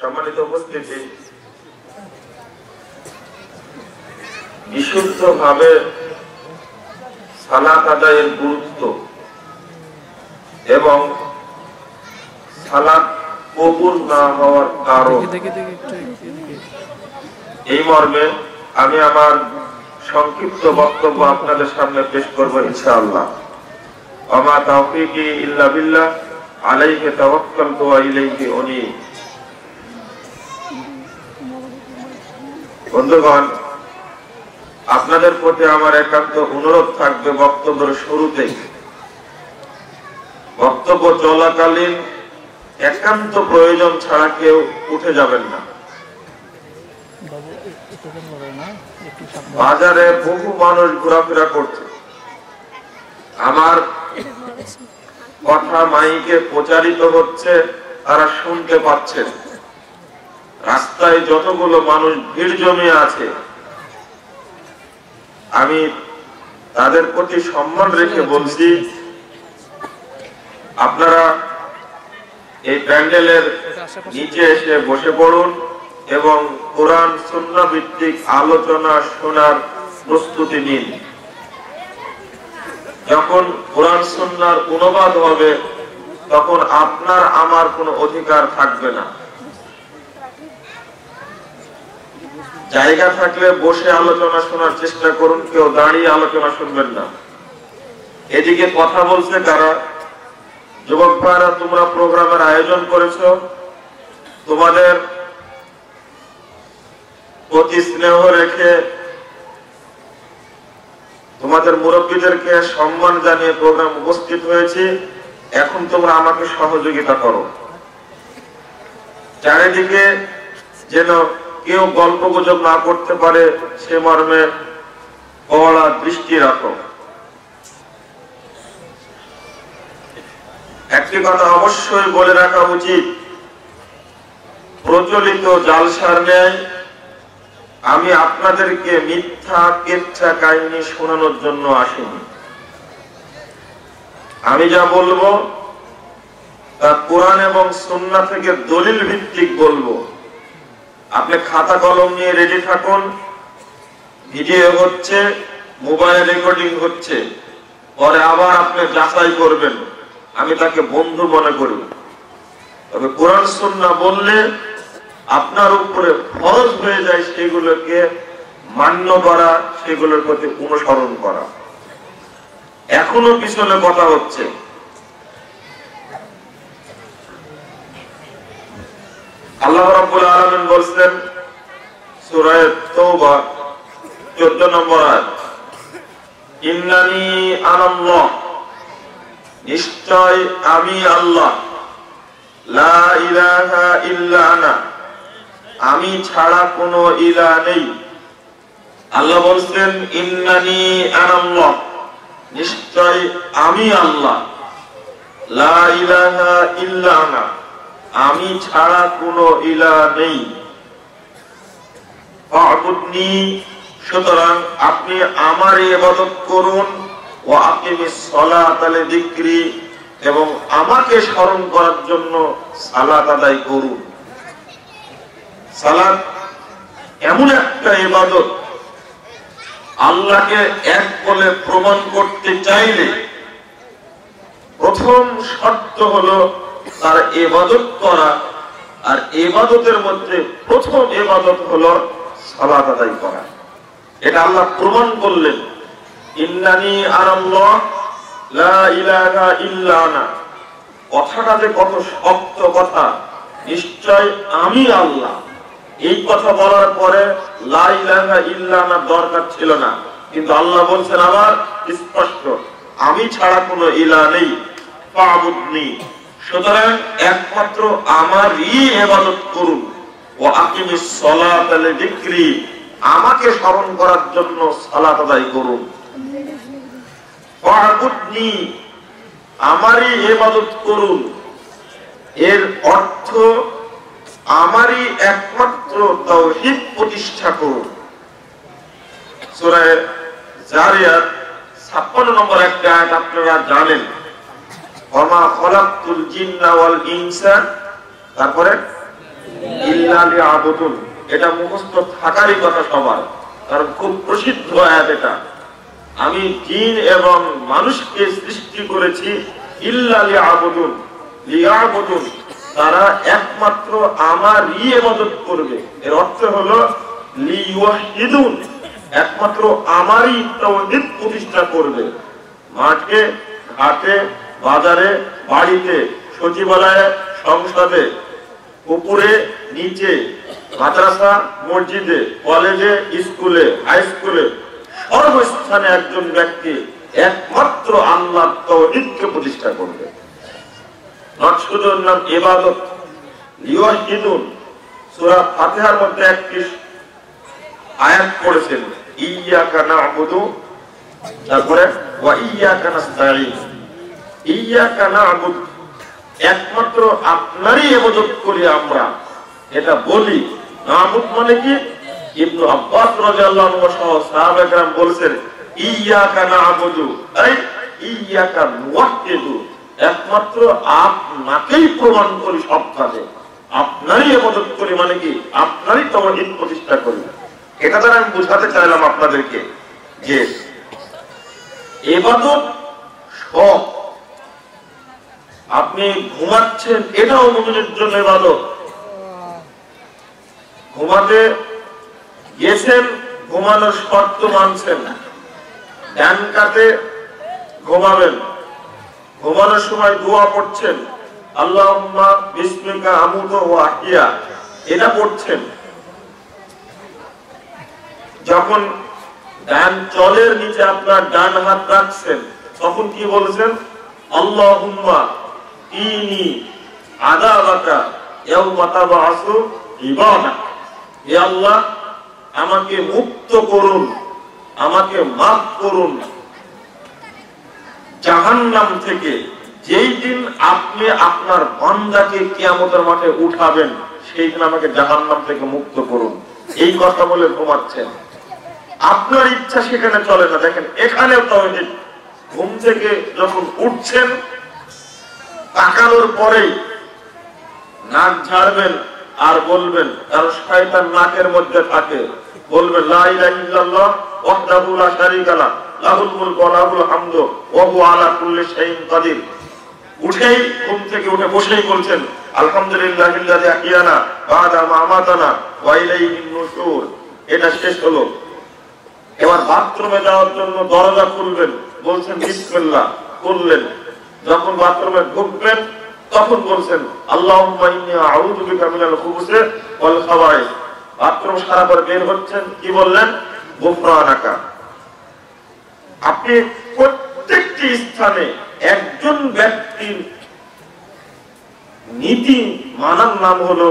সম্মানিত উপস্থিতি, বিশুদ্ধভাবে সালাত আদায়ের গুরুত্ব এবং সালাত কবুল না হওয়ার কারণ, এই মর্মে আমি আমার সংক্ষিপ্ত বক্তব্য আপনাদের সামনে পেশ করব ইনশাআল্লাহ। ওয়া তাওফীকি ইল্লা বিল্লাহ, আলাইহি তাওয়াক্কালতু ওয়া ইলাইহি উনীব। বন্ধুগণ, আপনাদের প্রতি আমার একান্ত অনুরোধ থাকবে, বক্তব্যের শুরুতেই বক্তব্য চলাকালীন একান্ত প্রয়োজন ছাড়া কেউ উঠে যাবেন না। বাজারে বহু মানুষ ঘোরাফেরা করছে, আমার কথা মাইকে প্রচারিত হচ্ছে, তারা শুনতে পাচ্ছেন। রাস্তায় যতগুলো মানুষ ভিড় জমিয়ে আছে, আমি তাদের প্রতি সম্মান রেখে বলছি, আপনারা এই প্যান্ডেলের নিচে এসে বসে পড়ুন এবং কোরআন সুন্নাহ ভিত্তিক আলোচনা শোনার প্রস্তুতি নিন। যখন কোরআন সুন্নাহর অনুবাদ হবে, তখন আপনার আমার কোনো অধিকার থাকবে না। জায়গা থাকলে বসে আলোচনা শোনার চেষ্টা করুন, কেউ দাঁড়িয়ে আলোচনা শুনবেন না। এদিকে কথা বলছে কারা? যুবক ভাইরা, তোমরা প্রোগ্রামের আয়োজন করেছো, তোমাদের প্রতি স্নেহ রেখে তোমাদের মুরব্বীদেরকে সম্মান জানিয়ে প্রোগ্রাম উপস্থিত হয়েছি। এখন তোমরা আমাকে সহযোগিতা করো, চারিদিকে যেন কেউ গল্প গুজব না করতে পারে, সে মর্মে কড়া দৃষ্টি রাখো। একটি কথা অবশ্যই বলে রাখা উচিত, প্রচলিত জালসার ন্যায় আমি আপনাদেরকে মিথ্যা কেচ্ছা কাহিনী শোনানোর জন্য আসিনি। আমি যা বলবো তা কোরআন এবং সুন্নাহ থেকে দলিল ভিত্তিক বলবো। আপনি খাতা কলম নিয়ে রেডি থাকুন। ভিডিও হচ্ছে, মোবাইল রেকর্ডিং হচ্ছে, পরে আবার আপনি যাচাই করবেন। আমি তাকে বন্ধু মনে করি, তবে কোরআন সুন্নাহ বললে আপনার উপরে ফরজ হয়ে যায় সেগুলোকে মান্য করা, সেগুলোর প্রতি অনুসরণ করা। এখনো পিছনে কথা হচ্ছে। আল্লাহ রাব্বুল আলামিন বলেন সূরা তাওবা 14 নম্বর আয়াত, ইন্নানি আনাল্লাহ, নিশ্চয় আমি আল্লাহ, লা ইলাহা ইল্লা আনা, আমি ছাড়া কোনো ইলাহ নেই। আল্লাহ বলেন ইন্নানি আনাল্লাহ, নিশ্চয় আমি আল্লাহ, লা ইলাহা ইল্লা আনা, আমি ছাড়া কোনো ইলাহ নেই। ফা'বুদনি, সুতরাং আপনি আমার ইবাদত করুন, ওয়া আকিমিস সালাতা লিযিকরি, এবং আমাকে স্মরণ করার জন্য সালাত আদায় করুন। সালাত এমন একটা ইবাদত, আল্লাহকে এক বলে প্রমাণ করতে চাইলে প্রথম শর্ত হলো তার ইবাদত করা, আর ইবাদতের মধ্যে প্রথম ইবাদত হলো সালাত আদায় করা। এটা আল্লাহ প্রমাণ করলেন, ইন্নানি আনাল্লাহ লা ইলাহা ইল্লা আনা। কথাটা যে কত শক্ত কথা, নিশ্চয় আমি আল্লাহ, এই কথা বলার পরে লা ইলাহা ইল্লা আনা দরকার ছিল না, কিন্তু আল্লাহ বলছেন আবার স্পষ্ট, আমি ছাড়া কোনো ইলাহ নেই। ফা'বুদনি, সুতরাং একমাত্র আমারই ইবাদত করুন, ওয়া আকিমিস সালাতা লিযিকরি, আমাকে স্মরণ করার জন্য সালাত আদায় করুন। ফা'বুদনি, আমারই ইবাদত করুন, এর অর্থ আমারই একমাত্র তাওহীদ প্রতিষ্ঠা করুন। সূরা জারিয়াত 56 নম্বর একটা আয়াত আপনারা জানেন, ওয়া মা খালাকতুল জিন্না ওয়াল ইনসা, তারপরে ইল্লা লিয়াবুদুন, এটা মুখস্থ থাকারই কথা সবার, কারণ খুব প্রসিদ্ধ আয়াত এটা। আমি জিন এবং মানুষকে সৃষ্টি করেছি ইল্লা লিয়াবুদুন, লিয়াবুদুন, তারা একমাত্র আমারই ইবাদত করবে। এর অর্থ হলো লিওয়াহিদুন, একমাত্র আমারই তাওহীদ প্রতিষ্ঠা করবে। মাঠে, ঘাটে, বাজারে, বাড়িতে, সচিবালয়ে, সংসদে, উপরে, নিচে, মাদ্রাসা, মসজিদে, কলেজে, স্কুলে, হাই স্কুলে, সর্বস্থানে একজন ব্যক্তি একমাত্র আল্লাহর তাওহীদকে প্রতিষ্ঠা করবে। মাকসুদের নাম ইবাদত, লিওয়াহিদুন। সূরা ফাতিহার মধ্যে একটি আয়াত পড়েছেন, ইয়্যাকা না'বুদু, তারপরে ওয়া ইয়্যাকা নাস্তাঈন। ইয়্যাকা না'বুদ, একমাত্র আপনারই ইবাদত করি আমরা, এটা বলি। না'বুদ মানে কি? ইবনে আব্বাস রাদিয়াল্লাহু আনহু সহ সাহাবায়ে কেরাম বলেছেন, ইয়্যাকা না'বুদু আই ইয়্যাকা নুওয়াহিদু, একমাত্র আপনাকেই প্রমাণ করি সব কাজে, আপনারই ইবাদত করি, মানে কি আপনারই তাওহীদ প্রতিষ্ঠা করি। এটা দ্বারা আমি বুঝাতে চাইলাম আপনাদেরকে যে ইবাদত সব, আপনি ঘুমাচ্ছেন এটাও মুমিনের জন্য ইবাদত। ঘুমাতে গেছেন, ঘুমানোর শর্ত মানছেন, ডান কাতে ঘুমাবেন, ঘুমানোর সময় দোয়া পড়ছেন, আল্লাহুম্মা বিসমিকা আমুতু ওয়া আহইয়া, এটা পড়ছেন। যখন ডান চলের নিচে আপনার ডান হাত রাখছেন, তখন কি বলছেন? আল্লাহুম্মা ইনি আযাবাকা ইয়াওমা তাবআসু ইবাদাক, হে আল্লাহ আমাকে মুক্ত করুন, আমাকে মাফ করুন জাহান্নাম থেকে, যেই দিন আপনি আপনার বান্দাকে কিয়ামতের মাঠে উঠাবেন, সেই দিন আমাকে জাহান্নাম থেকে মুক্ত করুন। এই কথা বলে ঘুমাচ্ছেন, আপনার ইচ্ছা সেখানে চলে না। দেখেন এখানেও তাওহীদ, ঘুম থেকে যখন উঠছেন, তাকানোর পরেই নাক ঝাড়বেন আর বলবেন, কারণ শয়তান নাকের মধ্যে থাকে, বলবেন লা ইলাহা ইল্লাল্লাহ ওয়াহদাহু লা শারীকা লাহু লাহুল মুলকু ওয়া লাহুল হামদু ওয়া হুয়া আলা কুল্লি শাইইন কাদির। উঠেই, ঘুম থেকে উঠে বসেই বলছেন আলহামদুলিল্লাহিল্লাযী আহইয়ানা বা'দা মা আমাতানা ওয়া ইলাইহিন নুশুর। এটা শেষ হলো। এবার বাথরুমে যাওয়ার জন্য দরজা খুলবেন, বলছেন বিসমিল্লাহ, খুললেন। যখন বাথরুমে ঢুকবেন তখন বলছেন আল্লাহুম্মা ইন্নী আউযু বিকা মিনাল খুবুসি ওয়াল খাবাইস। বাথরুম সারা পরে বের হচ্ছেন, কি বললেন? গুফরানাকা। আপনি প্রত্যেকটি স্থানে একজন ব্যক্তির নীতি মানার নাম হলো,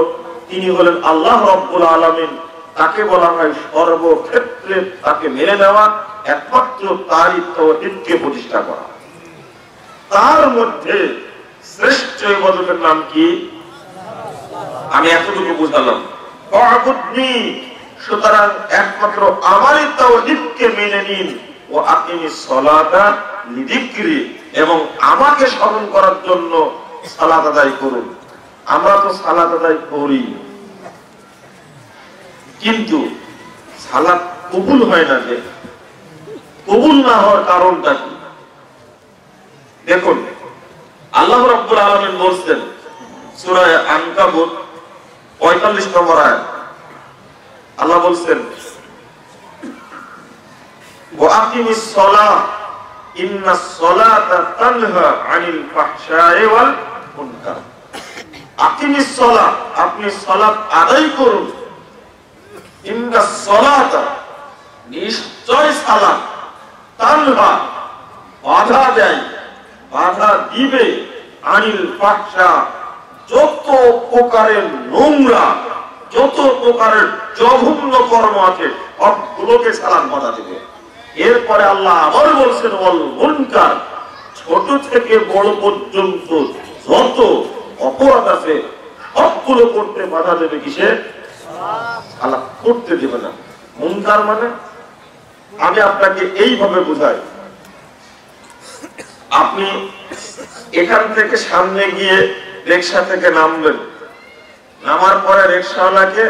তিনি হলেন আল্লাহ রাব্বুল আলামিন। তাকে বলা হয় সর্বক্ষেত্রে তাকে মেনে নেওয়া, একমাত্র তারই তাওহীদকে প্রতিষ্ঠা করা। তার মধ্যে শ্রেষ্ঠ ইবাদতের নাম কি? আমি এতটুকু বুঝালাম, ফা'বুদনি, সুতরাং একমাত্র আমারই তাওহীদকে মেনে নিন, ও আকিমিস সালাতা লিযিকরি, এবং আমাকে স্মরণ করার জন্য সালাত আদায় করুন। আমরা তো সালাত আদায় করি, কিন্তু সালাত কবুল হয় না। যে কবুল না হওয়ার কারণটা কি? দেখুন, আল্লাহ রাব্বুল আলামিন বলছেন সূরা আনকাবুত 45 নম্বর আয়াত, আল্লাহ বলছেন ওয়া আকিমিস সালাহ ইন্নাস সালাতা তানহা আনিল ফাহশাই ওয়াল মুনকার। আকিমিস সালাহ, আপনি সালাত আদায় করুন। ইন্নাস সালাতা, নিশ্চয় সালাত, তানহা, বাধা দেয়, বাধা দিবে, আনিল ফাহশা, যত প্রকারের নোংরা, যত প্রকারের জঘন্য কর্ম আছে সবগুলোকে সালাত বাধা দিবে। এরপরে আল্লাহ আবার বলছেন ওয়াল মুনকার, ছোট থেকে বড় পর্যন্ত যত অপরাধ আছে সবগুলো করতে বাধা দেবে। কিসে? সালাত করতে দেবে না। মুনকার মানে, আমি আপনাকে এইভাবে বুঝাই, আপনি এখান থেকে সামনে গিয়ে রিকশা থেকে নামবেন, নামার পরে রিকশাওয়ালাকে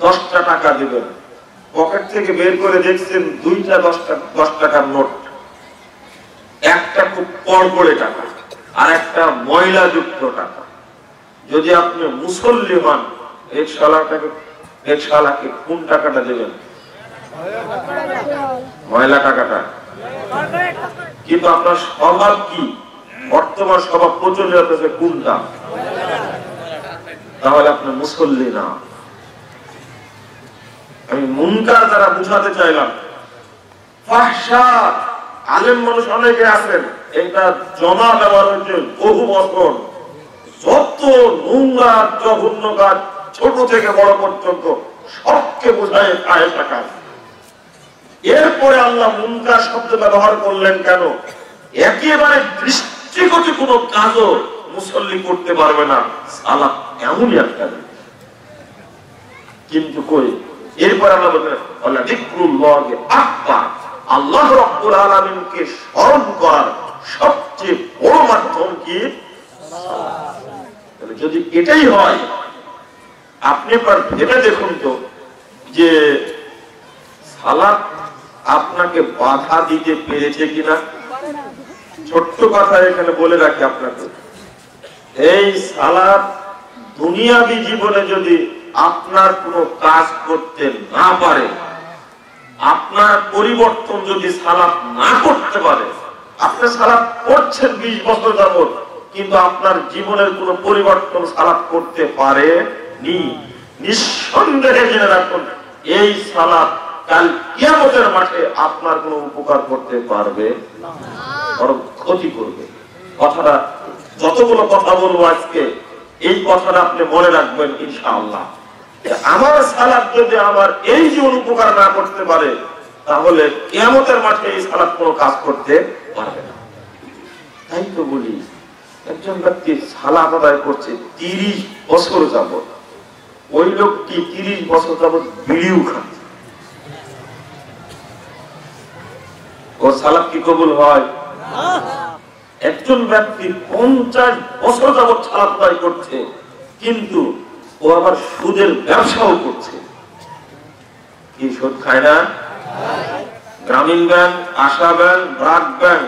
10টা টাকা দিবেন, পকেট থেকে বের করে দেখছেন 2টা 10 টাকার নোট, একটা খুব কড়কড়ে টাকা আর একটা ময়লাযুক্ত টাকা। যদি আপনি মুসল্লি হন, রিকশাওয়ালাকে কোন টাকাটা দেবেন? ময়লা টাকাটা। কিন্তু আপনার স্বভাব কি? বর্তমান স্বভাব প্রচলিত হচ্ছে কোনটা? তাহলে আপনি মুসল্লি না। আমি মুনকার দ্বারা বুঝাতে চাইলাম, ফাহশা আলেম মানুষ অনেকে আছেন, এটা জমা দেওয়ার হচ্ছে বহু বছর, যত নোংরা জঘন্য কাজ ছোট থেকে বড় পর্যন্ত সবকে বোঝায় ফাহশা কাজ। এরপরে আল্লাহ মুনকার শব্দ ব্যবহার করলেন কেন? একেবারে দৃষ্টিগত কোন কাজও মুসল্লি করতে পারবে না, সালাত এমনই একটা। কিন্তু কই এরপর আল্লাহ বলেন আল্লাহ যিকরুল্লাহি আকবার, আল্লাহ রাব্বুল আলামিনকে স্মরণ করার সবচেয়ে বড় মাধ্যম কি? সালাত। যদি এটাই হয়, আপনি একবার ভেবে দেখুন তো যে সালাত আপনাকে বাধা দিতে পেরেছে কিনা। ছোট্ট কথা এখানে বলে রাখি আপনাকে, এই সালাত দুনিয়াবী জীবনে যদি আপনার কোনো কাজ করতে না পারে, আপনার পরিবর্তন যদি সালাত না করতে পারে, আপনি সালাত করছেন 20 বছর যাবত, কিন্তু আপনার জীবনের কোনো পরিবর্তন সালাত করতে পারেনি, নিঃসন্দেহে জেনে রাখুন এই সালাত কাল কিয়ামতের মাঠে আপনার কোনো উপকার করতে পারবে না, বরং ক্ষতি করবে। কথাটা যতগুলো কথা বলবো আজকে, এই কথাটা আপনি মনে রাখবেন ইনশাআল্লাহ। আমার সালাত যদি আমার এই জীবন উপকার না করতে পারে, তাহলে কিয়ামতের মাঠে এই সালাত কোনো কাজ করতে পারবে না। তাই তো বলি, একজন ব্যক্তি সালাত আদায় করছে 30 বছর যাবত, ওই লোকটি 30 বছর যাবত বিড়িও খাচ্ছে, ওর সালাত কি কবুল হয়? একজন ব্যক্তি 50 বছর যাবত সালাত আদায় করছে, কিন্তু ও আবার সুদের ব্যবসাও করছে। কি সুদ খায় না? গ্রামীণ ব্যাংক, আশা ব্যাংক, ব্রাক ব্যাংক,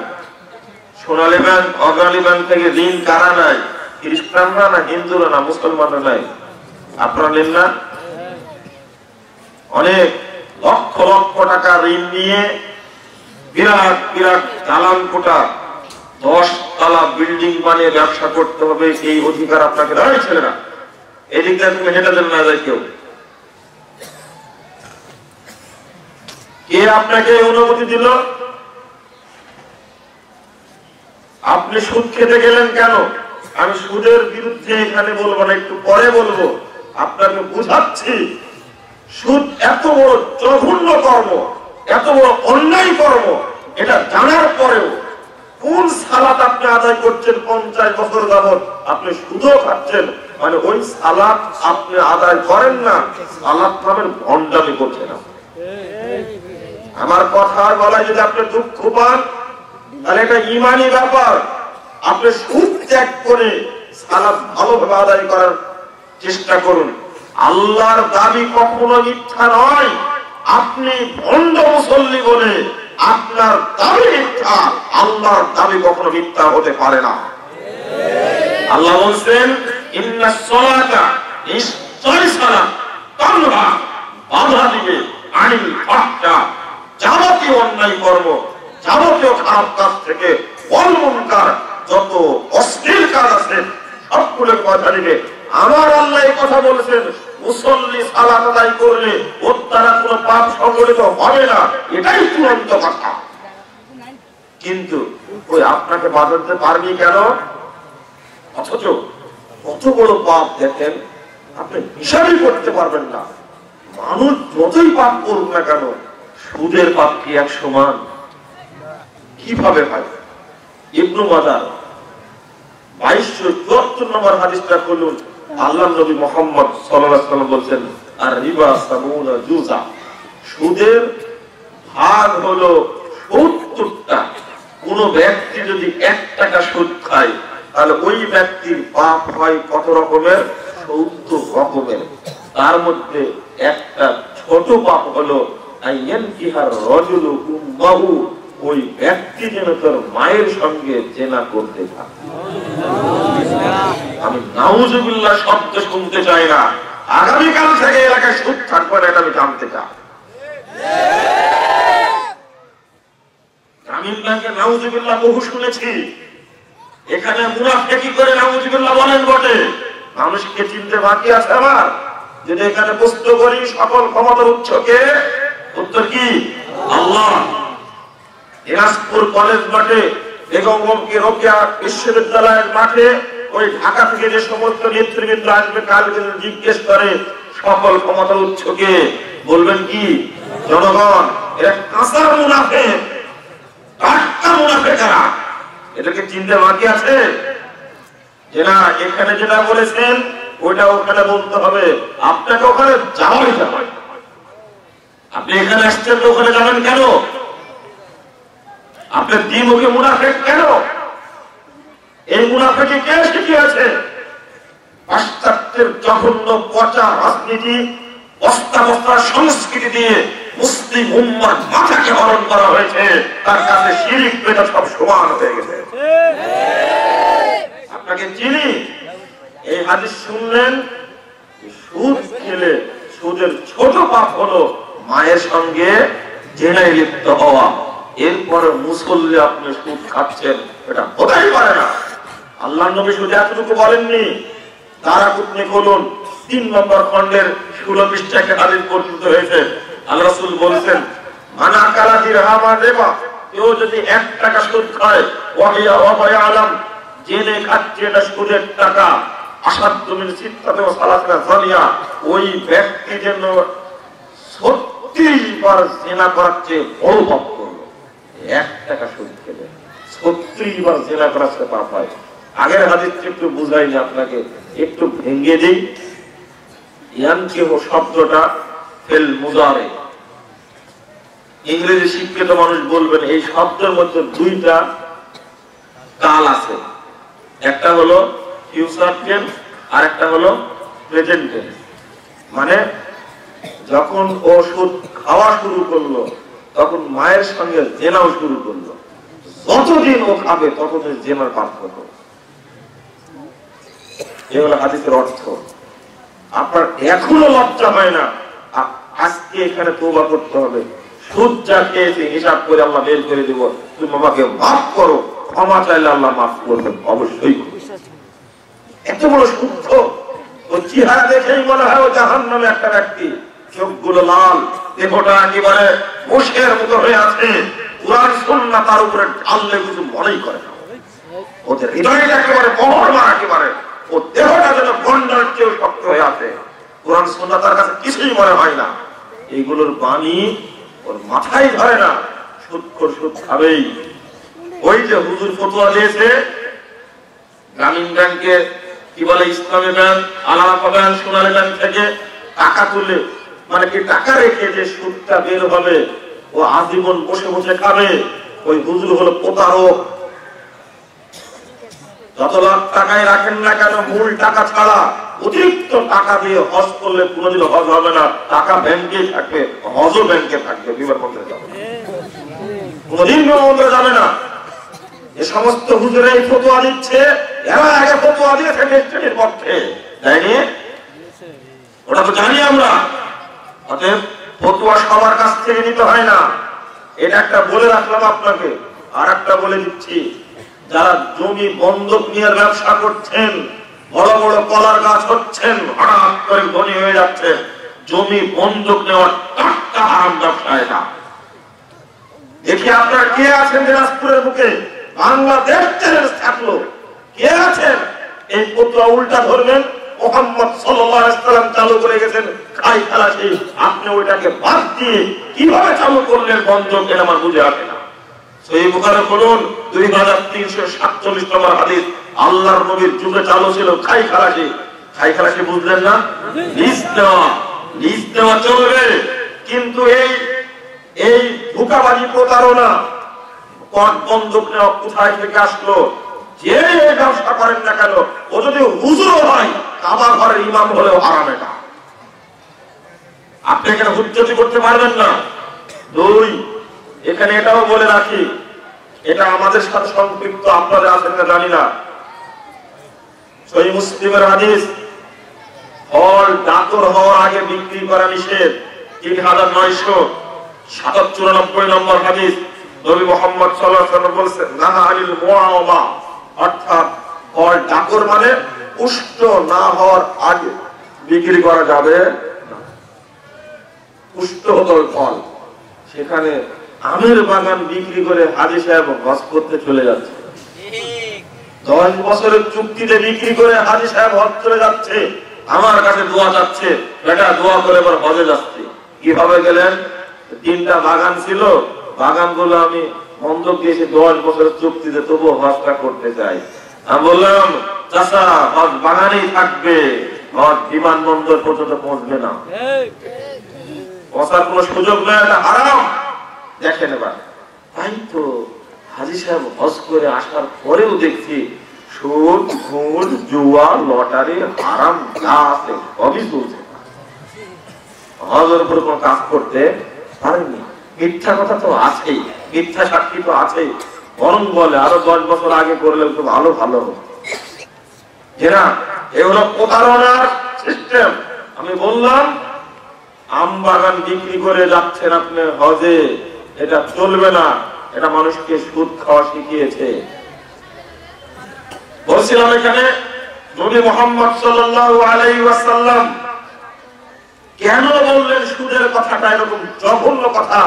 সোনালী ব্যাংক, অগ্রণী ব্যাংক থেকে ঋণ কারা নাই? খ্রিস্টানরা না, হিন্দুরা না, মুসলমানরা নাই? আপনারা নেন না? অনেক লক্ষ লক্ষ টাকা ঋণ নিয়ে বিরাট বিরাট দালান কোটা 10 তলা বিল্ডিং বানিয়ে ব্যবসা করতে হবে, এই অধিকার আপনাকে দেয় ছেলেরা। এদিক দিয়ে তুমি হেঁটে দেন না যায় কেউ। কে আপনাকে অনুমতি দিল? আপনি সুদ খেতে গেলেন কেন? আমি সুদের বিরুদ্ধে এখানে বলবো না, একটু পরে বলবো। আপনাকে বুঝাচ্ছি, সুদ এত বড় জঘন্য কর্ম, এত বড় অন্যায় কর্ম, এটা জানার পরেও কোন সালাত আপনি আদায় করছেন 50 বছর যাবত, আপনি সুদও খাচ্ছেন, মানে ওই সালাত আপনি আদায় করেন না, সালাত নামের ভণ্ডামি করছেন। আমার কথার গলায় যদি আপনি দুঃখ পান, তাহলে এটা ইমানি ব্যাপার। আপনি সুদ ত্যাগ করে সালাত ভালোভাবে আদায় করার চেষ্টা করুন। আল্লাহর দাবি কখনো মিথ্যা নয়। আপনি ভণ্ড মুসল্লি বলে আপনার দাবি মিথ্যা, আল্লাহর দাবি কখনো মিথ্যা হতে পারে না। আল্লাহ বলছেন ইন্নাস সালাতা, নিশ্চয় সালাত তানহা, বাধা দিবে আনিল ফাহশা, যাবতীয় অন্যায় কর্ম, যাবতীয় খারাপ কাজ থেকে, ওয়াল মুনকার, যত অশ্লীল কাজ আছে সবগুলোকে বাধা দিবে। আমার আল্লাহ এই কথা বলেছেন, মুসল্লি সালাত আদায় করলে ওর দ্বারা কোনো পাপ সংগঠিত হবে না, এটাই চূড়ান্ত কথা। কিন্তু ওই আপনাকে বাধা দিতে পারবি কেন? অথচ কত বড় পাপ দেখেন, আপনি হিসাবই করতে পারবেন না। মানুষ যতই পাপ করুক না কেন, সুদের পাপ কি এক সমান? কিভাবে হয়? ইবনে মাজাহ 2274 নম্বর হাদিসটা খুলুন। আল্লাহ নবী মুহাম্মদ সাল্লাল্লাহু আলাইহি ওয়াসাল্লাম বলেন, আর রিবা সাবুনা জুজা, সুদের ভাগ হলো 70টা। কোন ব্যক্তি যদি 1 টাকা সুদ খায়, তাহলে ওই ব্যক্তির পাপ হয় কত রকমের? 70 রকমের। তার মধ্যে একটা ছোট পাপ হলো ওই ব্যক্তি যেন তার মায়ের সঙ্গে জেনা করতে থাকে। আমি নাউজুবিল্লাহ শব্দ শুনতে চাই না, আগামীকাল থেকে এলাকায় সুদ থাকবে না, এটা আমি জানতে চাই। গ্রামীণ ব্যাংকে নাউজুবিল্লাহ বহু শুনেছি, এখানে মুনাফিকি করে নাউজুবিল্লাহ বলেন বটে, মানুষকে চিনতে বাকি আছে আমার। যদি এখানে প্রশ্ন করি সকল ক্ষমতার উৎসকে, উত্তর কি? আল্লাহ। দিনাজপুর কলেজ মাঠে, বেগম রোকেয়া বিশ্ববিদ্যালয়ের মাঠে ওই ঢাকা থেকে যে সমস্ত নেতৃবৃন্দ আসবে কালকে জিজ্ঞেস করে সকল ক্ষমতার উৎসকে, বলবেন কি? জনগণ। এরা কাঁচা মুনাফিক, টাটকা মুনাফিকেরা, এটাকে চিনতে বাকি আছে যে না এখানে যেটা বলেছেন ওইটা ওখানে বলতে হবে। আপনাকে ওখানে যাওয়াই যাবে। আপনি এখানে আসছেন তো ওখানে যাবেন কেন? আপনার দ্বিমুখী মুনাফিক কেন? এই মুনাফিকে কে শিখিয়েছে? পাশ্চাত্যের জঘন্য পচা রাজনীতি, বস্তা বস্তা সংস্কৃতি দিয়ে মুসলিম উম্মার মাথাকে হরণ করা হয়েছে। তার কাছে শিরিক বেদা সব সমান হয়ে গেছে। আপনাকে চিনি, এই হাদিস শুনলেন, সুদ খেলে সুদের ছোট পাপ হলো মায়ের সঙ্গে জেনায় লিপ্ত হওয়া। এরপর মুসল্লি আপনি সুদ খাচ্ছেন, এটা হতেই পারে না। আল্লাহ নবী শুধু এতটুকু বলেননি, দারাকুতনি খুলুন 3 নম্বর খণ্ডের 16 পৃষ্ঠাকে হাদিস পর্যন্ত হয়েছে। আল্লাহ রাসূল বলেছেন, মানা কালা দিরহামা দেবা, কেউ যদি 1 টাকা সুদ খায়, ওয়াহিয়া আলাম, জেনে খাচ্ছে এটা সুদের টাকা, আসাদু মিন সিত্তাতি ওয়া সালাসিনা জানিয়া, ওই ব্যক্তি যেন 36 বার জিনা করাচ্ছে বড় পাপ করলো। 1 টাকা সুদ খেলে 36 বার জিনা করাচ্ছে পাপ হয়। আগের হাদিসটা একটু বুঝাইনি আপনাকে, একটু ভেঙে দিই। ইয়ানকিহু শব্দটা ফিল মুজারে, ইংরেজি শিক্ষিত মানুষ বলবেন এই শব্দের মধ্যে 2টা কাল আছে, একটা হলো ফিউচার টেন্স আর একটা হলো প্রেজেন্ট টেন্স। মানে যখন ও সুদ খাওয়া শুরু করলো তখন মায়ের সঙ্গে জেনাও শুরু করলো, যতদিন ও খাবে ততদিন জেনার পাপ হতো। এই হলো হাদিসের অর্থ। আপনার এখনো লজ্জা হয় না? আজকে এখানে তওবা করতে হবে। সুদ যা খেয়েছে হিসাব করে আল্লাহ বের করে দিব, তুমি আমাকে মাফ করো, ক্ষমা চাইলে আল্লাহ মাফ করবেন, অবশ্যই। এত বড় শুদ্ধ, ও চেহারা দেখেই মনে হয় ও জাহান্নামে একটা ব্যক্তি। চোখগুলো লাল, দেহটা একেবারে মোষের মতো হয়ে আছে, কুরআন সুন্নাহ তার উপরে ঢাললে কিছু মনেই করে না। ওদের হৃদয়টা একেবারে মোহরমা, একেবারে ও দেহটা যেন গন্ডার চেয়েও শক্ত হয়ে আছে। কুরআন সুন্নাহ তার কাছে কিছুই মনে হয় না। এইগুলোর বাণী ওর মাথায় ধরে না, সুদখোর সুদ খাবেই। ওই যে হুজুর ফতোয়া দিয়েছে গ্রামীণ ব্যাংকে, কি বলে ইসলামী ব্যাংক, আলাদা ব্যাংক, সোনালী ব্যাংক থেকে টাকা তুলে, মানে কি টাকা রেখে যে সুদটা বের হবে ও আজীবন বসে বসে খাবে, ওই হুজুর হলো প্রতারক। যত লাখ টাকায় রাখেন না কেন, মূল টাকা ছাড়া অতিরিক্ত টাকা দিয়ে হজ করলে কোনোদিন হজ হবে না। টাকা ব্যাংকে থাকবে, হজও ব্যাংকে থাকবে, বিবার মন্দিরে যাবে, কোনোদিন মন্দিরে যাবে না। এ সমস্ত হুজুরে এই ফতোয়া দিচ্ছে, এরা আগে ফতোয়া দিয়েছে নেত্রীর পক্ষে, তাইনি? ওটা তো জানি আমরা। অতএব ফতোয়া সবার কাছ থেকে নিতে হয় না, এটা একটা বলে রাখলাম আপনাকে। আর একটা বলে দিচ্ছি, যারা জমি বন্ধক নিয়ে ব্যবসা করছেন, বড় বড় কলার গাছ হচ্ছেন, হঠাৎ করে ধনী হয়ে যাচ্ছে, জমি বন্ধক নেওয়ার টাটকা হারাম ব্যবসা এটা। দেখি আপনারা কে আছেন দিনাজপুরের বুকে, বাংলাদেশ চ্যালেঞ্জ থাকলো, কে আছেন এই ফতোয়া উল্টা ধরবেন? মুহাম্মদ সাল্লাল্লাহু আলাইহি ওয়াসাল্লাম চালু করে গেছেন খাই খালাসি, আপনি ওইটাকে বাদ দিয়ে কিভাবে চালু করলেন বন্ধক, এটা আমার বুঝে আসে না। সহিহ বুখারী খুলুন 2347 নম্বর হাদিস, আল্লাহর নবীর যুগে চালু ছিল খাই খালাসি। খাই খালাসি বুঝলেন না? লিজ দেওয়া চলবে, কিন্তু এই ধোঁকাবাজি প্রতারণা, কট বন্ধক নেওয়া কোথায় থেকে আসলো? যে ব্যবসা করেন না কেন, ও যদি হুজুর হয় কাবা ঘরের ইমাম হলেও হারাম এটা। আপনি এখানে হুজ্জতি করতে পারবেন না। দুই, এখানে এটাও বলে রাখি, এটা আমাদের সাথে সম্পৃক্ত, আপনাদের আছেন না জানি না। সহিহ মুসলিমের হাদিস, ফল ডাকর হওয়ার আগে বিক্রি করা নিষেধ। 3994 নম্বর হাদিস, নবী মুহাম্মদ সাল্লাল্লাহু আলাইহি ওয়াসাল্লাম বলেছেন, নাহা আনিল মুআওয়ামা, অর্থাৎ ফল ডাকর মানে পুষ্ট না হওয়ার আগে বিক্রি করা যাবে না। পুষ্ট হতো ফল, সেখানে আমের বাগান বিক্রি করে হাজী সাহেব হজ করতে চলে যাচ্ছে। 10 বছরের চুক্তিতে বিক্রি করে হাজী সাহেব হজ চলে যাচ্ছে, আমার কাছে দোয়া যাচ্ছে, বেটা দোয়া করে এবার হজে যাচ্ছে। কিভাবে গেলেন? 3টা বাগান ছিল, বাগানগুলো আমি বন্ধক দিয়েছি 10 বছরের চুক্তিতে, তবুও হজটা করতে চাই। আমি বললাম, চাচা হজ বাগানেই থাকবে, হজ বিমানবন্দর পর্যন্ত পৌঁছবে না, পৌঁছার কোন সুযোগ নেই, এটা হারাম। দেখেন এবার, তাই তো হাজী সাহেব হজ করে আসার পরেও দেখছি সুদ, ঘুষ, জুয়া, লটারি, হারাম যা আছে সবই চলছে। হজের উপর কোন কাজ করতে পারেনি। মিথ্যা কথা তো আছেই, মিথ্যা সাক্ষী তো আছেই, বরং বলে আরো 10 বছর আগে করলে তো ভালো ভালো হতো। না, এগুলো প্রতারণার সিস্টেম। আমি বললাম, আম বাগান বিক্রি করে যাচ্ছেন আপনি হজে, এটা চলবে না, এটা মানুষকে সুদ খাওয়া শিখিয়েছে। বলছিলাম এখানে নবী মুহাম্মদ সাল্লাল্লাহু আলাইহি ওয়াসাল্লাম কেন বললেন সুদের কথাটা, এরকম জঘন্য কথা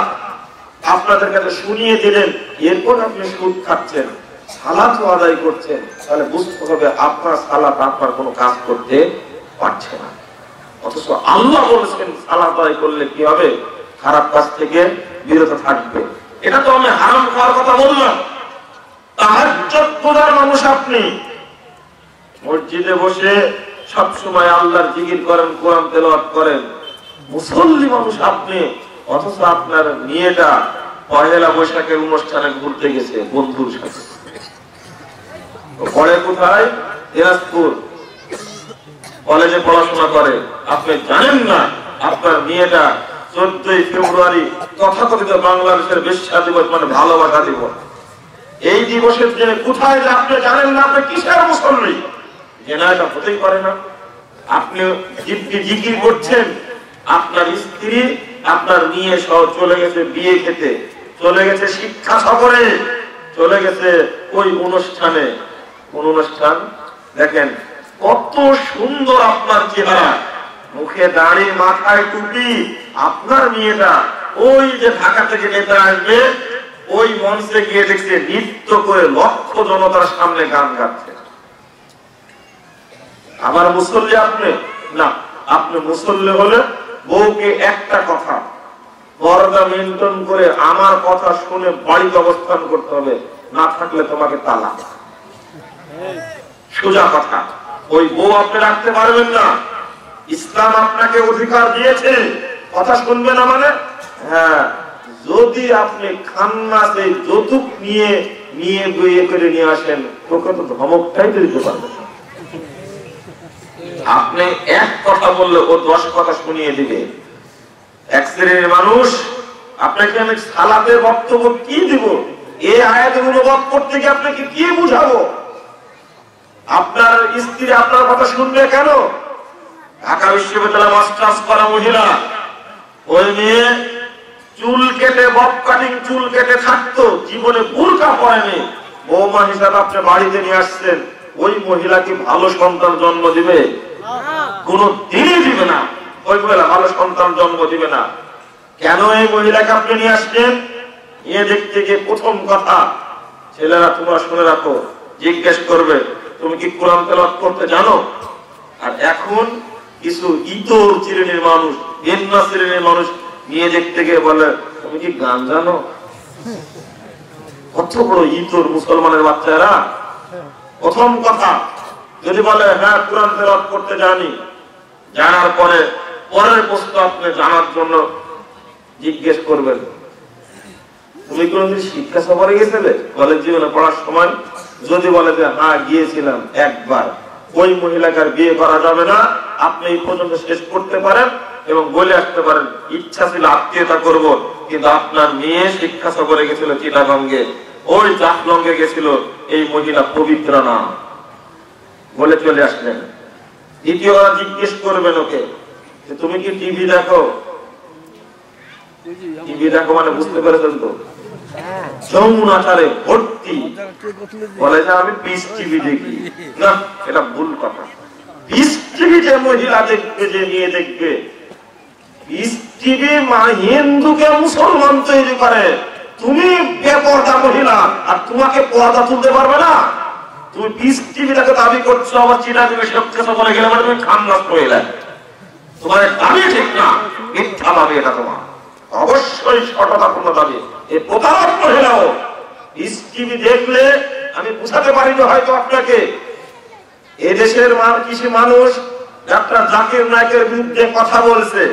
আপনাদের কাছে শুনিয়ে দিলেন, এরপর আপনি সুদ খাচ্ছেন, সালাত আদায় করছেন, তাহলে বুঝতে হবে আপনার সালাত আপনার কোনো কাজ করতে পারছে না। অথচ আল্লাহ বলেছেন সালাত আদায় করলে কি হবে? খারাপ কাজ থেকে বিরত থাকবে। এটা তো আমি হারাম খাওয়ার কথা বললাম। তাহাজ্জুদ পড়ার মানুষ আপনি, মসজিদে বসে সব সময় আল্লাহর জিকির করেন, কোরআন তেলাওয়াত করেন, মুসল্লি মানুষ আপনি, অথচ আপনার মেয়েটা পহেলা বৈশাখের অনুষ্ঠানে ঘুরতে গেছে বন্ধুর সাথে। পড়ে কোথায়? দিনাজপুর কলেজে পড়াশোনা করে। আপনি জানেন না আপনার মেয়েটা 14ই ফেব্রুয়ারি তথাকথিত বাংলাদেশের বেশ্যা দিবস, মানে ভালোবাসা দিবস, এই দিবসের দিনে কোথায় যে আপনি জানেন না, আপনি কিসের মুসল্লি? জেনা এটা হতেই পারে না। আপনি জিকির করছেন, আপনার স্ত্রী আপনার মেয়ে সহ চলে গেছে বিয়ে খেতে, চলে গেছে শিক্ষা সফরে, চলে গেছে ওই অনুষ্ঠানে। কোন অনুষ্ঠান? দেখেন কত সুন্দর আপনার চেহারা, মুখে দাড়ি, মাথায় টুপি, আপনার মেয়েটা ওই যে ঢাকা থেকে নেতা আসবে, ওই মঞ্চে গিয়ে দেখছে নৃত্য করে লক্ষ জনতার সামনে গান গাচ্ছে। আমার মুসল্লি আপনি না, আপনি মুসল্লি হলে বউকে একটা কথা, পর্দা মেনটেন করে আমার কথা শুনে বাড়িতে অবস্থান করতে হবে, না থাকলে তোমাকে তালাক। সোজা কথা। ওই বউ আপনি রাখতে পারবেন না। ইসলাম আপনাকে অধিকার দিয়েছে, কথা শুনবে না মানে? হ্যাঁ, যদি আপনি খান্নাসে যৌতুক নিয়ে বিয়ে করে নিয়ে আসেন, তোকে তো ধমকটাই দিতে পারবেন না। আপনি এক কথা বললে ও 10 কথা শুনিয়ে দিবে। এক শ্রেণীর মানুষ, আপনাকে আমি সালাতের বক্তব্য কি দিব, এই আয়াতের অনুবাদ করতে গিয়ে আপনাকে কি বুঝাবো? আপনার স্ত্রী আপনার কথা শুনবে কেন? ঢাকা বিশ্ববিদ্যালয় মাস্টার্স করা মহিলা, ওই মেয়ে চুল কেটে, বব কাটিং চুল কেটে থাকতো, জীবনে বুরকা পরেনি। বৌমা হিসাবে আপনি বাড়িতে নিয়ে আসছেন, ওই মহিলা কি ভালো সন্তান জন্ম দিবে? কোন দিনই দিবে না। ওই মহিলা ভালো সন্তান জন্ম দিবে না। কেন এই মহিলাকে আপনি নিয়ে আসছেন? নিয়ে দেখতে গিয়ে প্রথম কথা, ছেলেরা তোমরা শুনে রাখো, জিজ্ঞেস করবে তুমি কি কোরআন তেলাওয়াত করতে জানো? আর এখন কিছু ইতর শ্রেণীর মানুষ, ভিন্ন শ্রেণীর মানুষ নিয়ে দেখতে গিয়ে বলে তুমি কি গান জানো? কত বড় ইতর মুসলমানের বাচ্চারা। প্রথম কথা যদি বলে হ্যাঁ কোরআন তেলাওয়াত করতে জানি, জানার পরে পরের প্রশ্ন আপনি জানার জন্য জিজ্ঞেস করবেন তুমি কোনদিন শিক্ষা সফরে গেছিলে কলেজ জীবনে পড়ার সময়? যদি বলে যে হ্যাঁ গিয়েছিলাম একবার, ওই মহিলাকে বিয়ে করা যাবে না, আপনি এই পর্যন্ত শেষ করতে পারেন এবং বলে আসতে পারেন ইচ্ছা ছিল আত্মীয়তা করব, কিন্তু আপনার মেয়ে শিক্ষা সফরে গেছিল চিটাগঙ্গে, ওই জাফলঙ্গে গেছিল, এই মহিলা পবিত্র না, বলে চলে আসলেন। দ্বিতীয়বার জিজ্ঞেস করবেন ওকে যে তুমি কি টিভি দেখো? টিভি দেখো মানে বুঝতে পেরেছেন তো, যৌনাচারে ভর্তি, বলে যে আমি পিস টিভি দেখি না, এটা ভুল কথা। পিস টিভি যে মহিলা দেখবে, যে নিয়ে দেখবে, পিস টিভি মা হিন্দুকে মুসলমান তৈরি করে। তুমি বেপরদা মহিলা আর তোমাকে পর্দা তুলতে পারবে না। তুমি পিস টিভি দেখে দাবি করছো, আবার চিনা তুমি সবকিছু বলে গেলে মানে তুমি খামনাস মহিলা, তোমার দাবি ঠিক না, মিথ্যা দাবি এটা তোমার, অবশ্যই সততাপূর্ণ দাবি। এই প্রতারক মহিলাও পিস টিভি দেখলে আমি বুঝাতে পারিনি হয়তো আপনাকে, এদেশের কিছু মানুষ ডাক্তার জাকির নায়েকের বিরুদ্ধে কথা বলছে,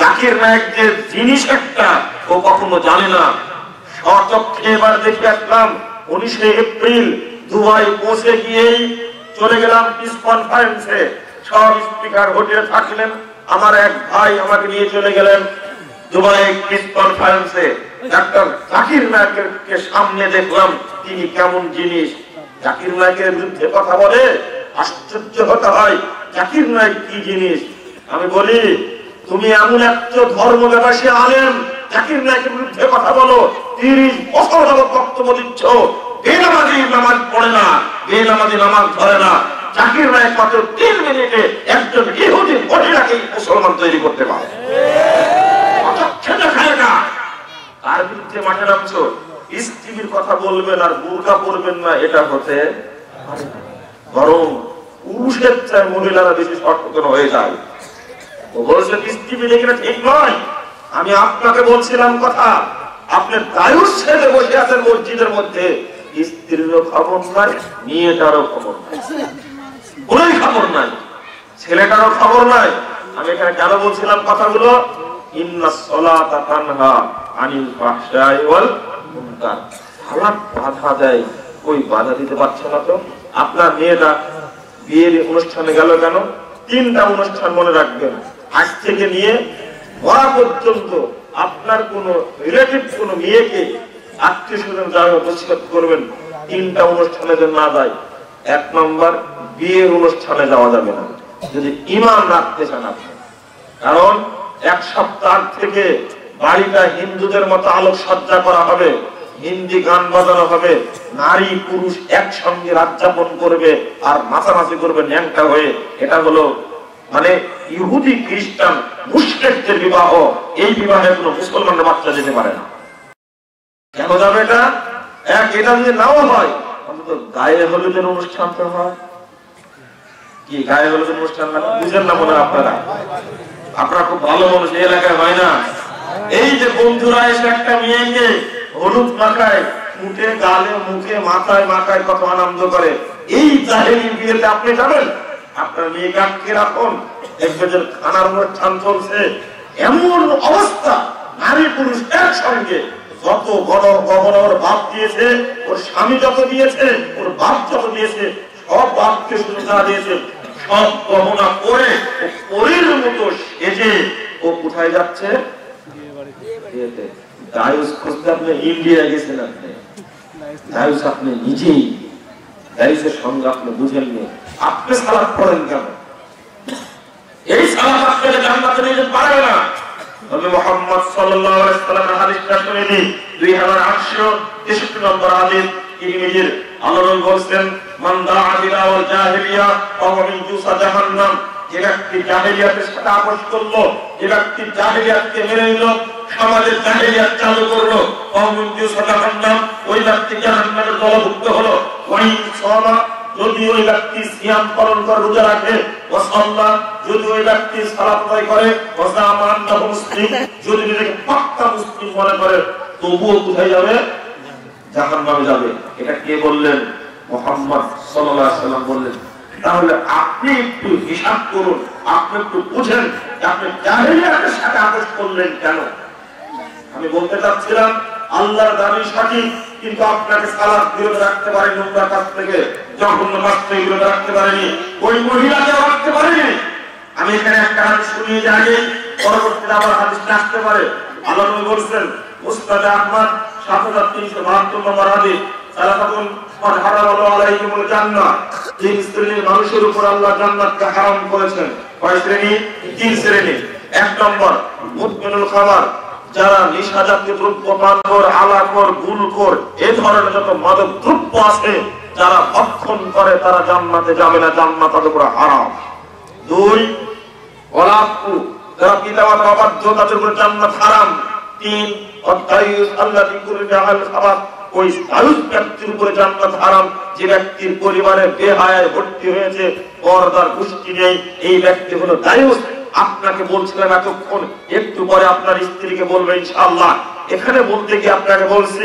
জাকির নায়েক যে জিনিস একটা ও কখনো জানে না। সচক্ষে এবার দেখে আসলাম 19 এপ্রিল দুবাই পৌঁছে গিয়েই চলে গেলাম পিস কনফারেন্সে, সব স্পিকার হোটেলে থাকলেন, আমার এক ভাই আমাকে নিয়ে চলে গেলেন দুবাই পিস কনফারেন্সে। ডাক্তার জাকির নায়েককে সামনে দেখলাম, তিনি কেমন জিনিস, জাকির নায়েকের বিরুদ্ধে কথা বলে, আশ্চর্য হতে হয়, জাকির নায়েক কি জিনিস। আমি বলি তুমি এমন একটা ধর্ম ব্যবসায়ী আলেম, জাকির নায়েকের বিরুদ্ধে কথা বলো, 30 বছর যাবত বক্তব্য দিচ্ছ, বেনামাজি নামাজ পড়ে না, বেনামাজি নামাজ ধরে না, জাকির নায়েক মাত্র 3 মিনিটে একজন ইহুদি মহিলাকে মুসলমান তৈরি করতে পারে। তার বিরুদ্ধে মাঠে নামছো, টিভির কথা বলবেন আর বুরকা পরবেন না, এটা হতে বরং পুরুষের চাই মহিলারা বেশি সচেতন হয়ে যায়। ও বলছে টিভি দেখে ঠিক নয়। আমি আপনাকে বলছিলাম কথা, আপনি দায়ুস ছেড়ে বসে আছেন মসজিদের মধ্যে, স্ত্রীরও খবর নাই, মেয়েটারও খবর নাই, কোনোই খবর নাই, ছেলেটারও খবর নাই। আমি এখানে কেন বলছিলাম কথাগুলো, ইন্নাস সালাতা তানহা আনিল ফাহশাই ওয়াল মুনকার, সালাত বাধা দেয়, কই বাধা দিতে পারছে না তো। আপনার মেয়েটা বিয়ের অনুষ্ঠানে গেল কেন? 3টা অনুষ্ঠান মনে রাখবেন, আজ থেকে নিয়ে মরা পর্যন্ত আপনার কোন রিলেটিভ কোন মেয়েকে আত্মীয় স্বজন যারা নসিহত করবেন 3টা অনুষ্ঠানে যেন না যায়। 1 নম্বর, বিয়ের অনুষ্ঠানে যাওয়া যাবে না যদি ঈমান রাখতে চান আপনি, কারণ 1 সপ্তাহ থেকে বাড়িটা হিন্দুদের মতো আলোকসজ্জা করা হবে, হিন্দি গান বাজানো হবে, নারী পুরুষ একসঙ্গে রাত যাপন করবে আর নাচানাচি করবে ন্যাংটা হয়ে। এটা হলো মানে ইহুদি খ্রিস্টান মুশরিকদের বিবাহ। এই বিবাহে কোনো মুসলমানের বাচ্চা যেতে পারে না। কেন যাবে এটা? এটা যদি নাও হয়, অন্তত গায়ে হলুদের অনুষ্ঠান তো হয়। কি গায়ে হলুদের অনুষ্ঠান বুঝেন না মনে? আপনারা খুব ভালো মানুষ, এই এলাকায় হয় না। এই যে বন্ধুরা এসে একটা মেয়েকে হলুদ মাখায়, মুখে গালে মুখে মাথায় মাখায়, কত আনন্দ করে। এই জাহেলি বিয়েতে আপনি যাবেন? আপনার মেয়েকে আটকে রাখুন, একজন খানার অনুষ্ঠান চলছে, এমন অবস্থা, নারী পুরুষ একসঙ্গে, যত বড় গহনা ওর বাপ দিয়েছে, ওর স্বামী যত দিয়েছে, ওর বাপ যত দিয়েছে, সব বাপকে শুধু যা দিয়েছে সব গহনা পরে ও পরীর মতো সেজে ও কোথায় যাচ্ছে? দায়ুস খুঁজতে আপনি ইন্ডিয়া গেছেন, আপনি দায়ুস আপনি নিজেই, দায়ুসের সঙ্গে আপনি বুঝেননি। আপনি সালাত পড়েন কেন? এই সালাত আপনাকে জান্নাতে নিয়ে যেতে পারবে না। নবী মুহাম্মদ সাল্লাল্লাহু আলাইহি ওয়াসাল্লামের হাদিসটা শুনে নিন, 2863 নম্বর হাদিস, তিরমিজির। আল্লাহ রাসূল বলেন, মান দাআ ইলা ওয়াল জাহিলিয়া ফাহুয়া মিন জুসা জাহান্নাম। যে ব্যক্তি জাহেলিয়াতের সাথে আপোষ করলো, যে ব্যক্তি জাহেলিয়াতকে মেনে নিল, সমাজের জাহেলিয়াত চালু করলো, ফাহুয়া মিন জুসা জাহান্নাম, ওই ব্যক্তি জাহান্নামের দলভুক্ত হলো। ওয়াইন সালা, যদি ওই ব্যক্তি সিয়াম পালন করে, রোজা রাখে, ওয়াসাল্লা, যদি ওই ব্যক্তি সালাত আদায় করে, ওয়াসামা আন্নাহু মুসলিম, যদি নিজেকে পাক্কা মুসলিম মনে করে, তবুও কোথায় যাবে? জাহান্নামে যাবে। এটা কে বললেন? মুহাম্মদ সাল্লাল্লাহু আলাইহি ওয়াসাল্লাম বললেন। তাহলে আপনি একটু হিসাব করুন, আপনি একটু বুঝেন আপনি জাহেলিয়াতের সাথে আপোষ করলেন কেন। আমি বলতে চাচ্ছিলাম, আল্লাহর দাবি সঠিক, কিন্তু আপনাকে সালাত বিরত রাখতে পারে নোংরা কাজ থেকে, জঘন্য বাস্তব এগুলো রাখতে পারেনি, ওই মহিলাকে রাখতে পারেনি। আমি এখানে একটা হাদিস শুনিয়ে যাই, পরবর্তীতে আবার হাদিসটা আসতে পারে। আল্লাহ নবী বলেছেন মুসনাদে আহমদ 7372 নম্বর হাদিস, সালাতুন মান হারামাল্লাহু আলাইহিমুল জান্নাহ, তিন শ্রেণীর মানুষের উপর আল্লাহ জান্নাতকে হারাম করেছেন। কয় শ্রেণী? তিন শ্রেণী। এক নম্বর মুদমিনুল খামার, যারা নিশাজাতীয় দ্রব্য পান করে, আলাকর, গুলকর, এই ধরনের যত মাদক দ্রব্য আছে যারা ভক্ষণ করে তারা জান্নাতে যাবে না, জান্নাত তাদের উপর হারাম। দুই, ওয়ালাকু, যারা পিতামাতার অবাধ্য তাদের উপর জান্নাত হারাম। তিন, অত্তাইয়ুস আল্লাযী কুরিজা আল খাবাস, ওই দায়ুস ব্যক্তির উপরে জান্নাত হারাম, যে ব্যক্তির পরিবারে বেহায়ায় ভর্তি হয়েছে, পর্দার গোষ্ঠী নেই, এই ব্যক্তি হলো দায়ুস। আপনাকে বলছিলাম এতক্ষণ, একটু পরে আপনার স্ত্রীকে বলবে ইনশাআল্লাহ। এখানে বলতে গিয়ে আপনাকে বলছি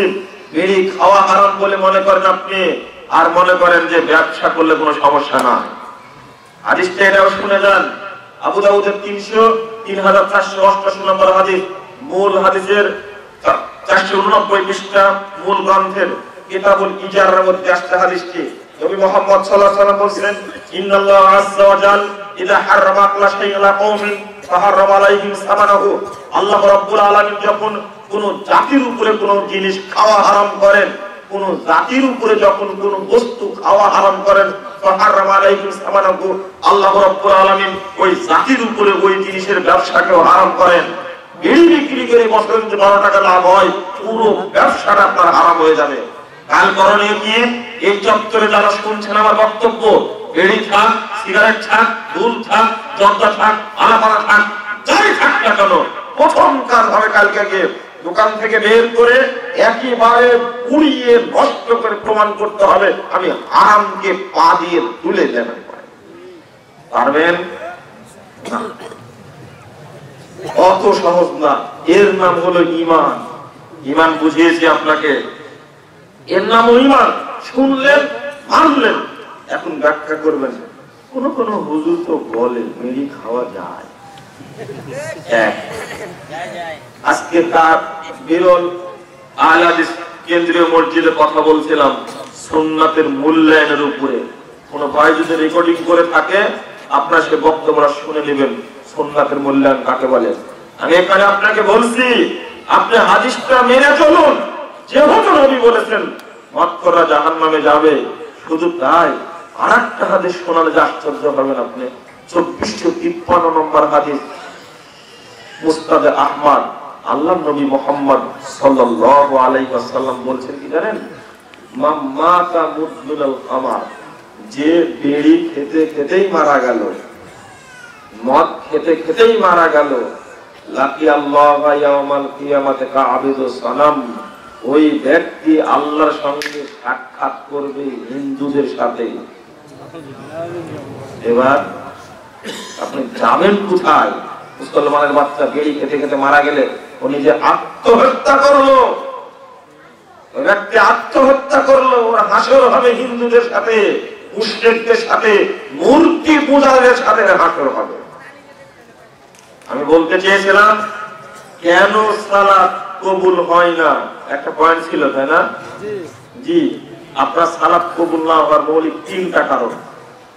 বিড়ি খাওয়া হারাম বলে মনে করেন আপনি, আর মনে করেন যে ব্যবসা করলে কোনো সমস্যা না। হাদিসটা এটাও শুনে যান, আবু দাউদের 3488 নম্বর হাদিস, মূল হাদিসের 489 পৃষ্ঠা, মূল গ্রন্থের কিতাবুল ইজারার মধ্যে আসছে হাদিসটি। নবী মুহাম্মদ সাল্লাল্লাহু আলাইহি ওয়াসাল্লাম বলেন, ইন্নাল্লাহ আযজা ওয়া জাল ইযা হারামা আকলা শাইইন লা কওমিন ফাহারামা আলাইহিম সামানাহু, আল্লাহ রাব্বুল আলামিন যখন কোন জাতির উপরে কোন জিনিস খাওয়া হারাম করেন, কোন জাতির উপরে যখন কোন বস্তু খাওয়া হারাম করেন, ফাহারামা আলাইহিম সামানাহু, আল্লাহ রাব্বুল আলামিন ওই জাতির উপরে ওই জিনিসের ব্যবসাকেও হারাম করেন। বিড়ি বিক্রি করে বছরে যদি 12 টাকা লাভ হয়, পুরো ব্যবসাটা আপনার হারাম হয়ে যাবে। কাল করণীয় কি? এই চত্বরে যারা শুনছেন আমার বক্তব্য, বিড়ি থাক, সিগারেট থাক, দুল থাক, জর্দা থাক, আলাপালা থাক, যাই থাক না কেন, প্রথম কাজ হবে কালকে গিয়ে দোকান থেকে বের করে একেবারে পুড়িয়ে নষ্ট করে প্রমাণ করতে হবে আমি হারামকে পা দিয়ে তুলে দেব। পারবেন না, অত সহজ না। এর নাম হলো ঈমান। ঈমান বুঝিয়েছি আপনাকে, এর নাম ঈমান। শুনলেন, মানলেন, এখন ব্যাখ্যা করবেন। কোন কোন হুজুর তো বলে বিড়ি খাওয়া যায়। আজকে তার বিরল আহলে হাদিস কেন্দ্রীয় মসজিদে কথা বলছিলাম সুন্নাতের মূল্যায়নের উপরে। কোন ভাই যদি রেকর্ডিং করে থাকে আপনারা সে বক্তব্যটা শুনে নেবেন, সুন্নাতের মূল্যায়ন কাকে বলে। আমি এখানে আপনাকে বলছি, আপনি হাদিসটা মেনে চলুন। যেহেতু নবী বলেছেন মদখোররা জাহান্নামে যাবে, শুধু তাই আরেকটা হাদিস শোনালে যে আশ্চর্য হবেন আপনি। 2453 নম্বর হাদিস, মুসনাদে আহমদ, আল্লাহ নবী মুহাম্মদ সাল্লাল্লাহু আলাইহি ওয়াসাল্লাম বলছেন কি জানেন? মাতা মুদমিনুল খামার, যে বিড়ি খেতে খেতেই মারা গেল, মদ খেতে খেতেই মারা গেল, লাকি আল্লাহ ইয়াউমাল কিয়ামাতে কাআবিদুস সানাম, ওই ব্যক্তি আল্লাহর সঙ্গে সাক্ষাৎ করবে হিন্দুদের সাথে। এবার আপনি যাবেন কোথায়? মুসলমানের বাচ্চা বিড়ি খেতে খেতে মারা গেলে ও নিজে আত্মহত্যা করলো, ওই ব্যক্তি আত্মহত্যা করলো, ওর হাসর হবে হিন্দুদের সাথে, মুশরিকদের সাথে, মূর্তি পূজারীদের সাথে হাসর হবে। আমি বলতে চেয়েছিলাম কেন সালাত কবুল হয় না, একটা পয়েন্ট ছিল তাই না? জি, আপনার সালাত কবুল না হওয়ার মৌলিক 3টা কারণ।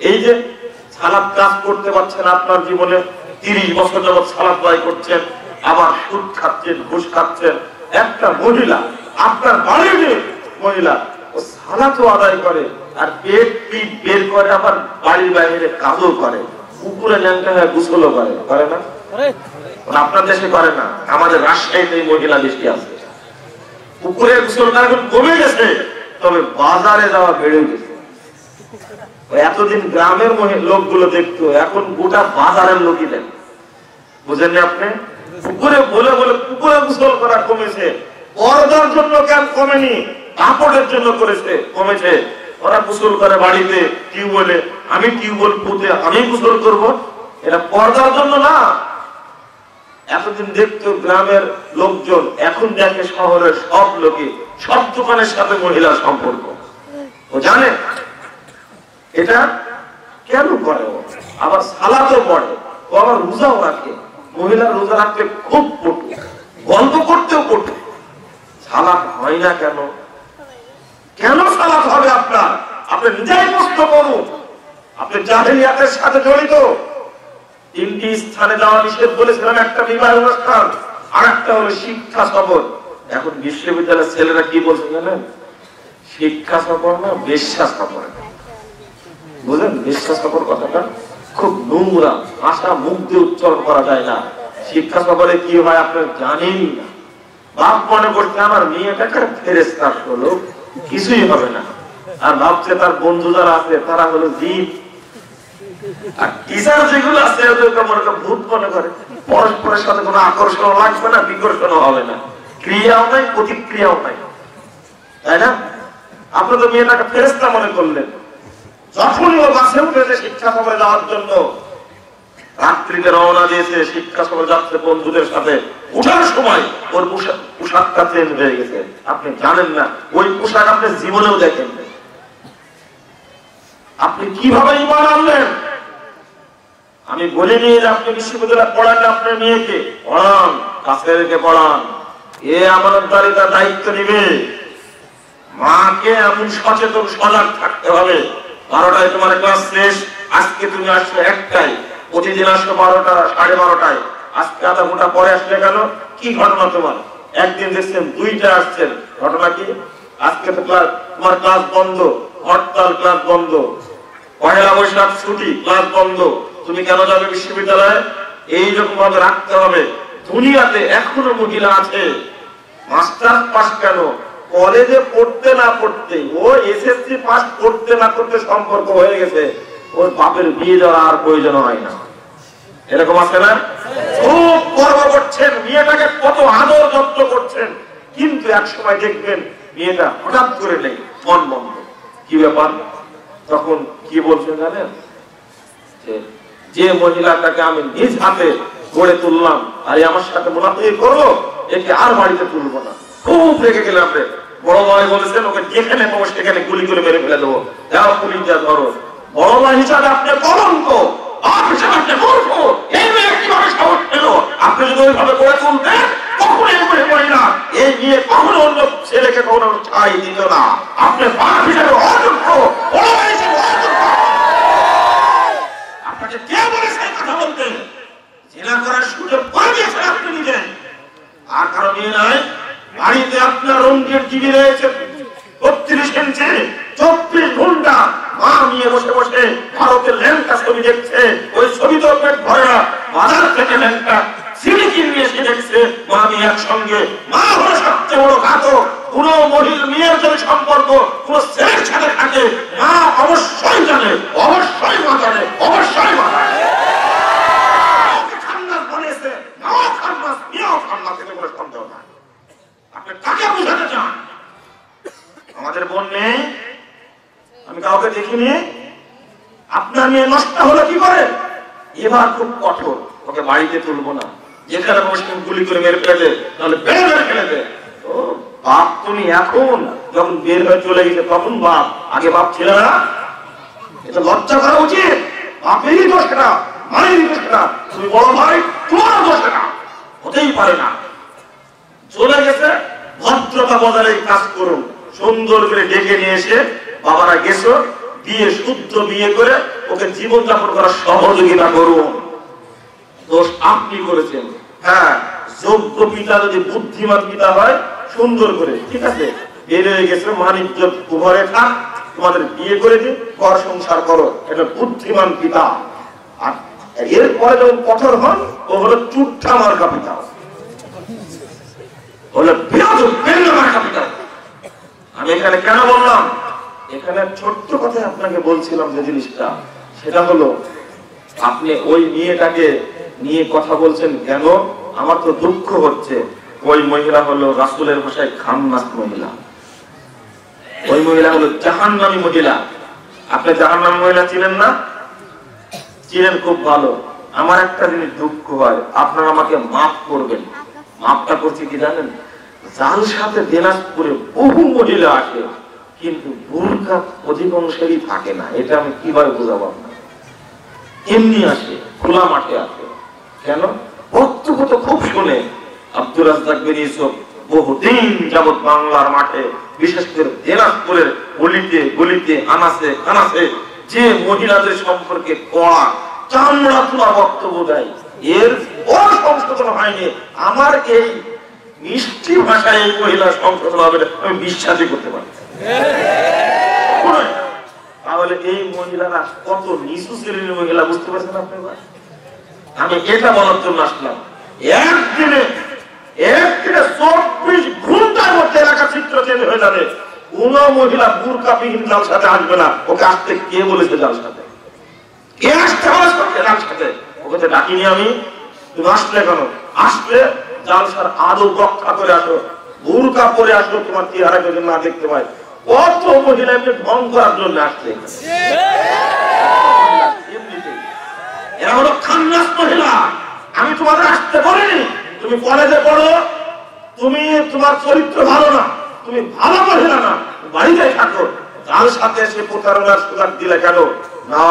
এই যে সালাত কাজ করতে পারছেন আপনার জীবনে, 30 বছর যাবত সালাত আদায় করছেন, আবার সুদ খাচ্ছেন, ঘুষ খাচ্ছেন। একটা মহিলা আপনার বাড়ির মহিলা, ও সালাতও আদায় করে আর পেট পিট বের করে, আবার বাড়ির বাইরে কাজও করে, পুকুরে ন্যাংটা হয়ে গোসলও করে, করে না? আপনার দেশে করে না, আমাদের রাজশাহীতে এই মহিলা বেশি আছে। পুকুরে গোসল করা এখন কমে গেছে, তবে বাজারে যাওয়া বেড়ে গেছে। এতদিন গ্রামের লোকগুলো দেখতো, এখন গোটা বাজারের লোকই দেন। বুঝেননি আপনি? পুকুরে বলে বলে পুকুরে গোসল করা কমেছে, পর্দার জন্য কেন কমেনি? কাপড়ের জন্য করেছে, কমেছে। ওরা গোসল করে বাড়িতে টিউবওয়েলে, আমি টিউবওয়েল পুঁতে আমি গোসল করব, এটা পর্দার জন্য না। এতদিন দেখতো গ্রামের লোকজন, এখন দেখে শহরের সব লোকে, সব দোকানের সাথে মহিলার সম্পর্ক। ও জানে এটা কেন করে, আবার সালাতও পড়ে, ও আবার রোজাও রাখে। মহিলা রোজা রাখতে খুব পটু, গল্প করতেও পটু। সালাত হয় না কেন? কেন সালাত হবে আপনার? আপনি নিজেই প্রশ্ন করুন, আপনি জাহেলিয়াতের সাথে জড়িত। 3টি স্থানে যাওয়া নিষেধ বলেছিলাম, একটা বিবাহ অনুষ্ঠান, আর একটা হলো শিক্ষা সফর। এখন বিশ্ববিদ্যালয়ের ছেলেরা কি বলছে জানেন? শিক্ষা সফর না, বেশ্যা সফর। বুঝলেন? বেশ্যা সফর কথাটা খুব নোংরা, ভাষা মুখ দিয়ে উচ্চারণ করা যায় না। শিক্ষা সফরে কি হয় আপনার জানেন না। বাপ মনে করছে আমার মেয়েটাকে ফেরেশতা হলো, কিছুই হবে না। আর ভাবছে তার বন্ধু যারা আছে তারা হলো জীব। আর টিচার যেগুলো আছে ওদেরকে মনে করে ভূত মনে করে। পরস্পরের সাথে কোনো আকর্ষণ লাগবে না, বিকর্ষণ হবে না, ক্রিয়াও নাই, প্রতিক্রিয়াও নাই, তাই না? আপনি তো মেয়েটাকে ফেরেশতা মনে করলেন। যখনই ও বাসে উঠেছে শিক্ষা সফরে যাওয়ার জন্য, রাত্রিতে রওনা দিয়েছে, শিক্ষা সফরে যাচ্ছে বন্ধুদের সাথে, উঠার সময় ওর পোশাকটা চেঞ্জ হয়ে গেছে। আপনি জানেন না, ওই পোশাক আপনি জীবনেও দেখেন। আপনি কিভাবে ঈমান আনলেন? আমি বলিনি যে আপনি বিশ্ববিদ্যালয়ে পড়ান, আপনার মেয়েকে পড়ান, কাছে রেখে পড়ান। এ আমানতদারিতার দায়িত্ব নিবে। মাকে এমন সচেতন সজাগ থাকতে হবে। 12টায় তোমার ক্লাস শেষ, আজকে তুমি আসছো 1টায়, প্রতিদিন আসছো 12টা, 12:30টায়, আজকে আধা ঘন্টা পরে আসলে কেন? কি ঘটনা তোমার? একদিন দেখছেন 2টায় আসছেন, ঘটনা কি? আজকে তো তোমার ক্লাস বন্ধ, হরতাল, ক্লাস বন্ধ, পয়লা বৈশাখ ছুটি, ক্লাস বন্ধ, তুমি কেন যাবে বিশ্ববিদ্যালয়ে? এইরকম ভাবে রাখতে হবে। দুনিয়াতে এখনো মহিলা আছে মাস্টার পাস কেন, কলেজে পড়তে না পড়তে, ও এসএসসি পাস করতে না করতে সম্পর্ক হয়ে গেছে, ওর বাপের বিয়ে দেওয়ার আর প্রয়োজন হয় না। এরকম আছে না? খুব গর্ব করছেন, মেয়েটাকে কত আদর যত্ন করছেন, কিন্তু এক সময় দেখবেন মেয়েটা হঠাৎ করে নেই, মন বন্ধ। কি ব্যাপার? তখন কি বলছেন জানেন? যে মহিলাটাকে আমি নিজ হাতে গড়ে তুললাম, আর আমার সাথে মুনাফিকি করলো, একে আর বাড়িতে তুলবো না। খুব রেগে গেলাম রে। বড় ভাই বলেছেন ওকে যেখানে পাবো সেখানে গুলি করে মেরে ফেলে দেবো, যাও পুলিশ যা ধরো। বড় ভাই হিসাবে আপনি কলঙ্ক, আপনি যদি ওইভাবে করে তুলতেন কখনো মহিলা এই নিয়ে কখনো অন্য ছেলেকে কখনো ছাই দিত না। আপনি বাপ হিসাবে অযোগ্য, বড় ভাই হিসাবে অযোগ্য। আপনাকে কে বলেছে কথা বলতে? জেলা করার সুযোগ করে দিয়েছেন আপনি নিজে। আর কারো নিয়ে নয়, বাড়িতে আপনার রঙের টিভি রয়েছে 32 ইঞ্চি, 24 ঘন্টা মা নিয়ে বসে বসে ভারতের ল্যাংটা ছবি দেখছে। ওই ছবি তো পেট ভরে না, বাজার থেকে ল্যাংটা সিঁড়ি কিনে এসে দেখছে মা মেয়ে একসঙ্গে। মা হলো সবচেয়ে বড় ঘাতক। কোন মহিলা মেয়ের যদি সম্পর্ক কোন ছেলের সাথে থাকে, মা অবশ্যই জানে, অবশ্যই মা জানে, অবশ্যই মা জানে। খান্নাস বলেছে, মাও খান্নাস, মেয়েও খান্নাস, এতে কোনো সন্দেহ নাই। আপনি কাকে বুঝাতে চান? আমাদের বোন নেই, আমি কাউকে দেখিনি। আপনার মেয়ে নষ্ট হলো কি করে? এবার খুব কঠোর, ওকে বাড়িতে তুলবো না, যেখানে বসে গুলি করে মেরে ফেলে, নাহলে বের করে ফেলে দে। ও বাপ তুমি এখন যখন বের হয়ে চলে গেছে তখন বাপ, আগে বাপ ছিল না? এটা লজ্জা করা উচিত। বাপেরই দোষ না, মায়েরই দোষ না, তুমি বড় ভাই, তোমারও দোষ না, হতেই পারে না। চলে গেছে, ভদ্রতা বজায় কাজ করুন। সুন্দর করে ডেকে নিয়ে এসে বাবারা গেছো, বিয়ে শুদ্ধ বিয়ে করে ওকে জীবনযাপন করার সহযোগিতা করুন। দোষ আপনি করেছেন। হ্যাঁ, যোগ্য পিতা যদি বুদ্ধিমান পিতা হয়, সুন্দর করে, ঠিক আছে, বের হয়ে গেছে, মানিজ্য ঘরে থাক, তোমাদের বিয়ে করে দিন, ঘর সংসার করো, এটা বুদ্ধিমান পিতা। আর এরপরে যখন কঠোর হন, ও হলো চুট্টা মার্কা পিতা, হলো বিরাট মার্কা পিতা। আমি এখানে কেন বললাম? এখানে ছোট্ট কথা আপনাকে বলছিলাম যে জিনিসটা, সেটা হলো আপনি ওই মেয়েটাকে নিয়ে কথা বলছেন কেন? আমার তো দুঃখ হচ্ছে। ওই মহিলা হলো রাসূলের ভাষায় খান্নাস মহিলা। ওই মহিলা হলো জাহান্নামী মহিলা। আপনি জাহান্নামী মহিলা চিনেন না? চিনেন, খুব ভালো। আমার একটা জিনিস দুঃখ হয়, আপনারা আমাকে মাফ করবেন। মাফটা করছি কি জানেন? যার সাথে দিনাজপুরে বহু মহিলা আসে, কিন্তু বোরকা অধিকাংশেরই থাকে না। এটা আমি কিভাবে বোঝাবো আপনার? এমনি আসে, খোলা মাঠে আসে। কেন? বক্তব্য তো খুব শুনে। আব্দুর রাজ্জাক বিন ইউসুফ বহুদিন যাবৎ বাংলার মাঠে বিশেষ করে দিনাজপুরের গলিতে গলিতে আনাসে কানাসে যে মহিলাদের সম্পর্কে কড়া চামড়া তোলা বক্তব্য দেয়, এর সংশোধন হয়নি। আমার এই মিষ্টি ভাষায় এই মহিলা সংশোধন হবে আমি বিশ্বাসই করতে পারি। তাহলে এই মহিলারা কত নিচু শ্রেণীর মহিলা, বুঝতে পারছেন আপনারা? আমি এটা বলার জন্য আসলাম। একদিনে 24 ঘন্টার মধ্যে এলাকা চিত্র চেঞ্জ হয়ে যাবে। কোন মহিলা বুরকাবিহীন জালসাতে আসবে না। ওকে আসতে কে বলেছে জালসাতে? কে আসতে বলেছে জালসাতে? ওকে তো ডাকিনি আমি। তুমি আসলে কেন? আসলে জালসার আদব রক্ষা করে আসো, বুরকা পরে আসো, তোমার চেহারা যদি না দেখতে পাই। কত মহিলা এমনি ঢং করার জন্য আসছে। এরা হলো খান্নাস মহিলা। আমি তোমাদের আসতে বলিনি। তুমি কলেজে পড়ো, তুমি তোমার চরিত্র ভালো না, তুমি ভালো মহিলা না, বাড়িতে থাকো, যার সাথে এসে প্রতারণার সুযোগ দিলে কেন? না,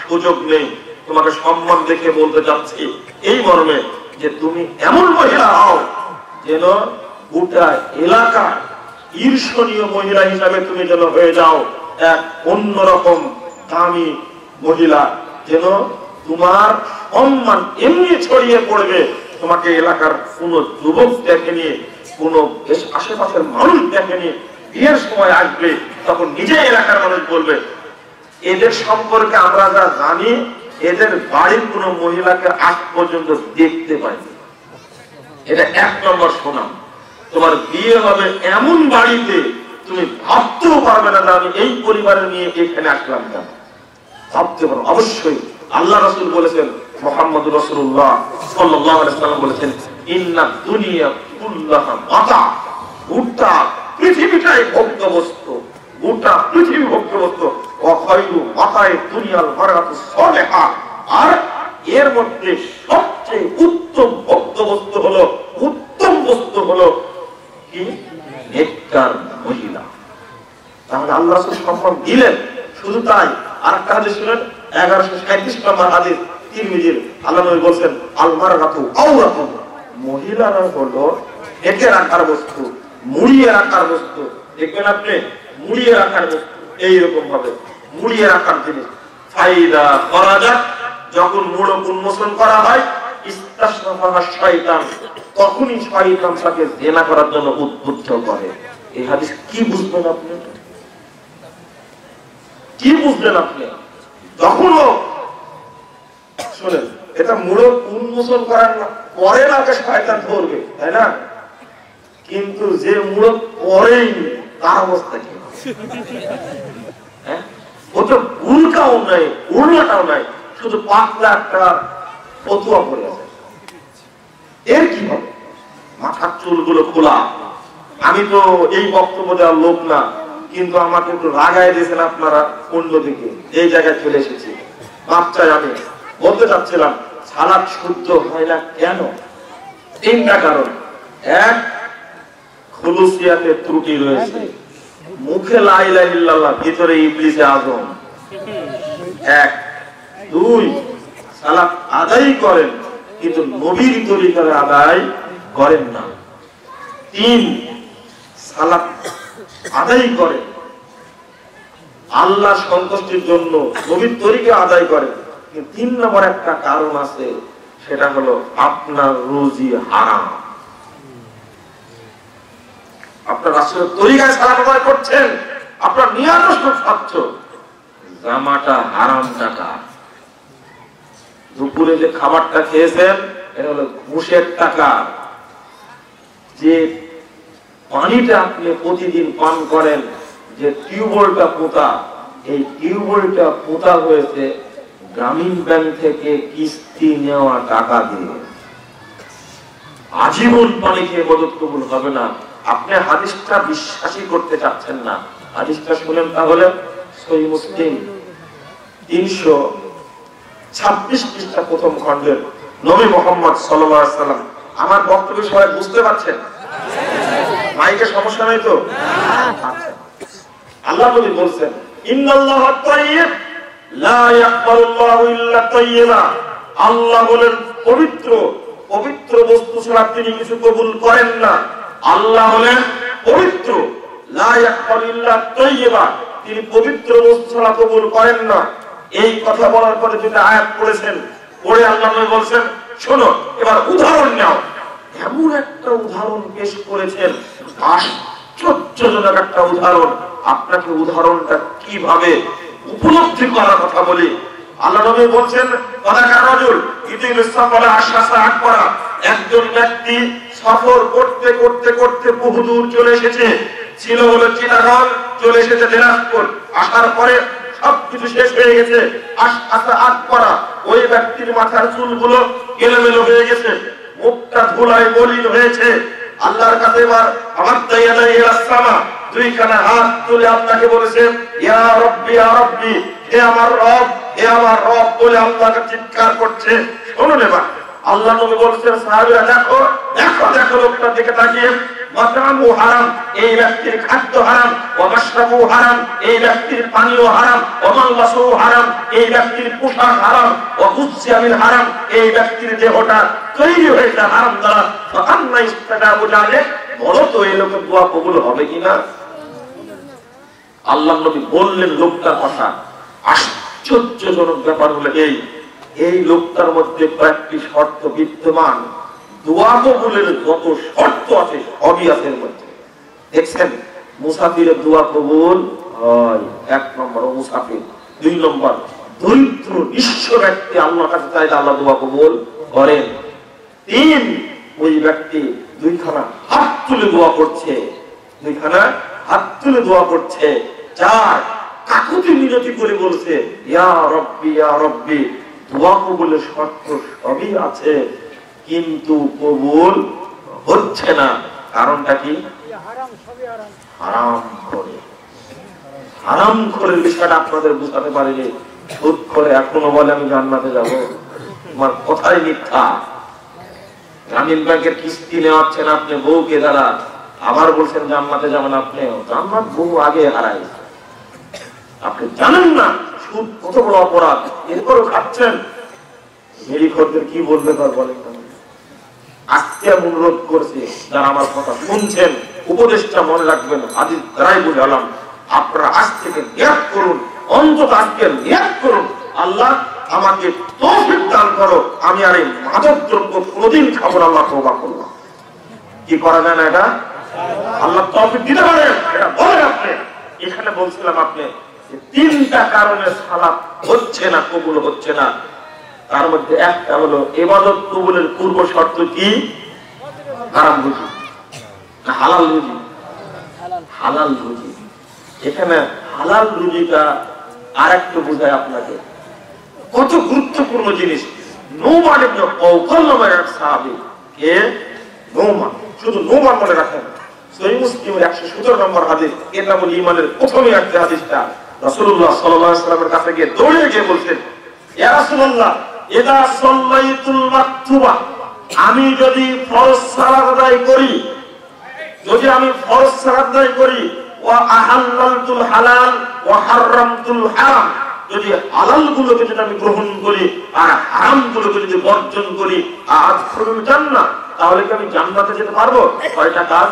সুযোগ নেই। তোমাকে সম্মান দেখে বলতে যাচ্ছি এই মর্মে যে তুমি এমন মহিলা হও যেন গোটা এলাকা ঈর্ষণীয় মহিলা হিসাবে তুমি যেন হয়ে যাও এক অন্যরকম দামি মহিলা, যেন তোমার সম্মান এমনি ছড়িয়ে পড়বে। তোমাকে এলাকার কোন যুবক দেখেনি, কোন আশেপাশের মানুষ দেখেনি, বিয়ের সময় আসবে তখন নিজে এলাকার মানুষ বলবে এদের সম্পর্কে আমরা যা জানি, এদের বাড়ির কোন মহিলাকে আজ পর্যন্ত দেখতে পাইনি। এটা 1 নম্বর সুনাম। তোমার বিয়ে হবে এমন বাড়িতে তুমি ভাবতেও পারবে না যে আমি এই পরিবারের নিয়ে এখানে আসলাম কেন। ভাবতে পারো। অবশ্যই আল্লাহ রাসূল বলেছেন, মুহাম্মদ রাসূলুল্লাহ সাল্লাল্লাহু আলাইহি ওয়াসাল্লাম বলেছেন, ইন্নাদ দুনিয়া কুল্লাহা মাতা। গোটা পৃথিবীটাই ভোগ্য বস্তু, গোটা পৃথিবী ভোগ্য বস্তু। ওয়া খায়রু মাতায়ে দুনিয়াল মারআতু সালিহা। আর এর মধ্যে সবচেয়ে উত্তম ভোগ্য বস্তু হলো, উত্তম বস্তু হলো কি? নেককার মহিলা। তাহলে আল্লাহ রাসূল সম্মান দিলেন। শুধু তাই, আরেকটা হাদিস শুনেন, 1137 নম্বর হাদিস তিরমিজির। আল্লাহ নবী বলেন, আল মারআতু আওরাতুন। মহিলারা হলো ঢেকে রাখার বস্তু, মুড়িয়ে রাখার বস্তু। দেখবেন আপনি, মুড়িয়ে রাখার বস্তু, এইরকম ভাবে মুড়িয়ে রাখার জিনিস। ফাইদা খরাজাত, যখন মুড়ক উন্মোচন করা হয়, ইস্তাশরাফা শয়তান, তখনই শয়তান তাকে জিনা করার জন্য উদ্বুদ্ধ করে। এই হাদিস কি বুঝবেন আপনি? কি বুঝলেন আপনি? যখনও শুনেন, এটা মুড়ক উন্মোচন করার পরে না ওকে শয়তান ধরবে, তাই না? কিন্তু যে মুড়ক পরেই তার অবস্থা কি? ও তো বুরকাও নাই, ওড়নাটাও নাই, শুধু পাতলা একটা ফতুয়া পরে আছে। এর কি হবে? মাথার চুলগুলো খোলা। আমি তো এই বক্তব্য দেওয়ার লোক না, কিন্তু আমাকে একটু রাগায় দিয়েছেন আপনারা অন্যদিকে। এই জায়গায় চলে এসেছি। মাপ চাই। আমি বলতে চাচ্ছিলাম, সালাত শুদ্ধ হয় না কেন? 3টা কারণ। 1, খুলুসিয়াতে ত্রুটি রয়েছে। মুখে লা ইলাহা ইল্লাল্লাহ, ভিতরে ইবলিসে আজম। 1। 2, সালাত আদায় করেন কিন্তু নবীর তরিকায় আদায় করেন না। 3, সালাত আদায় করে আল্লাহ সন্তুষ্টির জন্য, নবীর তরিকা আদায় করে। 3 নম্বর একটা কারণ আছে, সেটা হলো আপনার রুজি হারাম। আপনার রাসূলের তরিকায় সালাত আদায় করছেন, আপনার নিয়াত স্বচ্ছ, জামাটা হারাম টাকা। দুপুরে যে খাবারটা খেয়েছেন এটা হলো ঘুষের টাকা। যে পানিটা আপনি প্রতিদিন পান করেন, যে টিউবওয়েলটা পোতা, এই টিউবওয়েলটা পোতা হয়েছে গ্রামীণ ব্যাংক থেকে কিস্তি নেওয়া টাকা দিয়ে। আজীবন পানি খেয়ে মদত কবুল হবে না। আপনি হাদিসটা বিশ্বাসই করতে চাচ্ছেন না। হাদিসটা শুনেন তাহলে, সহিহ মুসলিম 326 পৃষ্ঠা, প্রথম খণ্ডের। নবী মুহাম্মদ সাল্লাল্লাহু আলাইহি ওয়াসাল্লাম। আমার বক্তব্য সবাই বুঝতে পারছেন? মাইকে সমস্যা নাই তো? আল্লাহ নবী বলছেন, ইন্নাল্লাহা তাইয়্যিব লা ইয়াকবালুল্লাহু ইল্লা তাইয়্যিবা। আল্লাহ বলেন পবিত্র, পবিত্র বস্তু ছাড়া তিনি কিছু কবুল করেন না। আল্লাহ বলেন পবিত্র, লা ইয়াকবালু ইল্লা তাইয়্যিবা, তিনি পবিত্র বস্তু ছাড়া কবুল করেন না। এই কথা বলার পরে দুটো আয়াত পড়েছেন, পড়ে আল্লাহ নবী বলছেন শোনো এবার উদাহরণ নাও। এমন একটা উদাহরণ পেশ করেছেন, আশ্চর্যজনক একটা উদাহরণ। আপনাকে উদাহরণটা কিভাবে উপলব্ধি করার কথা বলি। আল্লাহ নবী বলছেন ওয়াদাকার রাজুল ইতিল সাফারা আশাসা আকবরা, একজন ব্যক্তি সফর করতে করতে করতে বহু দূর চলে এসেছে। ছিল হলো চিটাগং, চলে এসেছে দিনাজপুর। আসার পরে সবকিছু শেষ হয়ে গেছে। আশাসা আকবরা, ওই ব্যক্তির মাথার চুলগুলো এলোমেলো হয়ে গেছে, মুখটা ধুলায় মলিন হয়েছে। আল্লাহর কাছে এবার আমার দাইয়াদাই ইলাসামা, দুইখানা হাত তুলে আল্লাহকে বলেছে ইয়া রাব্বি ইয়া রাব্বি, হে আমার রব হে আমার রব বলে আল্লাহকে চিৎকার করছে। শুনুন এবার আল্লাহ নবী বলছেন সাহাবীরা দেখো দেখো দেখো, লোকটা দিকে তাকিয়ে মাতামু হারাম, এই ব্যক্তির খাদ্য হারাম, ওয়া মাশরাবু হারাম, এই ব্যক্তির পানীয় হারাম, ওয়া মালবাসু হারাম, এই ব্যক্তির পোশাক হারাম, ওয়া গুসিয়া বিল হারাম, এই ব্যক্তির দেহটা তৈরি হয়েছে হারাম দ্বারা। ফাআন্না ইস্তাজাবু জানে, বলো তো এই লোকের দোয়া কবুল হবে কিনা? আল্লাহ নবী বললেন লোকটার কথা। আশ্চর্যজনক ব্যাপার হলো এই লোকটার মধ্যে কয়েকটি শর্ত বিদ্যমান। দোয়া কবুলের যত শর্ত আছে সবই আছে এর মধ্যে। দেখছেন মুসাফিরের দোয়া কবুল হয়, 1 নম্বর মুসাফির। 2 নম্বর দরিদ্র নিঃস্ব ব্যক্তি আল্লাহর কাছে চাইলে আল্লাহ দোয়া কবুল করেন। 3 ওই ব্যক্তি দুইখানা হাত তুলে দোয়া করছে, দুইখানা হাত তুলে দোয়া করছে। 4 কাকুতি মিনতি করে বলছে ইয়া রব্বি ইয়া রব্বি। দোয়া কবুলের শর্ত সবই আছে, কিন্তু কবুল হচ্ছে না। কারণটা কি? হারাম করে। হারাম করে বিষয়টা আপনাদের বুঝাতে পারিনি। সুদ করে এখনো বলে আমি জান্নাতে যাব, তোমার কথাই মিথ্যা। গ্রামীণ ব্যাংকের কিস্তি নেওয়াচ্ছেন আপনি বউকে দ্বারা, আবার বলছেন জান্নাতে যাবেন আপনি। জান্নাত বউ আগে হারাই, আপনি জানেন না সুদ কত বড় অপরাধ, এরপরও খাচ্ছেন। মেরিখদের কি বলবে তার বলেন। আজকে অনুরোধ করছি যারা আমার কথা শুনছেন, উপদেশটা মনে রাখবেন, আজ দ্বারাই বুঝালাম। আপনারা আজ থেকে নিয়াত করুন, অন্তত আজকে নিয়াত করুন আল্লাহ আমাকে তৌফিক দান করো, আমি আর এই মাদক দ্রব্য কোনদিন খাবো না। আল্লাহ তওবা করলাম। কি করা যায় না এটা? আল্লাহ তৌফিক দিতে পারেন, এটা বলেন আপনি। এখানে বলছিলাম আপনি 3টা কারণে সালাত হচ্ছে না, কবুল হচ্ছে না। তার মধ্যে একটা হলো ইবাদত কবুলের পূর্ব শর্ত কি? হারাম রুজি না হালাল রুজি? হালাল রুজি। এখানে হালাল রুজিটা আরেকটু বোঝায় আপনাকে, কত গুরুত্বপূর্ণ জিনিস। নোমান ইবনে কওকাল নামের এক সাহাবী, কে? নোমান। শুধু নোমান মনে রাখেন। সহিহ মুসলিমের 117 নম্বর হাদিস, কিতাবুল ঈমানের প্রথমে একটা হাদিসটা রাসূলুল্লাহ সাল্লাল্লাহু আলাইহি ওয়াসাল্লামের কাছে গিয়ে দৌড়ে গিয়ে বলছেন ইয়া রাসূলুল্লাহ ইদা সাল্লাইতুল মাকতুবা, আমি যদি ফরজ সালাত আদায় করি, যদি আমি ফরজ সালাত আদায় করি, ওয়া আহাল্লালতুল হালাল ওয়া হারামতুল হারাম, যদি হালাল গুলোকে যদি আমি গ্রহণ করি আর হারাম গুলোকে যদি বর্জন করি, আদখুলুল জান্নাহ, তাহলে কি আমি জান্নাতে যেতে পারবো? কয়টা কাজ?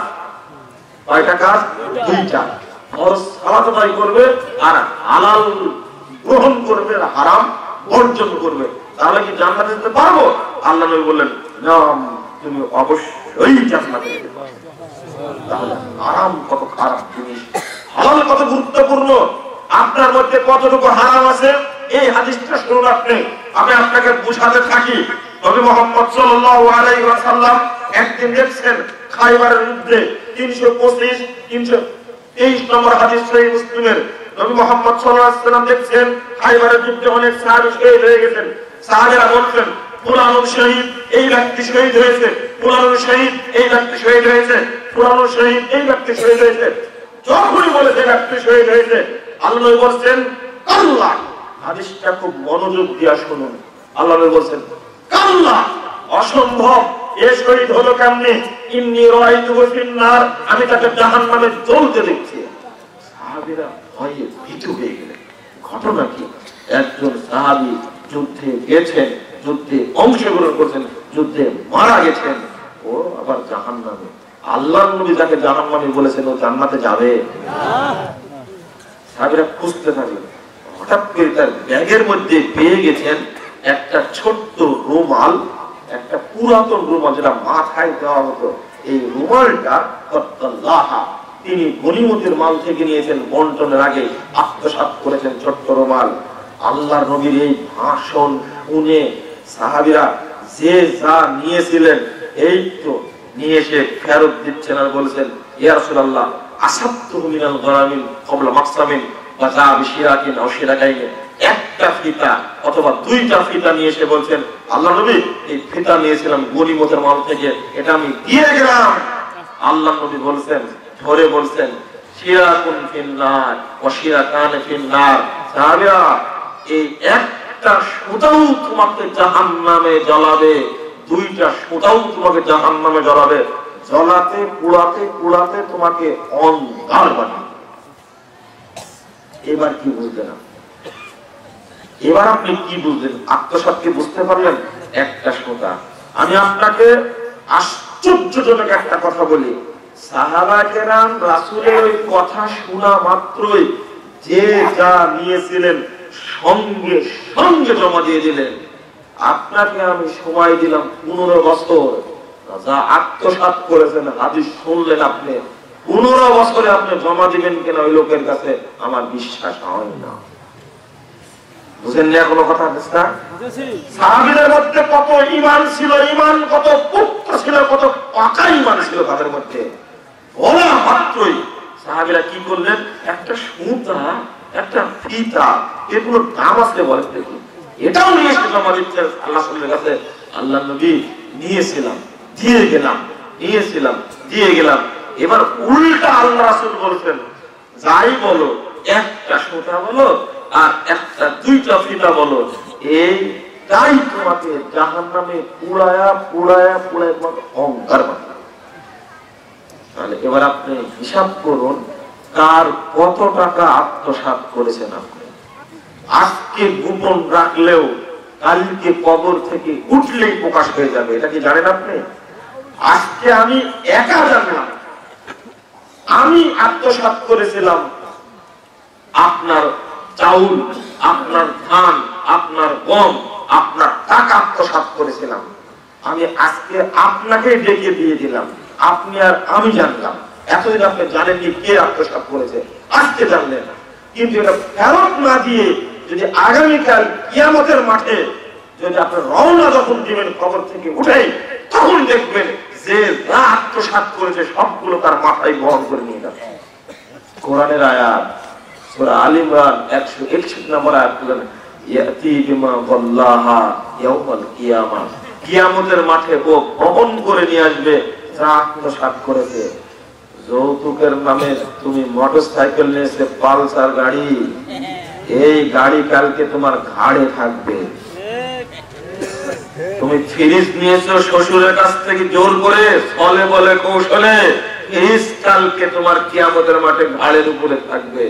কয়টা কাজ? 2টা। ফরজ সালাত আদায় করবে আর হালাল গ্রহণ করবে আর হারাম বর্জন করবে, তাহলে কি জান্নাতে যেতে পারবো? আল্লাহ নবী বললেন নাম, তুমি অবশ্যই জান্নাতে যেতে পারবে। তাহলে হারাম কত খারাপ জিনিস, হালাল কত গুরুত্বপূর্ণ। আপনার মধ্যে কতটুকু হারাম আছে এই হাদিসটা শুনুন আপনি, আমি আপনাকে বুঝাতে থাকি। নবী মুহাম্মদ সাল্লাল্লাহু আলাইহি ওয়াসাল্লাম একদিন দেখছেন খায়বারের যুদ্ধে 323 নম্বর হাদিস সহিহ মুসলিমের, নবী মুহাম্মদ সাল্লাল্লাহু আলাইহি ওয়াসাল্লাম দেখছেন খায়বারের যুদ্ধে অনেক সাহাবী শহীদ হয়ে গেছেন। সাহাবীরা বলছেন ফুলানুর শহীদ, এই ব্যক্তি শহীদ হয়েছে, ফুলানুর শহীদ, এই ব্যক্তি শহীদ হয়েছে, ফুলানুর শহীদ, এই ব্যক্তি শহীদ হয়েছে। যখনই বলে যে ব্যক্তি শহীদ হয়েছে, আল্লাহ নবী বলছেন কাল্লা। হাদিসটা খুব মনোযোগ দিয়ে শুনুন। আল্লাহ নবী বলছেন কাল্লা, অসম্ভব। এ শহীদ হলো কেমনে? ইন্নী রাআইতুহু ফিন্নার, আমি তাকে জাহান্নামে জ্বলতে দেখছি। সাহাবীরা ভয়ে ভীতু হয়ে গেলেন। ঘটনা কি? একজন সাহাবী যুদ্ধে গেছেন, যুদ্ধে অংশগ্রহণ করছেন, যুদ্ধে মারা গেছেন, ও আবার জাহান্নামে। আল্লাহর নবী যাকে জাহান্নামী বলেছেন ও জান্নাতে যাবে? সাহাবীরা খুঁজতে থাকলেন। হঠাৎ করে তার ব্যাগের মধ্যে পেয়ে গেছেন একটা ছোট্ট রুমাল, একটা পুরাতন রুমাল যেটা মাথায় দেওয়া হতো। এই রুমালটা তিনি গনিমতের মাল থেকে নিয়েছেন, বন্টনের আগে আত্মসাৎ করেছেন ছোট্ট রুমাল। আল্লাহর নবীর এই ভাষণ শুনে সাহাবীরা যে যা নিয়েছিলেন এই তো নিয়ে এসে ফেরত দিচ্ছেন আর বলছেন, ইয়া রাসূলুল্লাহ আসাবতুহু মিনাল গরামিন ক্বাবলা মাকসামিন ওয়া যা বিশিরাকিন আও শিরাকাইন। একটা ফিতা অথবা দুইটা ফিতা নিয়ে এসে বলছেন, আল্লাহর নবী এই ফিতা নিয়েছিলাম গনিমতের মাল থেকে, এটা আমি দিয়ে গেলাম। আল্লাহর নবী বলছেন, ধরে বলছেন, শিরাকুন ফিন্নার ওয়া শিরাকান ফিন্নার। সাহাবীরা এই একটা সুতাও তোমাকে জাহান্নামে জ্বালাবে, দুইটা সুতাও তোমাকে জাহান্নামে জ্বালাবে, জ্বালাতে পোড়াতে পোড়াতে তোমাকে অন্ধকার বানাবে। এবার কি বুঝলেন? এবার আপনি কি বুঝলেন? আত্মসাৎকে বুঝতে পারলেন? একটা সুতা। আমি আপনাকে আশ্চর্যজনক একটা কথা বলি, সাহাবা কেরাম রাসূলের ওই কথা শোনা মাত্রই যে যা নিয়েছিলেন সঙ্গে সঙ্গে জমা দিয়ে দিলেন। আপনাকে আমি সময় দিলাম 15 বছর, যা আত্মসাৎ করেছেন হাদিস শুনলেন আপনি, 15 বছরে আপনি জমা দিবেন কিনা ওই লোকের কাছে আমার বিশ্বাস হয় না। বুঝেন না কোনো কথা? সাহাবীদের মধ্যে কত ঈমান ছিল, ঈমান কত পুক্ত ছিল, কত পাকা ঈমান ছিল তাদের মধ্যে। বলা মাত্রই সাহাবীরা কি করলেন? একটা সুতা, একটা ফিতা, এগুলো দাম আছে বলেন দেখি, এটাও নিয়ে এসে জমা দিচ্ছেন আল্লাহ রাসূলের কাছে। আল্লাহ নবী নিয়েছিলাম, দিয়ে গেলাম, নিয়েছিলাম, দিয়ে গেলাম। এবার উল্টা আল্লাহ রাসূল বলছেন, যাই বলো, একটা সুতা বলো আর একটা দুইটা ফিতা বলো, এই তাই তোমাকে জাহান্নামে পুড়ায়া পুড়ায়া পুড়ায় তোমাকে অহংকার বানাবে। তাহলে এবার আপনি হিসাব করুন, কার কত টাকা আত্মসাৎ করেছেন আপনি। আজকে গোপন রাখলেও কালকে কবর থেকে উঠলেই প্রকাশ হয়ে যাবে, এটা কি জানেন আপনি? আজকে আমি একা জানলাম আমি আত্মসাৎ করেছিলাম আপনার চাউল, আপনার ধান, আপনার গম, আপনার টাকা আত্মসাৎ করেছিলাম। আমি আজকে আপনাকে ডেকে দিয়ে দিলাম, আপনি আর আমি জানলাম। এতদিন আপনি জানেননি কে আত্মসাৎ করেছে, আজকে জানলেন। কিন্তু এটা ফেরত না দিয়ে যদি আগামীকাল কিয়ামতের মাঠে যদি আপনি রওনা যখন দিবেন কবর থেকে উঠেই, তখন দেখবেন যে যা আত্মসাৎ করেছে সবগুলো তার মাথায় বহন করে নিয়ে যাবে। কোরআনের আয়াত সূরা আল ইমরান 161 নম্বর আয়াত বলেন, ইয়াতি বিমা ওয়াল্লাহা ইয়াউমাল কিয়ামা, কিয়ামতের মাঠে ও বহন করে নিয়ে আসবে যা আত্মসাৎ করেছে। যৌতুকের নামে তুমি মোটরসাইকেল নিয়েছে, পালসার গাড়ি, এই গাড়ি কালকে তোমার ঘাড়ে থাকবে। তুমি ফ্রিজ নিয়েছো শ্বশুরের কাছ থেকে জোর করে, ফলে বলে কৌশলে, ফ্রিজ কালকে তোমার কিয়ামতের মাঠে ঘাড়ের উপরে থাকবে।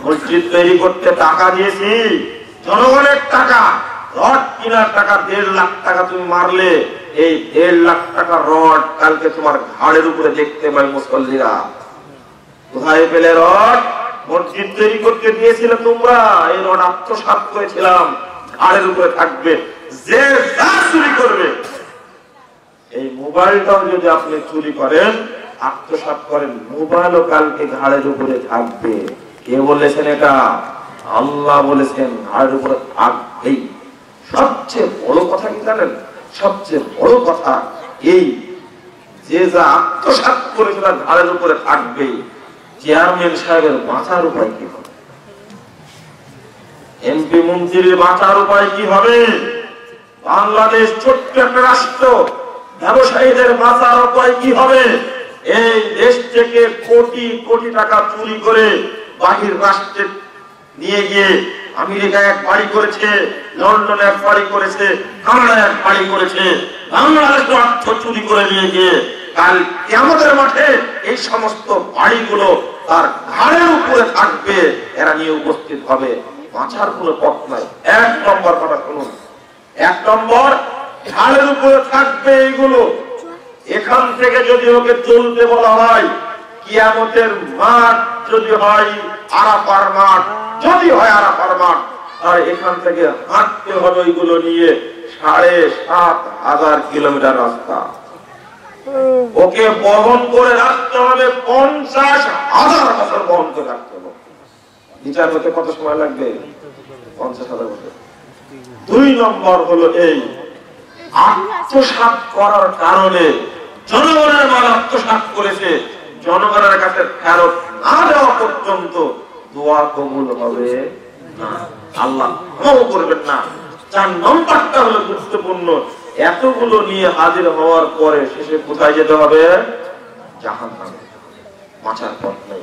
মসজিদ তৈরি করতে টাকা দিয়েছি, জনগণের টাকা, রড কেনার টাকা 1.5 লাখ টাকা তুমি মারলে, এই 1.5 লাখ টাকা রড কালকে তোমার ঘাড়ের উপরে দেখতে পাই মুসল্লিরা। কোথায় পেলে রড? মসজিদ তৈরি করতে দিয়েছিলে তোমরা, এই রড আত্মসাৎ করেছিলাম, ঘাড়ের উপরে থাকবে। যে যা চুরি করবে, এই মোবাইলটাও যদি আপনি চুরি করেন, আত্মসাৎ করেন, মোবাইলও কালকে ঘাড়ের উপরে থাকবে। কে বলেছেন এটা? আল্লাহ বলেছেন ঘাড়ের উপরে থাকবেই। সবচেয়ে বড় কথা কি জানেন? সবচেয়ে বড় কথা এই যে যা আত্মসাৎ করেছে তার ঘাড়ের উপরে থাকবেই। চেয়ারম্যান সাহেবের বাঁচার উপায় কি হবে? এমপি মন্ত্রীর বাঁচার উপায় কি হবে? বাংলাদেশ ছোট্ট একটা রাষ্ট্র, ব্যবসায়ীদের বাঁচার উপায় কি হবে? এই দেশ থেকে কোটি কোটি টাকা চুরি করে বাহির রাষ্ট্রে নিয়ে গিয়ে আমেরিকায় এক বাড়ি করেছে, লন্ডনে এক বাড়ি করেছে, কানাডায় এক বাড়ি করেছে, বাংলাদেশে অর্থ চুরি করে নিয়ে গিয়ে কাল কিয়ামতের মাঠে এই সমস্ত বাড়িগুলো তার ঘাড়ের উপরে থাকবে, এরা নিয়ে উপস্থিত হবে। বাঁচার কোনো পথ নাই। 1 নম্বর কথা শুনুন, 1 নম্বর, ঘাড়ের উপরে থাকবে এইগুলো। এখান থেকে যদি ওকে চলতে বলা হয়, কিয়ামতের মাঠ যদি হয় আরাফার মাঠ, যদি হয় আরাফার মাঠ, আর এখান থেকে হাঁটতে হবে ওইগুলো নিয়ে 7,500 কিলোমিটার রাস্তা। ওকে বহন করে রাখতে হবে 50,000 বছর বহন করে রাখতে হবে। বিচার হতে কত সময় লাগবে? 50,000 বছর। 2 নম্বর হলো এই আত্মসাৎ করার কারণে জনগণের মাল আত্মসাৎ করেছে, জনগণের কাছে ফেরত না দেওয়া পর্যন্ত দোয়া কবুল হবে না, আল্লাহ ক্ষমা করবেন না। 4 নম্বরটা হলো গুরুত্বপূর্ণ, এতগুলো নিয়ে হাজির হওয়ার পরে শেষে কোথায় যেতে হবে? জাহান্নামে। বাঁচার পথ নেই।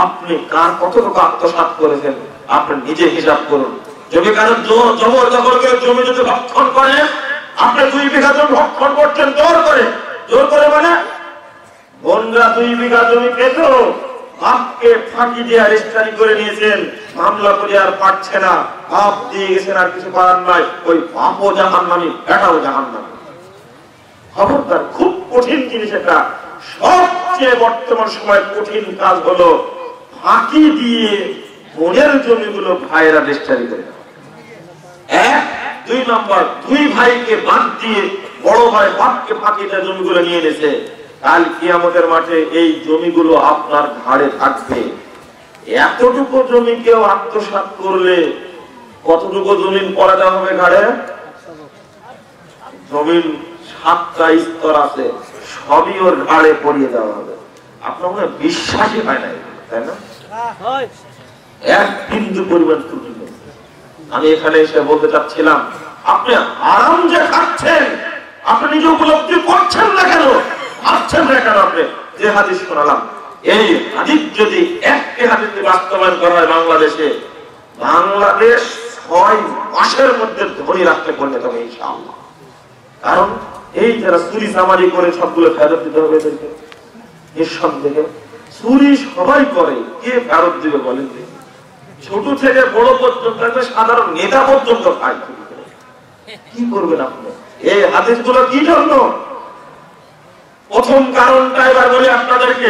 আপনি কার কতটুকু আত্মসাৎ করেছেন আপনি নিজে হিসাব করুন। জমি কারণ জবরদখল করে জমি যদি ভক্ষণ করে, আপনি 2 বিঘা জমি ভক্ষণ করছেন জোর করে। জোর করে মানে বোনরা 2 বিঘা জমি পেত, বাপকে ফাঁকি দিয়ে রেজিস্ট্রি করে নিয়েছেন, মামলা করে আর পারছে না, বাপ দিয়ে গেছেন আর কিছু করার নাই, ওই বাপও জাহান্নামী, বেটাও জাহান্নামী। খবরদার, খুব কঠিন জিনিস এটা। সবচেয়ে বর্তমান সময় কঠিন কাজ হলো ফাঁকি দিয়ে বোনের জমিগুলো ভাইয়েরা রেজিস্ট্রি করে। 1, 2 নম্বর, 2 ভাইকে বাদ দিয়ে বড় ভাই বাপকে ফাঁকি দিয়ে জমিগুলো নিয়ে নিয়েছে। কাল কিয়ামতের মাঠে এই জমিগুলো আপনার ঘাড়ে থাকবে। এতটুকু জমি কেউ আত্মসাৎ করলে কতটুকু জমিন পড়া দেওয়া হবে ঘাড়ে? জমিন 7টা স্তর আছে, সবই ওর ঘাড়ে পড়িয়ে দেওয়া হবে। আপনার মনে বিশ্বাসই হয় না, তাই না? এক বিন্দু পরিমাণ ত্রুটি নেই। আমি এখানে এসে বলতে চাচ্ছিলাম, আপনি আরাম যে খাচ্ছেন আপনি নিজে উপলব্ধি করছেন না কেন? আসছেন না কেন? আপনি যে হাদিস শোনালাম, এই হাদিস যদি একটি হাদিস বাস্তবায়ন করা হয় বাংলাদেশে, বাংলাদেশ 6 মাসের মধ্যে ধনী রাখতে পরিণত হবে ইনশাআল্লাহ। কারণ এই যারা চুরি চামারি করে সবগুলো ফেরত দিতে হবে এদেরকে। নিঃসন্দেহে চুরি সবাই করে, কে ফেরত দিবে বলেন? ছোট থেকে বড় পর্যন্ত, সাধারণ নেতা পর্যন্ত খায়। কি করবেন আপনি? এই হাদিসগুলো কি জন্য? প্রথম কারণটা এবার বলি আপনাদেরকে,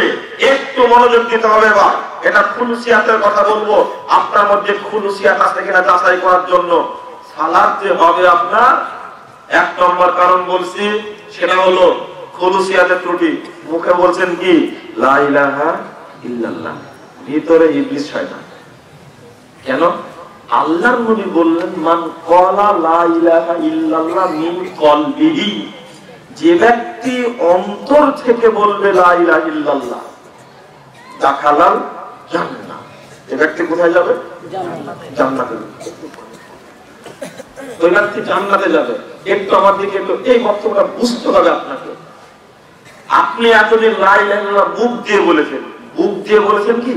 একটু মনোযোগ দিতে হবে। এবার এটা খুলুসিয়াতের কথা বলবো, আপনার মধ্যে খুলুসিয়াত আছে কিনা যাচাই করার জন্য। সালাত যে হবে আপনার, 1 নম্বর কারণ বলছি, সেটা হলো খুলুসিয়াতের ত্রুটি। মুখে বলছেন কি লা ইলাহা ইল্লাল্লাহ, ভিতরে ইবলিস শয়তান। কেন? আল্লাহর নবী বললেন, মান ক্বালা লা ইলাহা ইল্লাল্লাহ মিন কলবিহি, যে ব্যক্তি অন্তর থেকে বলবে লা ইলাহা ইল্লাল্লাহ, দাখালাল জান্নাহ। যে ব্যক্তি কোথায় যাবে? জান্নাতে। ওই ব্যক্তি জান্নাতে যাবে। একটু আমার দিকে একটু এই বক্তব্যটা বুঝতে হবে আপনাকে। আপনি এতদিন লা ইলাহা ইল্লাল্লাহ বুক দিয়ে বলেছেন, বুক দিয়ে বলেছেন কি?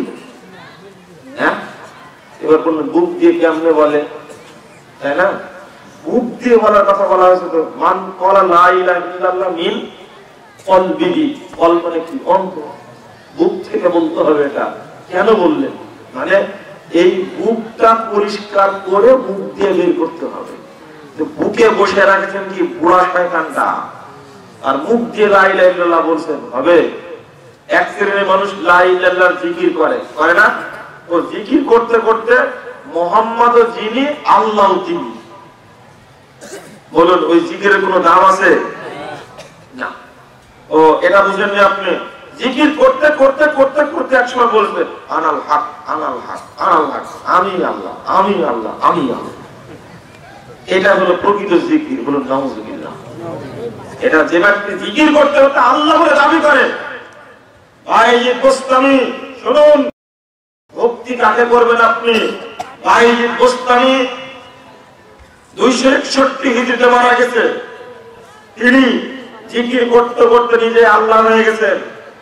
হ্যাঁ, এবার বললেন বুক দিয়ে কেমনে বলে, তাই না? বুক দিয়ে বলার কথা বলা হয়েছে তো, মান ক্বালা লা ইলাহা ইল্লাল্লাহ মিন কলবিহি। কল মানে কি? অন্তর। বুক থেকে বলতে হবে। এটা কেন বললেন? মানে এই বুকটা পরিষ্কার করে মুখ দিয়ে বের করতে হবে। বুকে বসে রাখেছেন কি বুড়া শয়তানটা, আর মুখ দিয়ে লা ইলাহা ইল্লাল্লাহ বলছেন, হবে? এক শ্রেণীর মানুষ লা ইলাহা ইল্লাল্লাহর জিকির করে, করে না? ও জিকির করতে করতে মুহাম্মদ যিনি, আল্লাহ তিনি। বলুন, ওই জিকিরের কোনো দাম আছে? না। ও এটা বুঝেননি আপনি? জিকির করতে করতে করতে করতে একসময় বলবেন আনাল হক, আনাল হক, আনাল হক, আমি আল্লাহ, আমি আল্লাহ, আমি আল্লাহ। এটা হলো প্রকৃত জিকির। বলুন নাউযুবিল্লাহ। এটা যে ব্যক্তি জিকির করতে করতে আল্লাহ বলে দাবি করে, বাইজিদ গোস্তামি শুনুন, ভক্তি কাকে করবেন আপনি? বাইজিদ গোস্তামি 261 হিজরিতে মারা গেছে। তিনি জিকির করতে করতে নিজে আল্লাহ হয়ে গেছেন।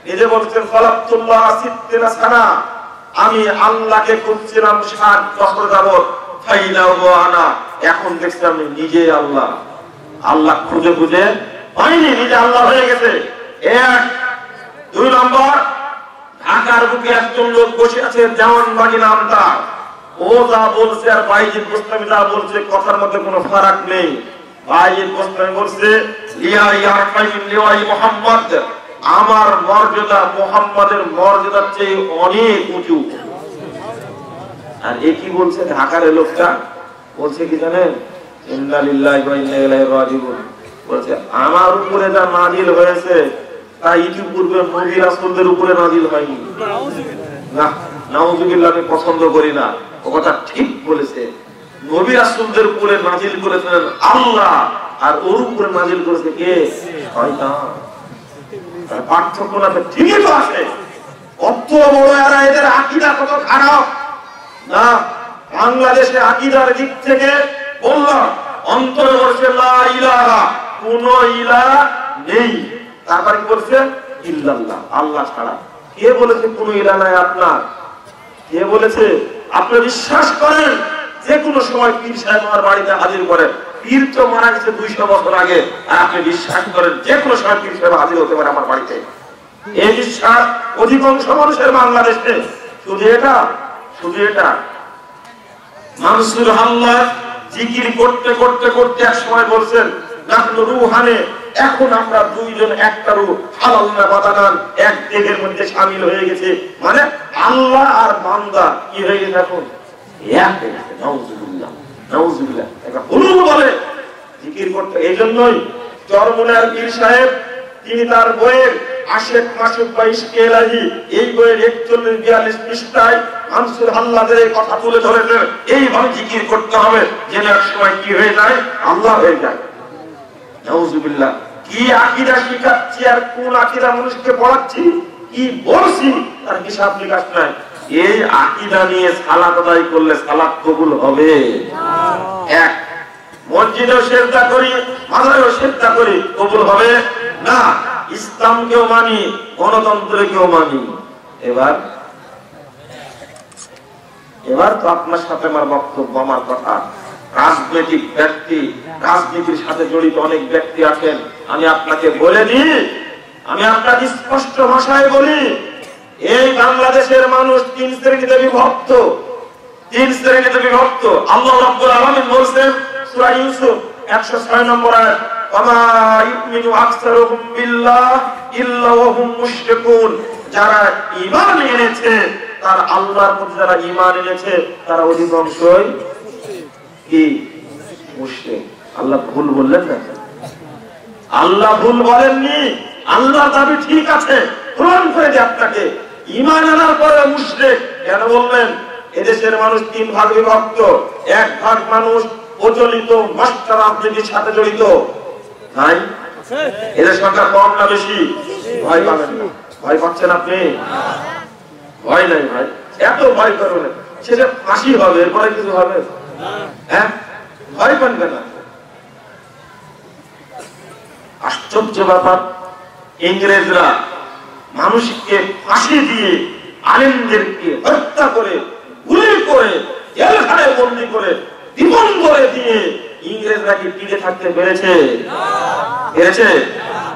নিজে বলছেন ফালাতুল্লাহ সিত্তিনা সানা, আমি আল্লাহকে খুঁজছিলাম 60 বছর যাবত, ফাইদাহু আনা, এখন দেখছি আমি নিজে আল্লাহ। আল্লাহ খুঁজে খুঁজে পাইনি, নিজে আল্লাহ হয়ে গেছে। 1, 2 নম্বর, ঢাকার বুকে একজন লোক বসে আছে, দেওয়ানবাগী নামটা। ও যা বলছে আর বাইজিদ গোস্তামি যা বলছে, কথার মধ্যে কোনো ফারাক নেই। বাইয়ের প্রশ্ন বলছে মুহাম্মদ, আমার মর্যাদা মুহাম্মাদের মর্যাদার চেয়ে অনেক উঁচু। আর এ কি বলছে ঢাকার লোকটা? বলছে কি জানেন, ইন্না লিল্লাহি ওয়া ইন্না ইলাইহি রাজিউন। বলছে আমার উপরে যা নাজিল হয়েছে তা ইতিপূর্বে নবী রাসূলদের উপরে নাজিল হয়নি। না, নাউযুবিল্লাহ, আমি পছন্দ করি না। ও কথা ঠিক বলেছে। নবী রাসূলদের উপরে নাজিল করেছেন আল্লাহ, আর ওর উপরে নাজিল করেছে কে? শয়তান। পার্থক্য না ঠিকই তো আছে। কত বড় এরা, এদের আকীদা কত খারাপ না। বাংলাদেশে আকীদার দিক থেকে বললাম, অন্তরে বলছে লা ইলাহা, কোন ইলাহ নেই। তারপর কি বলছে? ইল্লাল্লাহ, আল্লাহ ছাড়া। কে বলেছে কোন ইলাহ নাই আপনার? কে বলেছে? আপনি বিশ্বাস করেন যে কোনো সময় পীর সাহেব আমার বাড়িতে হাজির করেন? পীর তো মারা গেছে 200 বছর আগে, আর আপনি বিশ্বাস করেন যে কোনো সময় পীর সাহেব হাজির হতে পারে আমার বাড়িতে? এই বিশ্বাস অধিকাংশ মানুষের বাংলাদেশে। শুধু এটা, শুধু এটা। মানসুর হাল্লার জিকির করতে করতে করতে এক সময় বলছেন, নাহনু রূহানে, এখন আমরা দুইজন একটা রূহ, হালাল না বাদানান, এক দেহের মধ্যে শামিল হয়ে গেছে। মানে আল্লাহ আর বান্দা কি হয়ে গেছে এখন? এক হয়ে গেছে। নাউযুবিল্লাহ, নাউযুবিল্লাহ। এটা হুলুল বলে জিকির করতে। এই জন্যই চরমুনার পীর সাহেব তিনি তার বইয়ের আশেক মাসুক বা ইশকে ইলাহি, এই বইয়ের 41-42 পৃষ্ঠায় মানসুর হাল্লাদের এই কথা তুলে ধরেছেন। এইভাবে জিকির করতে হবে যেন এক সময় কি হয়ে যায়? আল্লাহ হয়ে যায়। নাউযুবিল্লাহ। কি আকীদা শিখাচ্ছি আর কোন আকীদা মানুষকে পড়াচ্ছি, কি বলছি তার হিসাব নিকাশ নাই। এই আকীদা নিয়ে সালাত আদায় করলে সালাত কবুল হবে না। এক, মসজিদেও সিজদা করি, মাজারেও সিজদা করি, কবুল হবে না। ইসলামকেও মানি, গণতন্ত্রকেও মানি। এবার তো আপনার সাথে আমার বক্তব্য, আমার কথা। রাজনৈতিক ব্যক্তি, রাজনীতির সাথে জড়িত অনেক ব্যক্তি আছেন। আমি আপনাকে বলে দিই, আমি আপনাকে স্পষ্ট ভাষায় বলি, এই বাংলাদেশের মানুষ 3 শ্রেণীতে বিভক্ত। 3 শ্রেণীতে বিভক্ত। আল্লাহ রাব্বুল আলামিন বলেন সূরা ইউসুফ 106 নম্বর আয়াত, ওয়ামা ইউমিনু আকসারুহুম বিল্লাহ ইল্লা ওয়া হুম মুশরিকুন। যারা ঈমান এনেছে, তার আল্লাহর প্রতি যারা ঈমান এনেছে, তারা অধিকাংশই কি? মুশরিক। আল্লাহ ভুল বললেন না? আল্লাহ ভুল বলেননি। আল্লাহ দাবি ঠিক আছে, প্রমাণ করে দিই আপনাকে। ঈমান আনার পরে মুশরিক কেন বললেন? এদেশের মানুষ 3 ভাগ বিভক্ত। 1 ভাগ মানুষ প্রচলিত মাস্টার রাজনীতির সাথে জড়িত। নাই? এদের সংখ্যা কম না বেশি? ভয় পাবেন না। ভয় পাচ্ছেন আপনি? ভয় নাই ভাই, এত ভয় করবেন। সেটা ফাঁসি হবে, এরপরে কিছু হবে? হ্যাঁ, ভয় পাবেন না। আশ্চর্য ব্যাপার, ইংরেজরা মানুষকে ফাঁসি দিয়ে, আলেমদেরকে হত্যা করে, গুলি করে, জেলখানে বন্দী করে, জীবন করে দিয়ে ইংরেজরা কি টিকে থাকতে পেরেছে? পেরেছে?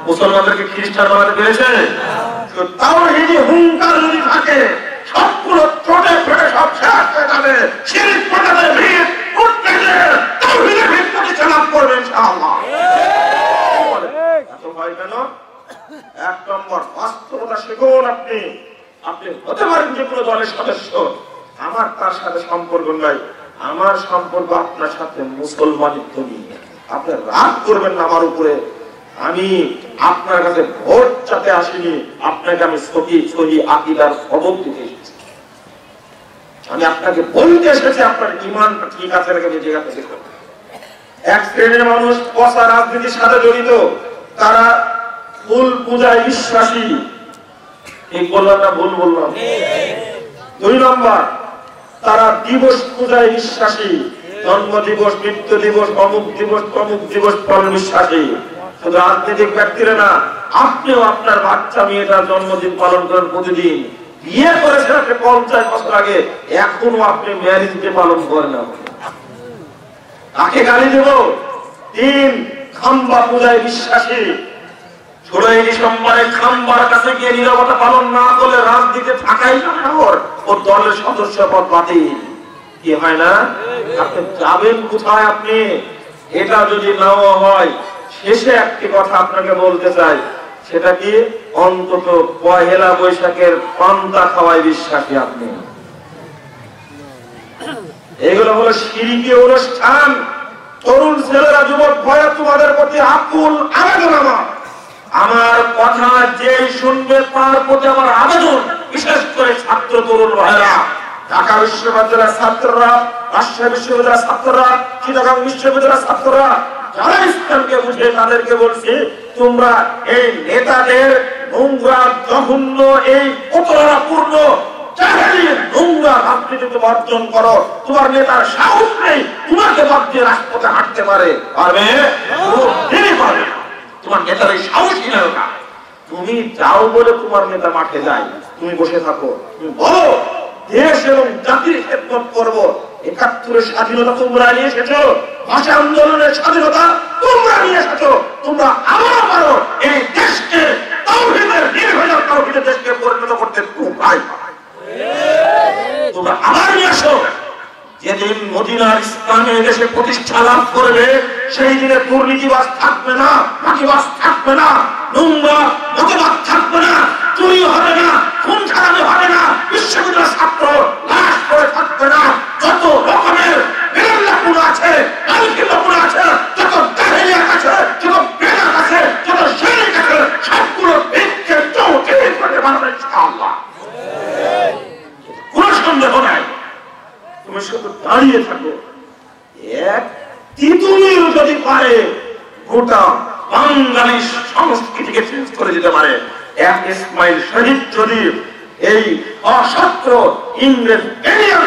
মুসলমানদেরকে খ্রিস্টান বানাতে পেরেছে? তাওহীদে হুঙ্কার যদি থাকে, সবগুলো চটে ফেটে সব শেষ হয়ে যাবে। শিরক পাঠাতে ভিড় উঠতে গেলে তাওহীদের ভিত্তিতে চালাপ করবে ইনশাআল্লাহ। এত ভয় কেন? 1 নম্বর, বাস্তবতা শিখুন। আপনি হতে পারেন যে কোনো দলের সদস্য, আমার তার সাথে সম্পর্ক নাই। আমার সম্পর্ক আপনার সাথে মুসলমানিত্ব নিয়ে। আপনি রাগ করবেন না আমার উপরে। আমি আপনার কাছে ভোট চাতে আসিনি, আপনাকে আমি সহি আকীদার খবর দিতে এসেছি। আমি আপনাকে বলতে এসেছি আপনার ঈমানটা ঠিক আছে নাকি জিজ্ঞাসা করতে। 1 শ্রেণীর মানুষ পচা রাজনীতির সাথে জড়িত, তারা ফুল পূজায় বিশ্বাসী। ঠিক বললাম না ভুল বললাম? 2 নম্বর, তারা দিবস পূজায় বিশ্বাসী। জন্ম দিবস, মৃত্যু দিবস, অমুক দিবস, তমুক দিবস পালন বিশ্বাসী। শুধু রাজনৈতিক ব্যক্তিরা না, আপনিও আপনার বাচ্চা মেয়েটার জন্মদিন পালন করেন প্রতিদিন। বিয়ে করেছেন আপনি 50 বছর আগে, এখনো আপনি ম্যারেজ ডে পালন করেন না। তাকে গালি দেব? 3, খাম্বা পূজায় বিশ্বাসী। 16 ডিসেম্বরে খাম্বার কাছে গিয়ে নীরবতা পালন না করলে রাজনীতিতে থাকাই না, ও দলের সদস্য পদ বাতিল। কি হয় না? আপনি যাবেন কোথায়? আপনি এটা যদি নাও হয়, শেষে একটি কথা আপনাকে বলতে চাই, সেটা কি অন্তত পহেলা বৈশাখের পান্তা খাওয়ায় বিশ্বাসী আপনি। এগুলো হলো শিরকি অনুষ্ঠান। তরুণ ছেলেরা, যুবক ভাইরা, তোমাদের প্রতি আকুল আবেদন আমার কথা যে শুনবে তার প্রতি আমার আবেদন, বিশেষ করে ছাত্র তরুণ ভাইরা, ঢাকা বিশ্ববিদ্যালয়ের ছাত্ররা, রাজশাহী বিশ্ববিদ্যালয়ের ছাত্ররা, চিটাগাং বিশ্ববিদ্যালয়ের ছাত্ররা, যারা ইসলামকে বুঝে তাদেরকে বলছি, তোমরা এই নেতাদের নোংরা জঘন্য এই প্রতারণাপূর্ণ নোংরা রাজনীতি বর্জন করো। তোমার নেতার সাহস নেই তোমাকে বাদ দিয়ে রাজপথে হাঁটতে পারে, পারবে? তোমার নেতার এই সাহসই নেই না। তুমি যাও বলে তোমার নেতা মাঠে যায়, তুমি বসে থাকো, তুমি বলো দেশ এবং জাতির খেদমত করবো। ৭১ স্বাধীনতা তোমরা নিয়ে এসেছো, ভাষা আন্দোলনের স্বাধীনতা তোমরা নিয়ে এসেছো। তোমরা আবার পারো এই দেশকে তাওহীদের নির্ভেজাল তাওহীদের দেশকে পরিণত করতে তোমরাই তোমরা আবার নিয়ে আসো। যেদিন মদিনার ইসলামের দেশে প্রতিষ্ঠা লাভ করবে, সেই দিনে দুর্নীতিবাজ থাকবে না, ফাঁকিবাজ থাকবে না, নোংরা মতবাদ থাকবে না, চুরি হবে না, খুন খারাপি হবে না, বিশ্ববিদ্যালয়ের ছাত্র লাশ করে থাকবে না। যত রকমের বেলাল্লাপুর আছে, আলকিল্লাপুর আছে, যত জাহেলিয়াত আছে, যত বেদাত আছে, যত শিরক আছে, সবগুলো দিককে চৌচির করে বানাবে ইনশাআল্লাহ। কোন সন্দেহ নাই। তুমি শুধু দাঁড়িয়ে থাকো। এক তিতুমির যদি পারে গোটা বাঙালি সংস্কৃতিকে চেঞ্জ করে দিতে পারে, এক ইসমাইল শরীফ যদি এই অসত্য ইংরেজ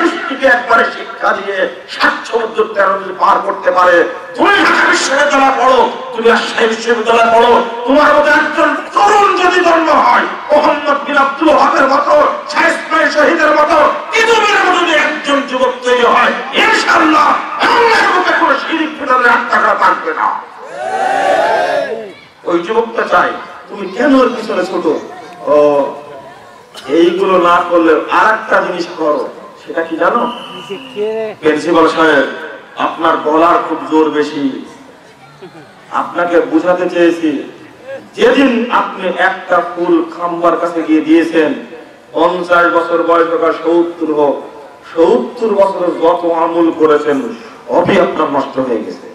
দৃষ্টিকে একবারে শিক্ষা দিয়ে ৭৭০ যদি পার করতে পারে, তুমি ঢাকা বিশ্ববিদ্যালয় পড়ো, তুমি রাজশাহী বিশ্ববিদ্যালয় পড়ো, তোমার মতো একজন তরুণ যদি জন্ম হয়, মোহাম্মদ বিন আব্দুল ওয়াহাবের মতো, শাহ ইসমাইল শহীদের মতো, তিতুমিরের মতো যদি একজন যুবক তৈরি হয়, ইনশাআল্লাহ বাংলার বুকে কোনো শিরক বিদাতের আটকা থাকবে না। ওই যুবকটা চাই। তুমি কেন ওর পিছনে ছোট? ও এইগুলো না করলে আর একটা জিনিস করো, সেটা কি জানো? প্রিন্সিপাল সাহেব, আপনার গলার খুব জোর বেশি। আপনাকে বুঝাতে চেয়েছি, যেদিন আপনি একটা ফুল খাম্বার কাছে গিয়ে দিয়েছেন, ৫০ বছর বয়স হোক আর ৭০ হোক, ৭০ বছরের যত আমল করেছেন সবই আপনার নষ্ট হয়ে গেছে।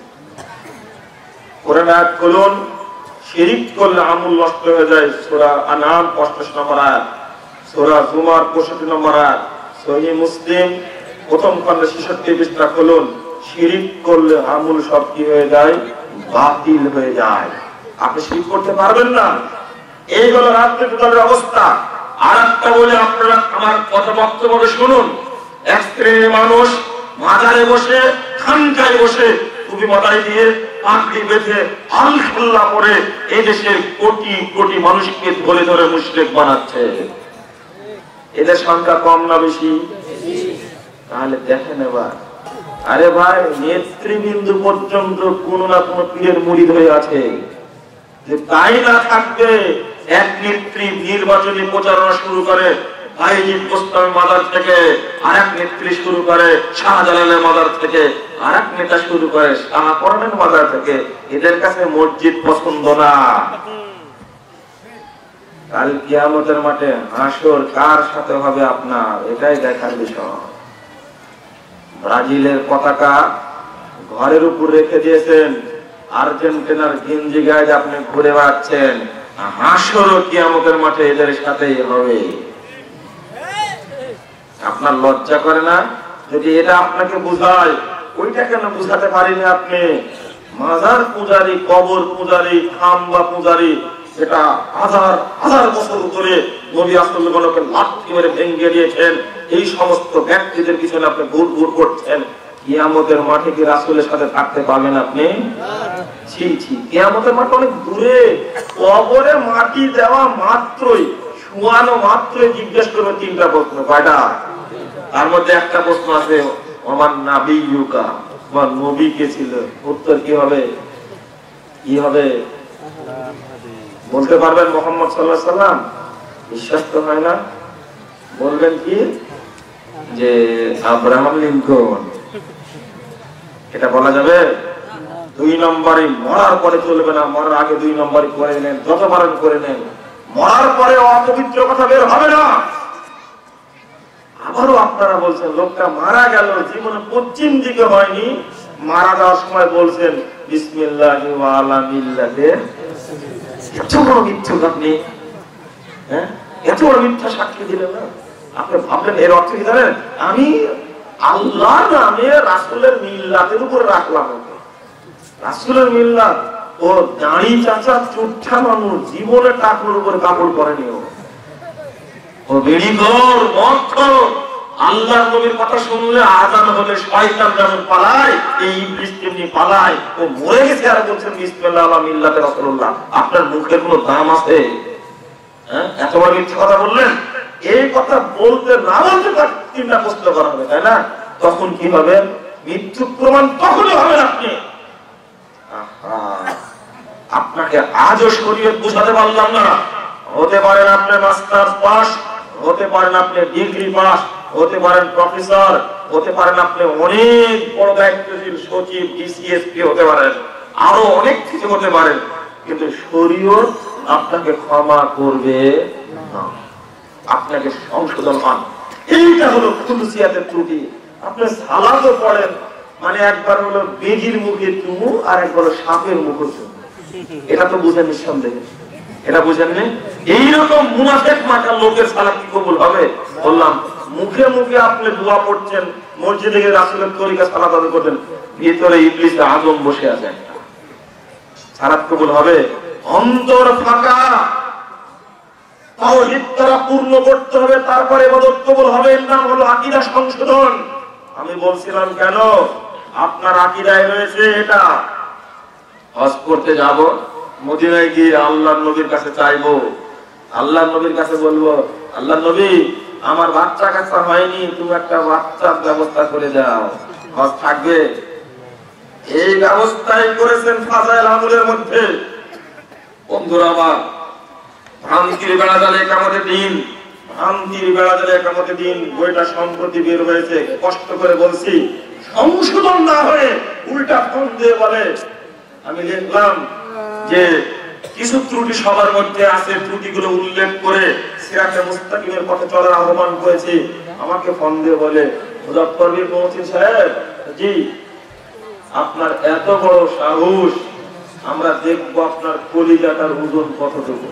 কোরআন আয়াত খুলুন, শিরক করলে আমল নষ্ট হয়ে যায়। সূরা আনআম ৮৫ নম্বর আয়াত, সূরা জুমার ৬৫ নম্বর আয়াত, সহিহ মুসলিম প্রথম খণ্ডে ৬৬ পৃষ্ঠা খুলুন, শিরক করলে আমল সব কি হয়ে যায়? বাতিল হয়ে যায়। আপনি শিরক করতে পারবেন না। এই হলো রাজনৈতিক দলের অবস্থা। আর একটা বলে আপনারা আমার কথা বক্তব্য শুনুন। এক শ্রেণীর মানুষ মাজারে বসে, খানকায় বসে, টুপি মাথায় দিয়ে, পাগড়ি বেঁধে, আলখাল্লা পরে এই দেশের কোটি কোটি মানুষকে ধরে ধরে মুশরিক বানাচ্ছে। এদের সংখ্যা কম না বেশি? তাহলে দেখেন এবার, আরে ভাই, নেতৃবৃন্দু পর্যন্ত কোন না কোন পীরের মুরিদ হয়ে আছে। যে তাই না থাকবে, এক নেত্রী নির্বাচনী প্রচারণা শুরু করে বাইজিদ গোস্তামি মাজার থেকে, আর এক নেত্রী শুরু করে শাহজালালের মাজার থেকে, আর এক নেতা শুরু করে শাহপরানের মাজার থেকে। এদের কাছে মসজিদ পছন্দ না। কাল কিয়ামতের মাঠে হাসর কার সাথে হবে আপনার, এটাই দেখার বিষয়। ব্রাজিলের পতাকা ঘরের উপর রেখে দিয়েছেন, আর্জেন্টিনার গেঞ্জি গায়ে আপনি ঘুরে বেড়াচ্ছেন, হাসরও কিয়ামতের মাঠে এদের সাথেই হবে। আপনার লজ্জা করে না? যদি এটা আপনাকে বুঝায়, ওইটা কেন বুঝাতে পারিনি আপনি? মাজার পূজারী, কবর পূজারী, খাম্বা পূজারী, এটা হাজার হাজার বছর ধরে নবী রাসূলগণকে লাঠি মেরে ভেঙে দিয়েছেন, এই সমস্ত ব্যক্তিদের পিছনে আপনি ঘুর ঘুর করছেন। কিয়ামতের মাঠে কি রাসূলের সাথে থাকতে পারবেন আপনি? ছি ছি, কিয়ামতের মাঠ অনেক দূরে। কবরে মাটি দেওয়া মাত্রই, শোয়ানো মাত্রই জিজ্ঞেস করবে ৩টা প্রশ্ন। কয়টা? তার মধ্যে একটা প্রশ্ন আছে, আমার নাবিয়ুকা, আমার নবী কে ছিল? উত্তর কি হবে? কি হবে বলতে পারবেন? মুহাম্মদ সাল্লাল্লাহু আলাইহি সাল্লাম। বিশ্বাস তো হয় না। বলবেন কি? যে আব্রাহাম লিঙ্কন। এটা বলা যাবে? 2 নম্বরে মরার পরে চলবে না, মরার আগে 2 নম্বরে করে নেন, যত পারেন করে নেন, মরার পরে অপবিত্র কথা বের হবে না। আবারও আপনারা বলছেন লোকটা মারা গেল, জীবনে পশ্চিম দিকে হয়নি, মারা যাওয়ার সময় বলছেন বিসমিল্লাহি ওয়া আলা মিল্লাতে। এত বড় মিথ্যুক আপনি, হ্যাঁ, এত বড় মিথ্যা সাক্ষী দিলেন না। আপনি ভাবলেন এর অর্থ কি জানেন? আমি আল্লাহর নামে রাসূলের মিল্লাতের উপরে রাখলাম। রাসূলের মিল্লাত, ও দাড়ি চাচা চুট্টা মানুষ, জীবনে টাকুর উপরে কাপড় পরেনি, ও বেড়ি ঘর মদ, আল্লাহর নবীর কথা শুনলে আযান হলে শয়তান যেমন পালায়, এই ইবলিস তেমনি পালায়। ও মরে গেছে আর বলছেন বিসমিল্লাহ আলা মিল্লাতে রাসূলুল্লাহ। আপনার মুখের কোনো দাম আছে? হ্যাঁ, এত বড় মিথ্যা কথা বললেন। এই কথা বলতে না বলতে তার 3টা প্রশ্ন করা হবে, তাই না? তখন কি হবে? মিথ্যুক প্রমাণ তখনই হবেন আপনি। আপনাকে আজও শরীয়ত বুঝাতে পারলাম না। হতে পারেন আপনি মাস্টার্স পাস, হতে পারেন আপনি ডিগ্রি পাস, হতে পারেন প্রফেসর, হতে পারেন আপনি অনেক বড় দায়িত্বশীল সচিব, ডিসিএসপি হতে পারেন, আরো অনেক কিছু হতে পারেন, কিন্তু শরীয়ত আপনাকে ক্ষমা করবে না, আপনাকে সংশোধন হন। এইটা হলো খুলুসিয়াতের ত্রুটি। আপনি সালাতও পড়েন, মানে একবার হলো বেজির মুখে চুমু আর একবার সাপের মুখে চুমু, এটা তো বুঝেন নিঃসন্দেহে, এটা বুঝেননি? এইরকম মুনাফিক মাথা লোকের সালাত কি কবুল হবে? বললাম মুখে মুখে আপনি দোয়া পড়ছেন, মসজিদে গিয়ে রাসূলের তরিকা সালাত আদায় করতেন, ভিতরে ইবলিস আজম বসে আছে, সালাত কবুল হবে? অন্তর ফাঁকা, তাওহীদ তারা পূর্ণ করতে হবে, তারপরে ইবাদত কবুল হবে। এর নাম হলো আকীদা সংশোধন। আমি বলছিলাম কেন আপনার আকীদায় রয়েছে এটা, হজ করতে যাব, মদিনায় গিয়ে আল্লাহর নবীর কাছে চাইবো, আল্লাহর নবীর কাছে বলবো, আল্লাহর নবী আমার বাচ্চা কাচ্চা হয়নি, তুমি একটা বাচ্চার ব্যবস্থা করে দাও, হজ থাকবে। এই ব্যবস্থাই করেছেন ফাজাইল আমলের মধ্যে। বন্ধুরা আমার, ভ্রান্তির বেড়া জালে কিয়ামতের দিন, ভ্রান্তির বেড়া জালে কিয়ামতের দিন বইটা সম্প্রতি বের হয়েছে, কষ্ট করে বলছি, সংশোধন না হয়ে উল্টা ফোন দিয়ে বলে। আমি দেখলাম যে কিছু ত্রুটি সবার মধ্যে আছে, ত্রুটিগুলো উল্লেখ করে সিরাতে মুস্তাকিমের পথে চলার আহ্বান করেছি। আমাকে ফোন দিয়ে বলে, মুজাফফর বীর মহসিন সাহেব, জি আপনার এত বড় সাহস, আমরা দেখবো আপনার কলিজাটার ওজন কতটুকু।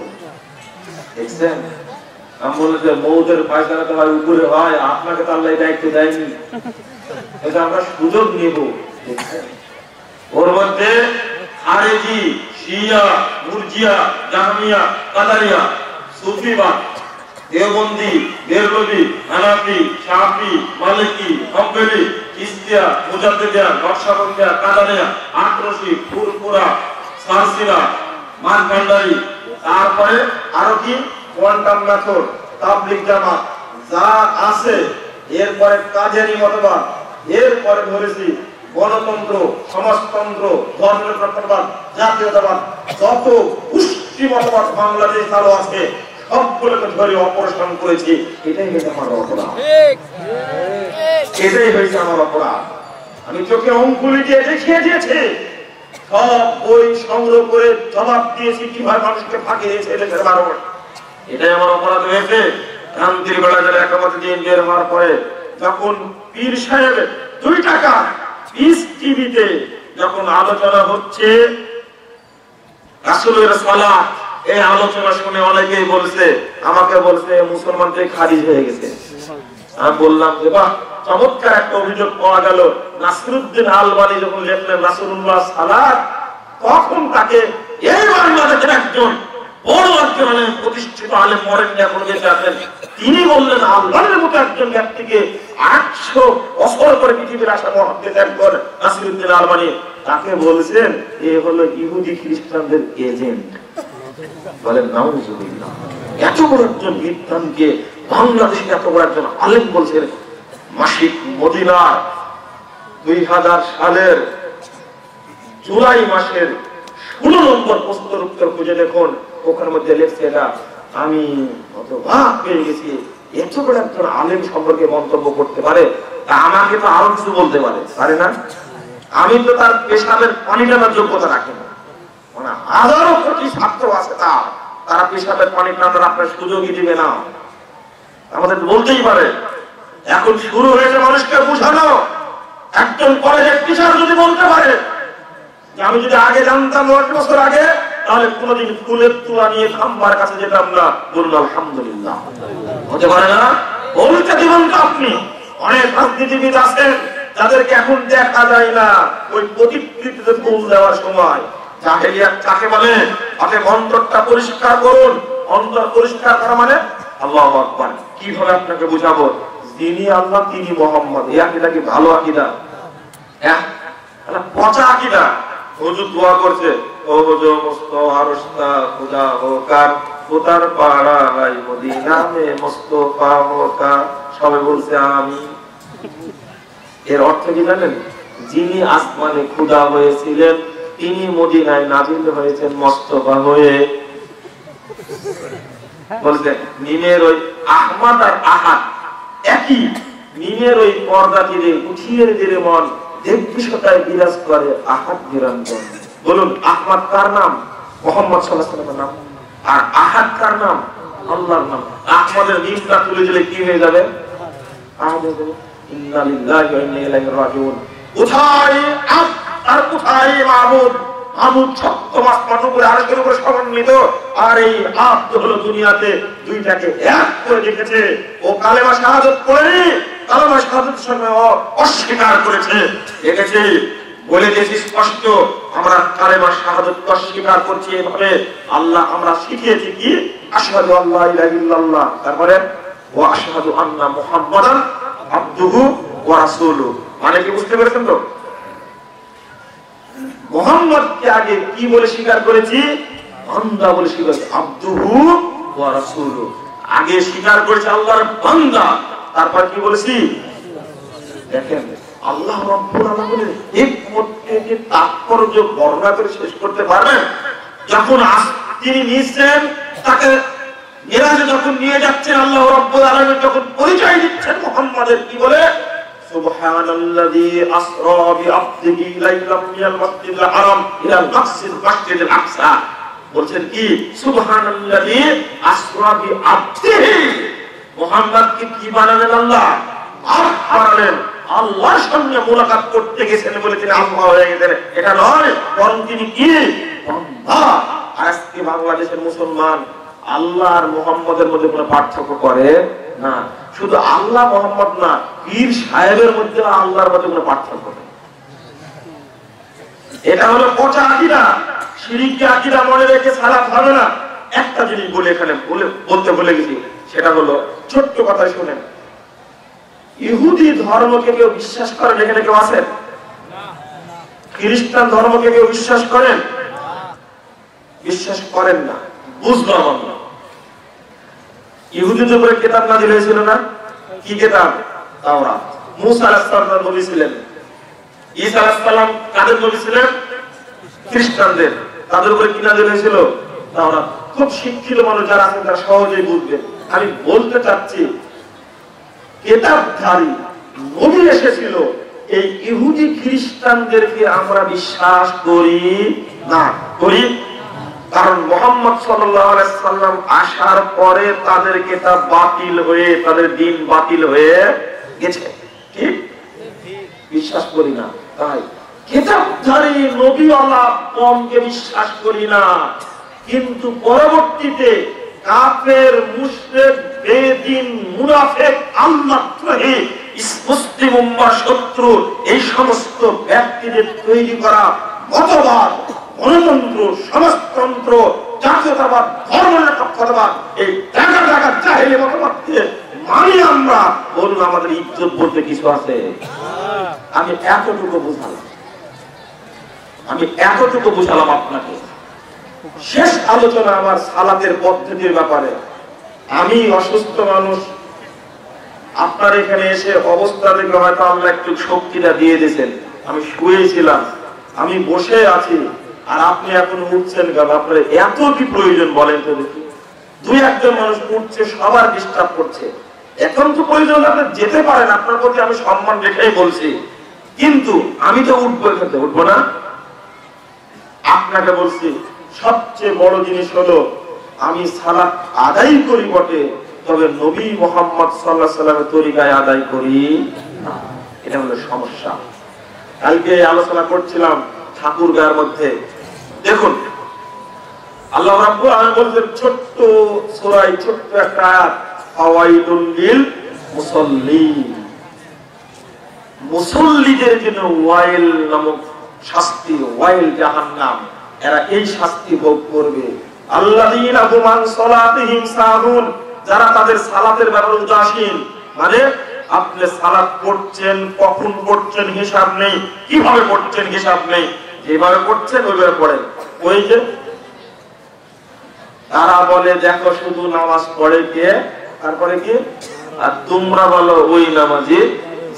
দেখছেন? আমি বললাম যে মৌতের পায়খানা তো হয় উপরে হয়, আপনাকে তো আল্লাহ দায়িত্ব দেয়নি, এটা আমরা সুযোগ নেব। দেখছেন? ওর মধ্যে খারেজি, শিয়া, মুরজিয়া, জাহমিয়া, কাদারিয়া, সুফিবাদ, দেওবন্দি, বেরলভী, হানাফি, শাফি, মালিকি, হাম্বলি, চিশতিয়া, মুজাদ্দিদিয়া, নকশবন্দিয়া, কাদারিয়া, আক্রোশী, ফুরফুরা, সারসিরা, মানভান্ডারি, তারপরে আরো কি কোয়ান্টাম মেথড, তাবলিগ জামাত যা আছে, এরপরে কাজেরই মতবাদ, এরপরে ধরেছি গণতন্ত্র, সমাজতন্ত্র, ধর্মনিরপেক্ষতাবাদ, জাতীয়তাবাদ, যত পুষ্টি মতবাদ বাংলাদেশ চালু আছে সবগুলোকে ধরে অপারেশন করেছি। এটাই হয়েছে আমার অপরাধ, এটাই হয়েছে আমার অপরাধ। আমি চোখে অঙ্কুলি দিয়ে দেখিয়ে দিয়েছি, সব বই সংগ্রহ করে জবাব দিয়েছি কিভাবে মানুষকে ফাঁকি দিয়েছে এদেশের মানুষ। এটাই আমার অপরাধ হয়েছে। ভ্রান্তির বেলা যারা একামত দিন বের হওয়ার পরে যখন পীর সাহেব 2 টাকা পিস টিভিতে যখন আলোচনা হচ্ছে রাসূলের সালাত, এই আলোচনা শুনে অনেকেই বলছে, আমাকে বলছে মুসলমান থেকে খারিজ হয়ে গেছে। আমি বললাম যে বাহ, চমৎকার একটা অভিযোগ পাওয়া গেল। নাসিরউদ্দিন আলবানী যখন লিখলেন রাসূলুল্লাহ সালাত, তখন তাকে এই বাংলাদেশের একজন বড় একজন প্রতিষ্ঠিত আলেম মরেন এখন বেঁচে আছেন, তিনি বললেন আল্লাহর মতো একজন ব্যক্তিকে 800 বছর পরে পৃথিবীর আসা মহাদ্দেশ একজন নাসিরউদ্দিন আলবানী, তাকে বলছেন এ হলো ইহুদি খ্রিস্টানদের এজেন্ট। বলেন নাউযুবিল্লাহ। এত বড় একজন বিদ্বানকে বাংলাদেশে এত বড় একজন আলেম বলছেন। মাসিক মদিনার 2000 সালের জুলাই মাসের 16 নম্বর প্রশ্নের উত্তর খুঁজে দেখুন, ওখানে মধ্যে লেখছে এটা। আমি হতবাক পেয়ে গেছি, এত বড় একজন আলেম সম্পর্কে মন্তব্য করতে পারে, তা আমাকে তো আরো কিছু বলতে পারে না? আমি তো তার পেশাবের পানি টানার যোগ্যতা রাখি না। মানে হাজারো কোটি ছাত্র আছে তারা পেশাবের পানি টানার আপনার সুযোগই দিবে না। আমাদের বলতেই পারে এখন শুরু হয়েছে মানুষকে বোঝানো। একজন কলেজের টিচার যদি বলতে পারে যে আমি যদি আগে জানতাম 10 বছর আগে, তাহলে কোনোদিন ফুলের তুলা নিয়ে খাম্বার কাছে যেতাম না, বলুন আলহামদুলিল্লাহ। হতে পারে না? বলতে দিবেন তো আপনি। অনেক রাজনীতিবিদ আছেন যাদেরকে এখন দেখা যায় না, ওই প্রতিকৃতিতে ফুল দেওয়ার সময়। জাহেলিয়াত কাকে বলে? আপনি অন্তরটা পরিষ্কার করুন। অন্তর পরিষ্কার করা মানে আল্লাহু আকবার। কিভাবে আপনাকে বুঝাবো? যিনি আল্লাহ তিনি মুহাম্মদ, এই আকীদা কি ভালো আকীদা? হ্যাঁ, পচা আকীদা। হুজুর দোয়া করছে, ও হুজুর মুস্তাফা খুদা হোকা উতার পাড়া লাই মদিনা মে মুস্তাফা হোকা, সবাই বলছে আমিন। এর অর্থ কি জানেন? যিনি আসমানে খুদা হয়েছিলেন তিনি মদিনায় নাজিল হয়েছেন মুস্তাফা হয়ে। বলছেন নিমের ওই আহমদ আর আহাদ একই। নিমের ওই পর্দা তীরে উঠিয়ে দিলে মন দেখবিশতায় বিরাজ করে আহাদ নিরঞ্জন। বলুন আহমদ কার নাম? মুহাম্মদ সাল্লাল্লাহু আলাইহি ওয়াসাল্লামের নাম। আর আহাদ কার নাম? আল্লাহর নাম। আহমদের নিমটা তুলে দিলে কি হয়ে যাবে? আহাদ হয়ে যাবে। ইন্না লিল্লাহি ওয়া ইন্না ইলাইহি রাজিউন। কোথায় আপ আর কোথায় মাবুদ? মাবুদ সপ্তম আসমান উপরে আরেকের উপরে সমন্বিত, আর এই আপ হলো দুনিয়াতে দুইটাকে এক করে রেখেছে। ও কালেমা শাহাদাত পড়েনি, কালেমা শাহাদাতের সময় অস্বীকার করেছে। দেখেছি বলে দিয়েছি স্পষ্ট, আমরা কালেমা শাহাদাত অস্বীকার করছি এভাবে। আল্লাহ আমরা শিখিয়েছি কি? আশহাদু আল্লা ইলাহা ইল্লাল্লাহ, তারপরে ওয়া আশহাদু আন্না মুহাম্মাদান আবদুহু ওয়া রাসূলুহু। মানে কি বুঝতে পেরেছেন তো? মুহাম্মদকে আগে কি বলে স্বীকার করেছি? বান্দা বলে স্বীকার করেছি। আবদুহু ওয়া রাসূলুহু, আগে স্বীকার করেছি আল্লাহর বান্দা, তারপর কি বলেছি? দেখেন আল্লাহ রাব্বুল আলামিনের হিকমতকে তাৎপর্য বর্ণনা করে শেষ করতে পারবেন? যখন তিনি নিয়েছেন তাকে মিরাজে যখন নিয়ে যাচ্ছেন, আল্লাহ রাব্বুল আলামিন যখন পরিচয় দিচ্ছেন মুহাম্মাদের, কি বলে? সুবহানাল্লাযী আসরা বিআবদিহি লাইলাম মিনাল মাসজিদিল হারাম ইলাল মাসজিদিল আকসা। বলছেন কি? সুবহানাল্লাযী আসরা বিআবদিহি। মুহাম্মদকে কি বানালেন আল্লাহ? আব্দ বানালেন। আল্লাহর সঙ্গে মুলাকাত করতে গেছেন বলে তিনি আল্লাহ হয়ে গেলেন, এটা নয়, বরং তিনি কি? বান্দা। আজকে বাংলাদেশের মুসলমান আল্লাহ আর মুহাম্মদের মধ্যে কোনো পার্থক্য করে না। শুধু আল্লাহ মুহাম্মদ না, পীর সাহেবের মধ্যে আল্লাহর মধ্যে কোনো পার্থক্য নেই। এটা হলো পচা আকীদা, শিরকি আকীদা। মনে রেখে সালাত হবে না। একটা জিনিস বলে এখানে বলতে ভুলে গেছি, সেটা হলো ছোট্ট কথা শুনেন। ইহুদি ধর্মকে কেউ বিশ্বাস করেন? এখানে কেউ আছেন? খ্রিস্টান ধর্মকে কেউ বিশ্বাস করেন? বিশ্বাস করেন না, বুঝলাম আমরা। ইহুদিদের উপরে কিতাব নাযিল হয়েছিল না? কি কিতাব? তাওরাত। মুসা আলাইহিস সালাম নবী ছিলেন। ঈসা আলাইহিস সালাম কাদের নবী ছিলেন? খ্রিস্টানদের। তাদের উপরে কি নাযিল হয়েছিল? তাওরাত। খুব শিক্ষিত মানুষ যারা আছেন তারা সহজেই বুঝবেন। আমি বলতে চাচ্ছি, কিতাবধারী নবী এসেছিল, এই ইহুদি খ্রিস্টানদেরকে আমরা বিশ্বাস করি না। করি কারণ মুহাম্মদ সাল্লাল্লাহু আলাইহি সাল্লাম আসার পরে তাদের কিতাব বাতিল হয়ে, তাদের দ্বীন বাতিল হয়ে গেছে। ঠিক? বিশ্বাস করি না। তাই কিতাবধারী নবীওয়ালা কওমকে বিশ্বাস করি না। কিন্তু পরবর্তীতে কাফের, মুশরিক, বেদিন, মুনাফিক, আল্লাহদ্রোহী, মুসলিম উম্মাহর শত্রু, এই সমস্ত ব্যক্তিদের তৈরি করা মতবাদ, গণতন্ত্র, সমাজতন্ত্র, জাতীয়তাবাদ, ধর্মনিরপেক্ষতাবাদ, এই টাকা টাকা জাহেলি মতবাদকে মানি আমরা। বলুন আমাদের ইজ্জত বলতে কিছু আছে? আমি এতটুকু বুঝালাম আপনাকে। শেষ আলোচনা আমার সালাতের পদ্ধতির ব্যাপারে। আমি অসুস্থ মানুষ, আপনার এখানে এসে অবস্থা দেখলে হয়তো আল্লাহ একটু শক্তিটা দিয়ে দিয়েছেন। আমি শুয়েছিলাম, আমি বসে আছি, আর আপনি এখন উঠছেন কেন? আপনার এত কি প্রয়োজন বলেন তো দেখি? দুই একজন মানুষ উঠছে, সবার ডিস্টার্ব করছে। এখন তো প্রয়োজন আপনি যেতে পারেন, আপনার প্রতি আমি সম্মান রেখেই বলছি। কিন্তু আমি তো উঠবো, এখানে উঠবো না। আপনাকে বলছি সবচেয়ে বড় জিনিস হলো আমি সালাত আদায় করি বটে, তবে নবী মুহাম্মদ সাল্লাল্লাহু আলাইহি ওয়াসাল্লামের তরিকায় আদায় করি না। এটা হলো সমস্যা। কালকে আলোচনা করছিলাম ঠাকুরগাঁর মধ্যে, দেখুন আল্লাহ রাব্বুল আলামিন বলেছেন ছোট্ট সূরায় ছোট্ট একটা আয়াত, ফাওয়াইদুল লিল মুসাল্লিন, মুসল্লিদের জন্য ওয়াইল নামক শাস্তি, ওয়াইল জাহান্নাম, এরা এই শাস্তি ভোগ করবে। আল্লাযীনা হুম আন সালাতিহিম সাহুন, যারা তাদের সালাতের ব্যাপারে উদাসীন। মানে আপনি সালাত পড়ছেন, কখন পড়ছেন হিসাব নেই, কিভাবে পড়ছেন হিসাব নেই, যেভাবে পড়ছেন ওইভাবে পড়েন। ওই যে তারা বলে দেখো শুধু নামাজ পড়ে কে, তারপরে কি, আর তোমরা বলো ওই নামাজি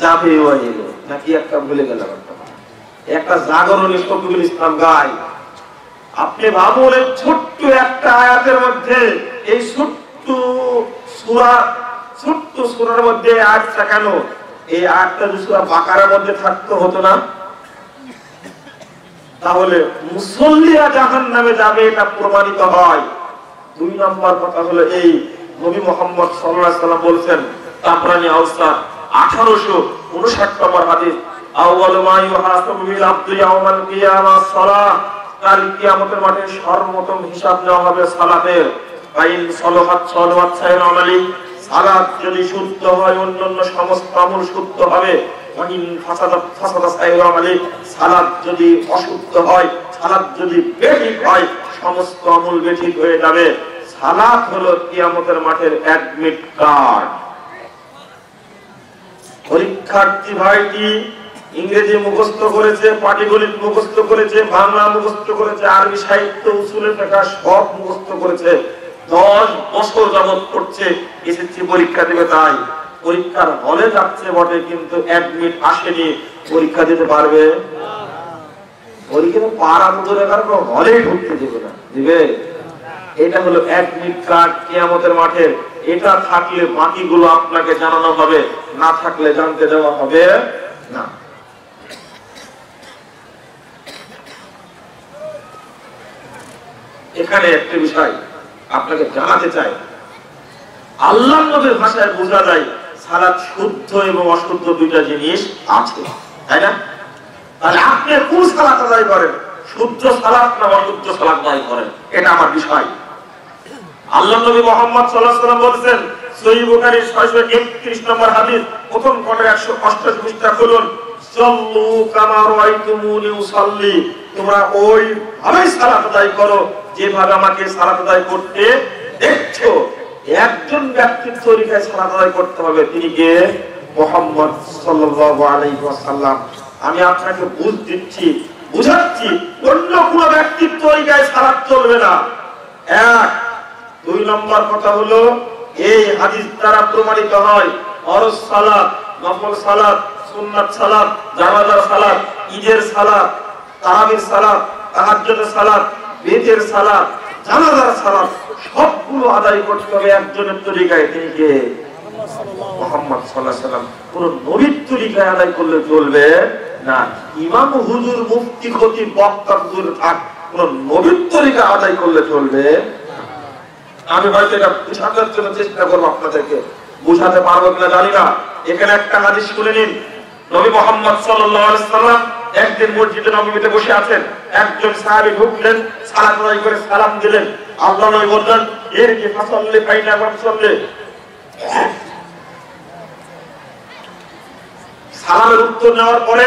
যাবে ওয়াইল, নাকি একটা ভুলে গেলাম, একটা জাগরণী শফিকুল ইসলাম গায়। আপনি ভাবুন ছোট্ট একটা আয়াতের মধ্যে, এই ছোট্ট সূরার মধ্যে আয়াতটা কেন, এই আয়াতটা যদি সূরা বাকারার মধ্যে থাকতো হতো না? তাহলে মুসল্লিরা জাহান্নামে যাবে এটা প্রমাণিত হয়। দুই নম্বর কথা হলো এই নবী মুহাম্মদ সাল্লাল্লাহু আলাইহি ওয়াসাল্লাম বলেছেন তাবরানী আওসাত 1859 নম্বর হাদিস, আউয়ালু মা ইউহাসাবু বিল আবদু ইয়াওমাল কিয়ামাহ সালাহ, কাল কিয়ামতের মাঠে সর্বপ্রথম হিসাব নেওয়া হবে সালাতের। ফাইন সালাহাত সালাওয়াত সাইরুল আমালি, সালাত যদি শুদ্ধ হয় অন্যান্য সমস্ত আমল শুদ্ধ হবে। ওয়াইন ফাসাদাত সাইরুল আমালি, সালাত যদি অশুদ্ধ হয়, সালাত যদি বেঠিক হয়, সমস্ত আমল বেঠিক হয়ে যাবে। সালাত হলো কিয়ামতের মাঠের অ্যাডমিট কার্ড। পরীক্ষার্থী ভাইটি ইংরেজি মুখস্থ করেছে, পাটিগণিত মুখস্থ করেছে, বাংলা মুখস্থ করেছে, আরবি সাহিত্য, উসুলে ফিকহ সব মুখস্থ করেছে, 10 বছর যাবত পড়ছে, এসএসসি পরীক্ষা দেবে। তাই পরীক্ষার হলে যাচ্ছে বটে, কিন্তু অ্যাডমিট আসেনি, পরীক্ষা দিতে পারবে না। পরীক্ষা পারা দূরে কারো হলেই ঢুকতে দেবে না, দিবে? এটা হলো অ্যাডমিট কার্ড কিয়ামতের মাঠে। এটা থাকলে বাকিগুলো আপনাকে জানানো হবে, না থাকলে জানতে দেওয়া হবে না। এখানে একটা বিষয় আপনাকে জানাতে চাই, আল্লাহর নবীর ভাষায় বোঝা যায় সালাত শুদ্ধ এবং অশুদ্ধ দুইটা জিনিস আছে, তাই না? তাহলে আপনি কোন সালাত আদায় করেন, শুদ্ধ সালাত না অশুদ্ধ সালাত আদায় করেন, এটা আমার বিষয়। আল্লাহর নবী মুহাম্মদ সাল্লাল্লাহু আলাইহি ওয়াসাল্লাম বলেছেন সহিহ বুখারীর 631 নম্বর হাদিস, প্রথম খণ্ডের 188 পৃষ্ঠা খুলুন, সাল্লু কামা রাআইতুমুনি উসাল্লি, তোমরা ওই ভাবে সালাত আদায় করো যেভাবে আমাকে সালাত আদায় করতে দেখছো। একজন ব্যক্তির তরিকায় সালাত আদায় করতে হবে, তিনি কে? মুহাম্মদ সাল্লাল্লাহু আলাইহি ওয়াসাল্লাম। আমি আপনাকে বুঝাচ্ছি অন্য কোন ব্যক্তির তরিকায় সালাত চলবে না। এক। দুই নম্বর কথা হলো এই হাদিস দ্বারা প্রমাণিত হয় ফরজ সালাত, নফল সালাত, সুন্নাত সালাত, জানাজার সালাত, ঈদের সালাত, তারাবির সালাত, তাহাজ্জুদের সালাত, বেতের সালাত, জানাজার সালাত সবগুলো আদায় করতে হবে একজনের তরিকায়, তিনি কে? মুহাম্মদ সাল্লাল্লাহু আলাইহি ওয়াসাল্লাম। কোন নবীর তরিকায় আদায় করলে চলবে না। ইমাম, হুজুর, মুফতি, খতিব, বক্তা হুজুর থাক, কোন নবীর তরিকা আদায় করলে চলবে। আমি হয়তো এটা বুঝানোর জন্য চেষ্টা করবো, আপনাদেরকে বুঝাতে পারবো কিনা জানি না। এখানে একটা হাদিস শুনে নিন। নবী মুহাম্মদ সাল্লাল্লাহু আলাইহি ওয়াসাল্লাম একদিন মসজিদে নববীতে বসে আছেন, একজন সাহাবী ঢুকলেন, সালাত আদায় করে সালাম দিলেন। আল্লাহ নবী বললেন এর কি ফাসাল্লি ফাইনা ওয়াসাল্লি, সালামের উত্তর নেওয়ার পরে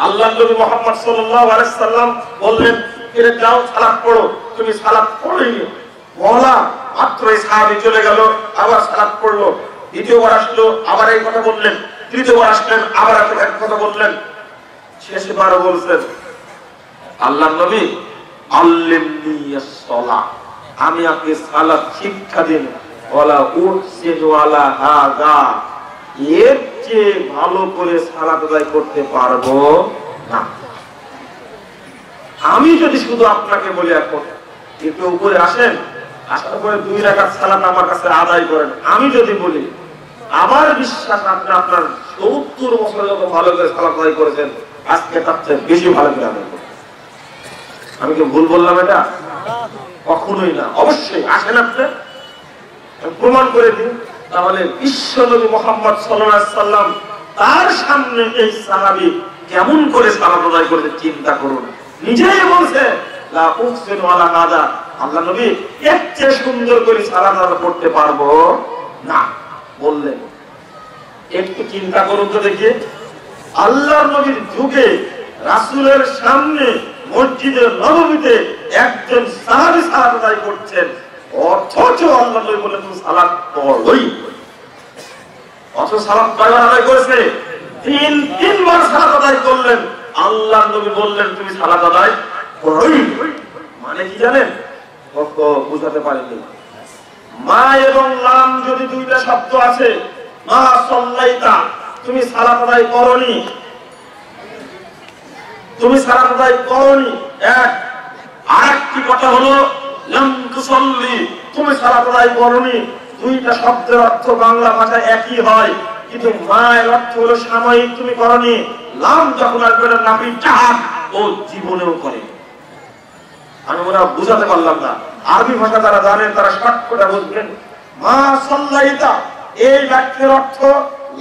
আল্লাহ নবী মুহাম্মদ সাল্লাল্লাহু আলাইহি ওয়াসাল্লাম বললেন এর যাও সালাত পড়ো। তুমি সালাত পড়োনি, বলা মাত্রই সাহাবী চলে গেল, আবার সালাত পড়লো। দ্বিতীয়বার আসলো, আবার এই কথা বললেন। তৃতীয়বার আসলেন, আবার এক কথা বললেন। শেষবার বলছেন আল্লাহর নবী আল্লিমনি আস-সালাহ, আমি আপনাকে সালাত শিক্ষা দিন। ওয়ালা উহসিনু আলা হাযা, এর চেয়ে ভালো করে সালাত আদায় করতে পারবো না। আমি যদি শুধু আপনাকে বলি এখন একটু উপরে আসেন, আসার পরে 2 রাকাত সালাত আমার কাছে আদায় করেন, আমি যদি বলি আমার বিশ্বাস আপনি আপনার 70 বছর যত ভালো করে সালাত আদায় করেছেন আজকে তার চেয়ে বেশি ভালো করে আদায় করবেন। আমি কি ভুল বললাম? এটা কখনোই না। অবশ্যই আসেন আপনি প্রমাণ করে দিন। তাহলে বিশ্বনবী মুহাম্মদ সাল্লাল্লাহু আলাইহি সাল্লাম তার সামনে এই সাহাবী কেমন করে সালাত আদায় করতে চিন্তা করুন। নিজেই বলছে লা উহসিনু আলা হাদা, আল্লাহ নবী এর চেয়ে সুন্দর করে সালাত আদায় করতে পারবো না বললেন। একটু চিন্তা করুন তো দেখি, আল্লাহর নবীর যুগে রাসূলের সামনে মসজিদে নববীতে একজন সাহাবী সালাত আদায় করছেন, অথচ আল্লাহ নবী বলেন তুমি সালাত পড়োই। অথচ সালাত কয়বার আদায় করেছে? তিনবার সালাত আদায় করলেন। আল্লাহ নবী বললেন তুমি সালাত আদায় করোই। মানে কি জানেন? বুঝাতে পারেনি। মা এবং লাম যদি দুইটা শব্দ আছে, মা সাল্লাইতা তুমি সালাত আদায় করোনি, তুমি সালাত আদায় করোনি। এক আরেকটি কথা হলো লাম তুসাল্লি তুমি সালাত আদায় করোনি। দুইটা শব্দের অর্থ বাংলা ভাষায় একই হয়, কিন্তু মা এর অর্থ হলো সাময়িক তুমি করোনি, লাম যখন আসবে নাফি জাহাদ ও জীবনেও করে। আমি ওরা বুঝাতে পারলাম না। আরবি ভাষা যারা জানেন তারা শর্ট করে বুঝবেন। মা সাল্লাইতা এই বাক্যের অর্থ,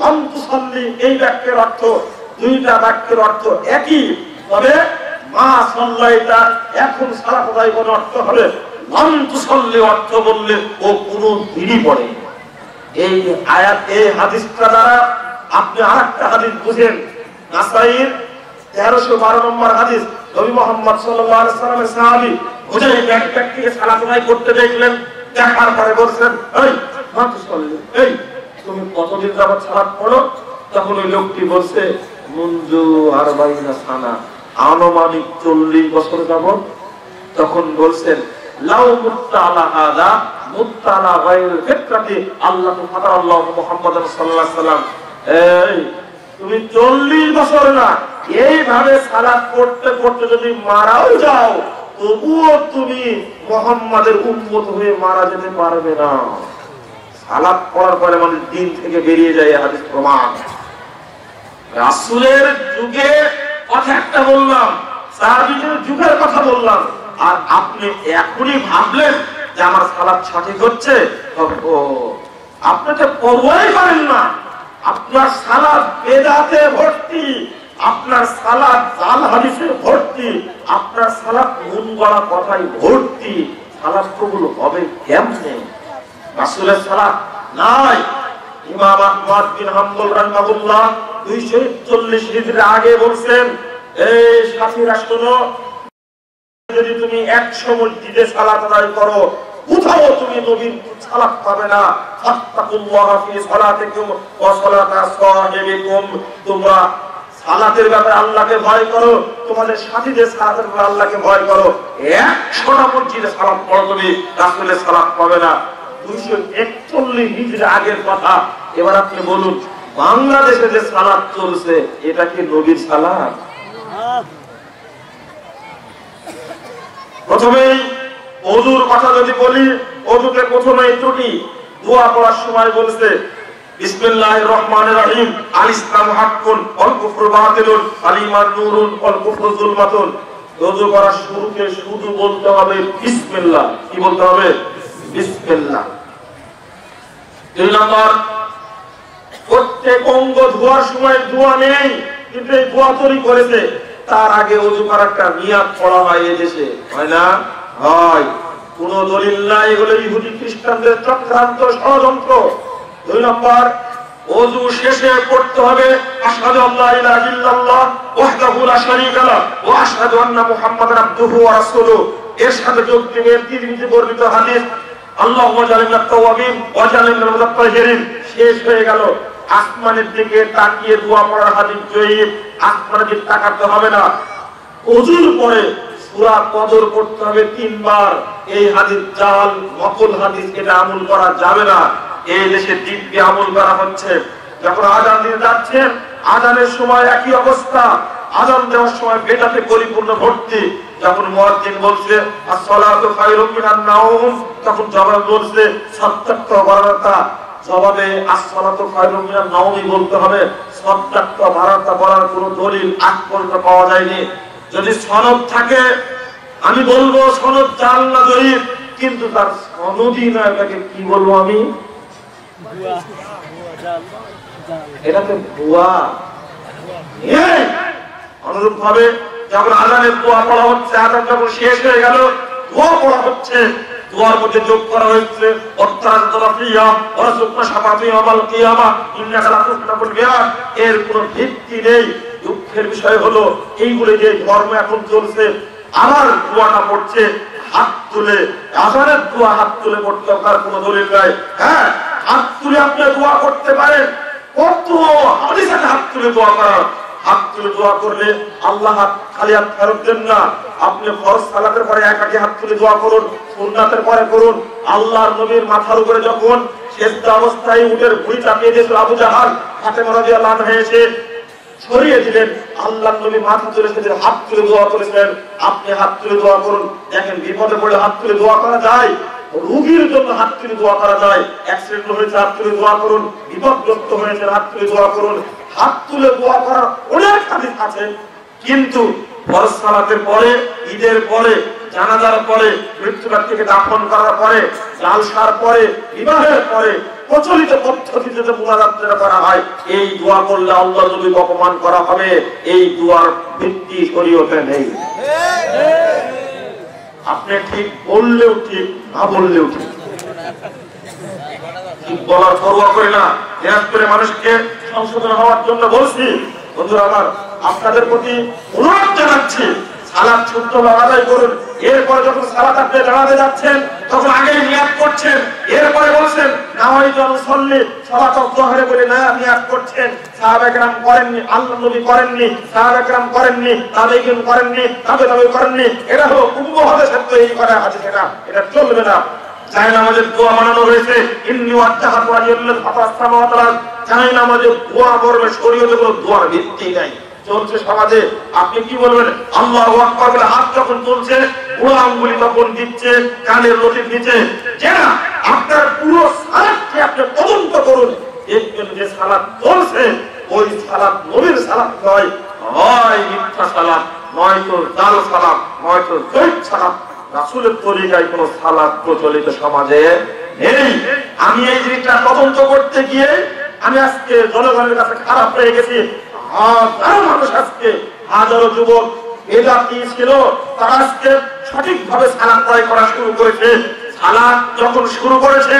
লাম তুসাল্লি এই বাক্যের অর্থ, দুইটা বাক্যের অর্থ একই। তবে মা সাল্লাইতা এখন সালাত আদায় করার অর্থ হবে লাম তুসাল্লি অর্থ বললে ও কোনো দিনই পড়ে। এই আয়াত এই হাদিসটা দ্বারা আপনি আরেকটা হাদিস বুঝেন। নাসাঈর 1312 নম্বর হাদিস, নবী মুহাম্মদ সাল্লাল্লাহু আলাইহি ওয়াসাল্লামের সাহাবী হুজাইফা এক ব্যক্তিকে সালাত আদায় করতে দেখলেন, দেখার পরে বলছেন এই মা তুসাল্লি, এই তুমি কতদিন যাবত সালাত পড়ো? তখন ওই লোকটি বলছে মুনজু 40 সানা, আনুমানিক 40 বছর যাবত। তখন বলছেন লাউ মুত্তালা হাদা মুত্তালা গায়রুল ফিতরাতি আল্লাহু ফাতারাল্লাহু মুহাম্মাদান সাল্লাল্লাহু আলাইহি ওয়াসাল্লাম, এই তুমি 40 বছর না এইভাবে সালাত পড়তে পড়তে যদি মারাও যাও তবুও তুমি মুহাম্মাদের উম্মত হয়ে মারা যেতে পারবে না। সালাত পড়ার পরে আমাদের দিন থেকে বেরিয়ে যায় হাদিস প্রমাণ। রাসূলের যুগে কথা একটা বললাম, সাহাবীদের যুগের কথা বললাম, আর আপনি এখনই ভাবলেন যে আমার সালাত সঠিক হচ্ছে। আপনি তো পড়াই পারেন না, আপনার সালাত বেদাতে ভর্তি, আপনার সালাত জাল হাদিসে ভর্তি, আপনার সালাত মন গড়া কথাই ভর্তি। সালাত কবুল হবে কেমনে? রাসূলের সালাত নাই। ইমাম আহমদ বিন হাম্বল রাহিমাহুল্লাহ 240 হিজরি আগে বলছেন, এই সাথীরা শোনো, যদি তুমি 100 মসজিদে সালাত আদায় করো কোথাও তুমি নবীর সালাত পাবে না। ফাত্তাকুল্লাহ ফি সালাতিকুম ওয়া সালাতা সাহিবিকুম, তোমরা সালাতের ব্যাপারে আল্লাহকে ভয় করো, তোমাদের সাথীদের সালাতের ব্যাপারে আল্লাহকে ভয় করো। 100টা মসজিদে সালাত পড়ো তুমি, রাসূলের সালাত পাবে না। 241 হিজরি আগের কথা। এবার আপনি বলুন বাংলাদেশে যে সালাত চলছে এটা কি নবীর সালাত? প্রথমেই ওযুর কথা যদি বলি, ওযুতে প্রথমেই ত্রুটি। দোয়া পড়ার সময় বলছে বিসমিল্লাহির রহমানির রহিম, আল ইসলামু হাক্কুন ওয়াল কুফরু বাতিলুন, আল ঈমান নূরুন ওয়াল কুফরু যুলমাতুন। ওযু করার শুরুতে শুধু বলতে হবে বিসমিল্লাহ। কি বলতে হবে? বিসমিল্লাহ। 2 নম্বর, প্রত্যেক অঙ্গ ধোয়ার সময় দোয়া নেই, কিন্তু এই দোয়া তৈরি করেছে তার আগে ওযু করার একটা নিয়ত পড়া হয় এই দেশে, হয় না? হয়। কোন দলিল নাই, এগুলো ইহুদি খ্রিস্টানদের চক্রান্ত ষড়যন্ত্র। 2 নম্বর, ওযু শেষে পড়তে হবে আশহাদু আল্লা ইলাহা ইল্লাল্লাহ ওয়াহদাহু লা শারীকা লাহু ওয়া আশহাদু আন্না মুহাম্মাদান আবদুহু ওয়া রাসূলুহু। এর সাথে যোগ দিবে তিরমিজি বর্ণিত হাদিস আল্লাহুম্মা জাআলনা তাওয়াবিন ওয়া জাআলনা মুতাতাহহিরিন। শেষ হয়ে গেল। আসমানের দিকে তাকিয়ে দোয়া পড়ার হাদিস জয়ীফ, আসমানের দিকে তাকাতে হবে না। ওযুর পরে সূরা কদর পড়তে হবে 3 বার। এই হাদিস জাল নকল হাদিস, এটা আমল করা যাবে না। এই দেশে দিব্যি আমল করা হচ্ছে। যখন আযান দিতে যাচ্ছেন আযানের সময় একই অবস্থা, আযান দেওয়ার সময় বেদাতে পরিপূর্ণ ভর্তি। যখন মুয়াজ্জিন বলছে আসসালাতু খায়রুম মিনান নাওম, তখন জবাব বলছে সাত্তাত বারাতা, জবাবে আসসালাতু খায়রুম মিনান নাওমি বলতে হবে। সদ্দাক্তা ভাড়াটা বলার কোনো দলিল আজ পর্যন্ত পাওয়া যায়নি। যদি সনদ থাকে আমি বলবো সনদ জাল না জয়ীফ, কিন্তু তার সনদই না, এটাকে কি বলবো আমি? এটাকে ভুয়া। অনুরূপ ভাবে যখন আযানের দোয়া পড়া হচ্ছে, আযান যখন শেষ হয়ে গেল, দোয়া পড়া হচ্ছে, দোয়ার মধ্যে যোগ করা হয়েছে এর কোন ভিত্তি নেই। দুঃখের বিষয় হলো এইগুলো যে ধর্ম এখন চলছে, আমার দোয়াটা পড়ছে হাত তুলে, আযানের দোয়া হাত তুলে পড়তে তার কোনো দলিল নাই। হ্যাঁ, হাত তুলে আপনি দোয়া করতে পারেন, কত হাদিসে হাত তুলে দোয়া করা। হাত তুলে দোয়া করলে আল্লাহ খালি হাত ফেরত দেন না। আপনি ফরজ সালাতের পরে একাকি হাত তুলে দোয়া করুন, সুন্নাতের পরে করুন। আল্লাহর নবীর মাথার উপরে যখন সেজদা অবস্থায় উটের ভুঁড়ি চাপিয়ে দিয়েছিল আবু জাহাল, ফাতেমা রাদিয়াল্লাহু আনহা এসে সরিয়ে দিলেন। আল্লাহর নবী মাথা তুলে সেদিন হাত তুলে দোয়া করেছিলেন। আপনি হাত তুলে দোয়া করুন। দেখেন বিপদে পড়লে হাত তুলে দোয়া করা যায়, রোগীর জন্য হাত তুলে দোয়া করা যায়। অ্যাক্সিডেন্ট হয়েছে হাত তুলে দোয়া করুন, বিপদগ্রস্ত হয়েছে হাত তুলে দোয়া করুন। হাত তুলে দোয়া করার অনেক হাদিস আছে, কিন্তু ফরজ সালাতের পরে, ঈদের পরে, জানাজার পরে, মৃত্যু ব্যক্তিকে দাফন করার পরে, জালসার পরে, বিবাহের পরে প্রচলিত পদ্ধতিতে যে মুনাজাত করা হয়, এই দোয়া করলে আল্লাহ নবী অপমান করা হবে। এই দোয়ার ভিত্তি শরীয়তে নেই। আপনি ঠিক বললেও ঠিক, না বললেও ঠিক। ঠিক বলার পরোয়া করি না, দিনাজপুরে মানুষকে সংশোধন হওয়ার জন্য বলছি। বন্ধুরা আমার, আপনাদের প্রতি অনুরোধ জানাচ্ছি, সালাত শুদ্ধভাবে আদায় করুন। এরপরে যখন সালাত আপনি জানাতে যাচ্ছেন, তখন আগেই নিয়াত করছেন। এরপরে বলছেন নাওয়াইতু আন উসাল্লি সালাতাল যুহর বলে না নিয়াত করছেন। সাহাবা কেরাম করেননি, আল্লাহর নবী করেননি, সাহাবা কেরাম করেননি, তাবেঈন করেননি, তাবেঈন করেননি। এটা হলো উপমহাদেশের তৈরি করা হাদিস, এটা চলবে না। চাই নামাজের দোয়া বানানো হয়েছে, ইন্নী ওয়াজ্জাহাতু ওয়াজহিয়াল্লাযী ফাতারাস সামাওয়াতি ওয়াল আরদ। চাই নামাজের দোয়া বলবে, শরীয়তে কোনো দোয়ার ভিত্তি নাই। চলছে সমাজে, আপনি কি বলবেন? আল্লাহু আকবার বলে হাত যখন তুলছে, বুড়ো আঙ্গুলি তখন দিচ্ছে কানের লতির নিচে। যে না, আপনার পুরো সালাতকে আপনি তদন্ত করুন, দেখবেন যে সালাত চলছে ওই সালাত নবীর সালাত নয়, হয় মিথ্যা সালাত, নয়তো জাল সালাত, নয়তো জৈব সালাত। রাসূলের তরিকায় কোন সালাত প্রচলিত সমাজে নেই। আমি এই জিনিসটা তদন্ত করতে গিয়ে আমি আজকে জনগণের কাছে খারাপ হয়ে গেছি। হাজারো মানুষ আজকে, হাজারো যুবক বেদাতি ছিল, তারা আজকে সঠিকভাবে সালাত আদায় করা শুরু করেছে। সালাত যখন শুরু করেছে,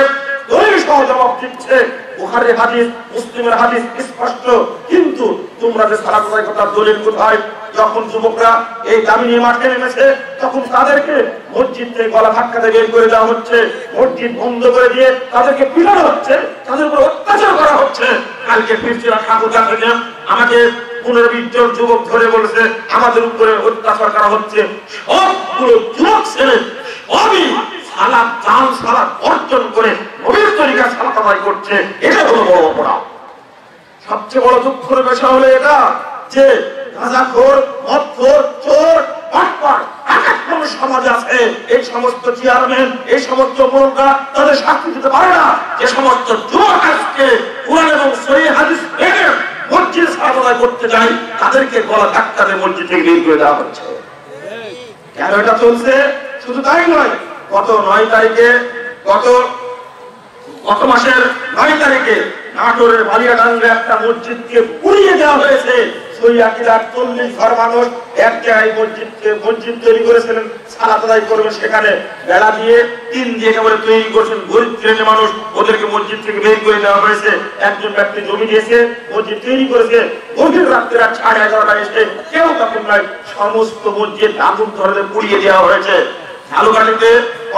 দলিল সহ জবাব দিচ্ছে। বুখারীর হাদিস, মুসলিমের হাদিস স্পষ্ট, কিন্তু তোমরা যে সালাত আদায় করার দলিল কোথায়? যখন যুবকরা এই দামিনী মাঠে নেমেছে, তখন তাদেরকে মসজিদ থেকে গলা ধাক্কাতে বের করে দেওয়া হচ্ছে, মসজিদ বন্ধ করে দিয়ে তাদেরকে পিটানো হচ্ছে, তাদের উপর অত্যাচার করা হচ্ছে। কালকে ফিরছিলাম ঠাকুরগাঁ থেকে, আমাকে 15-20 জন যুবক ধরে বলেছে আমাদের উপরে অত্যাচার করা হচ্ছে। সবগুলো যুবক ছেলে সবই সালাত, জাল সালাত অর্জন করে নবীর তরিকায় সালাত আদায় করছে। এটা হলো বড় অপরাধ। সবচেয়ে বড় দুঃখের বিষয় হলো এটা যে গাঁজাখোর, মদখোর, চোর, বাটপার একাত্তর সমাজ আছে। এই সমস্ত চেয়ারম্যান, এই সমস্ত মোড়লরা তাদের শাস্তি দিতে পারে না। যে সমস্ত যুবক আজকে কুরআন এবং সহিহ হাদিস মেনে মসজিদ সালাত আদায় করতে যায়, তাদেরকে গলা ধাক্কা দিয়ে মসজিদ থেকে বের করে দেওয়া হচ্ছে। কেন এটা চলছে? শুধু তাই নয়, গত 9 তারিখে, গত মাসের 9 তারিখে নাটোরের বালিয়াডাঙ্গায় একটা মসজিদকে পুড়িয়ে দেওয়া হয়েছে। সৈয়াকিলার 40 ঘর মানুষ এক জায়গায় মসজিদ তৈরি করেছিলেন, সালাত আদায় করবেন। সেখানে বেড়া দিয়ে, টিন দিয়ে একেবারে তৈরি করেছেন। গরিব শ্রেণীর মানুষ, ওদেরকে মসজিদ থেকে বের করে দেওয়া হয়েছে। একজন ব্যক্তি জমি দিয়েছে, মসজিদ তৈরি করেছে। গভীর রাত্রে 11:30টায় এসে কেউ তখন নাই, সমস্ত মসজিদ আগুন ধরে পুড়িয়ে দেওয়া হয়েছে। ঝালুকাঠিতে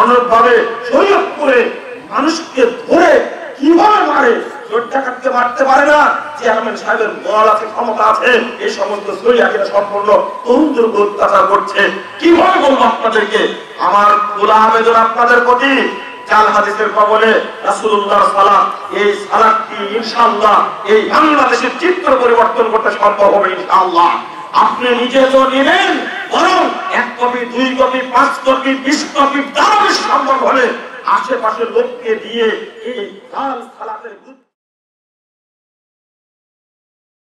অনুরূপভাবে শরীয়তপুরে মানুষকে ধরে কিভাবে মারে, কাটতে মারতে পারে না। চেয়ারম্যান সাহেবের বল আছে, ক্ষমতা আছে, এই সমস্ত সহিয়াকিরা সম্পূর্ণ তরুণদের উপর অত্যাচার করছে। কিভাবে বলবো আপনাদেরকে? আমার খোলা আবেদন আপনাদের প্রতি, জাল হাদিসের কবলে রাসূলুল্লাহ সালাত, এই সালাতটি ইনশাআল্লাহ এই বাংলাদেশের চিত্র পরিবর্তন করতে সম্ভব হবে ইনশাআল্লাহ। আপনি নিজে তো নেবেন, বরং 1 কপি, 2 কপি, 5 কপি, 20 কপি, তার বেশি সম্ভব হলে আশেপাশের লোককে দিয়ে এই সালাতের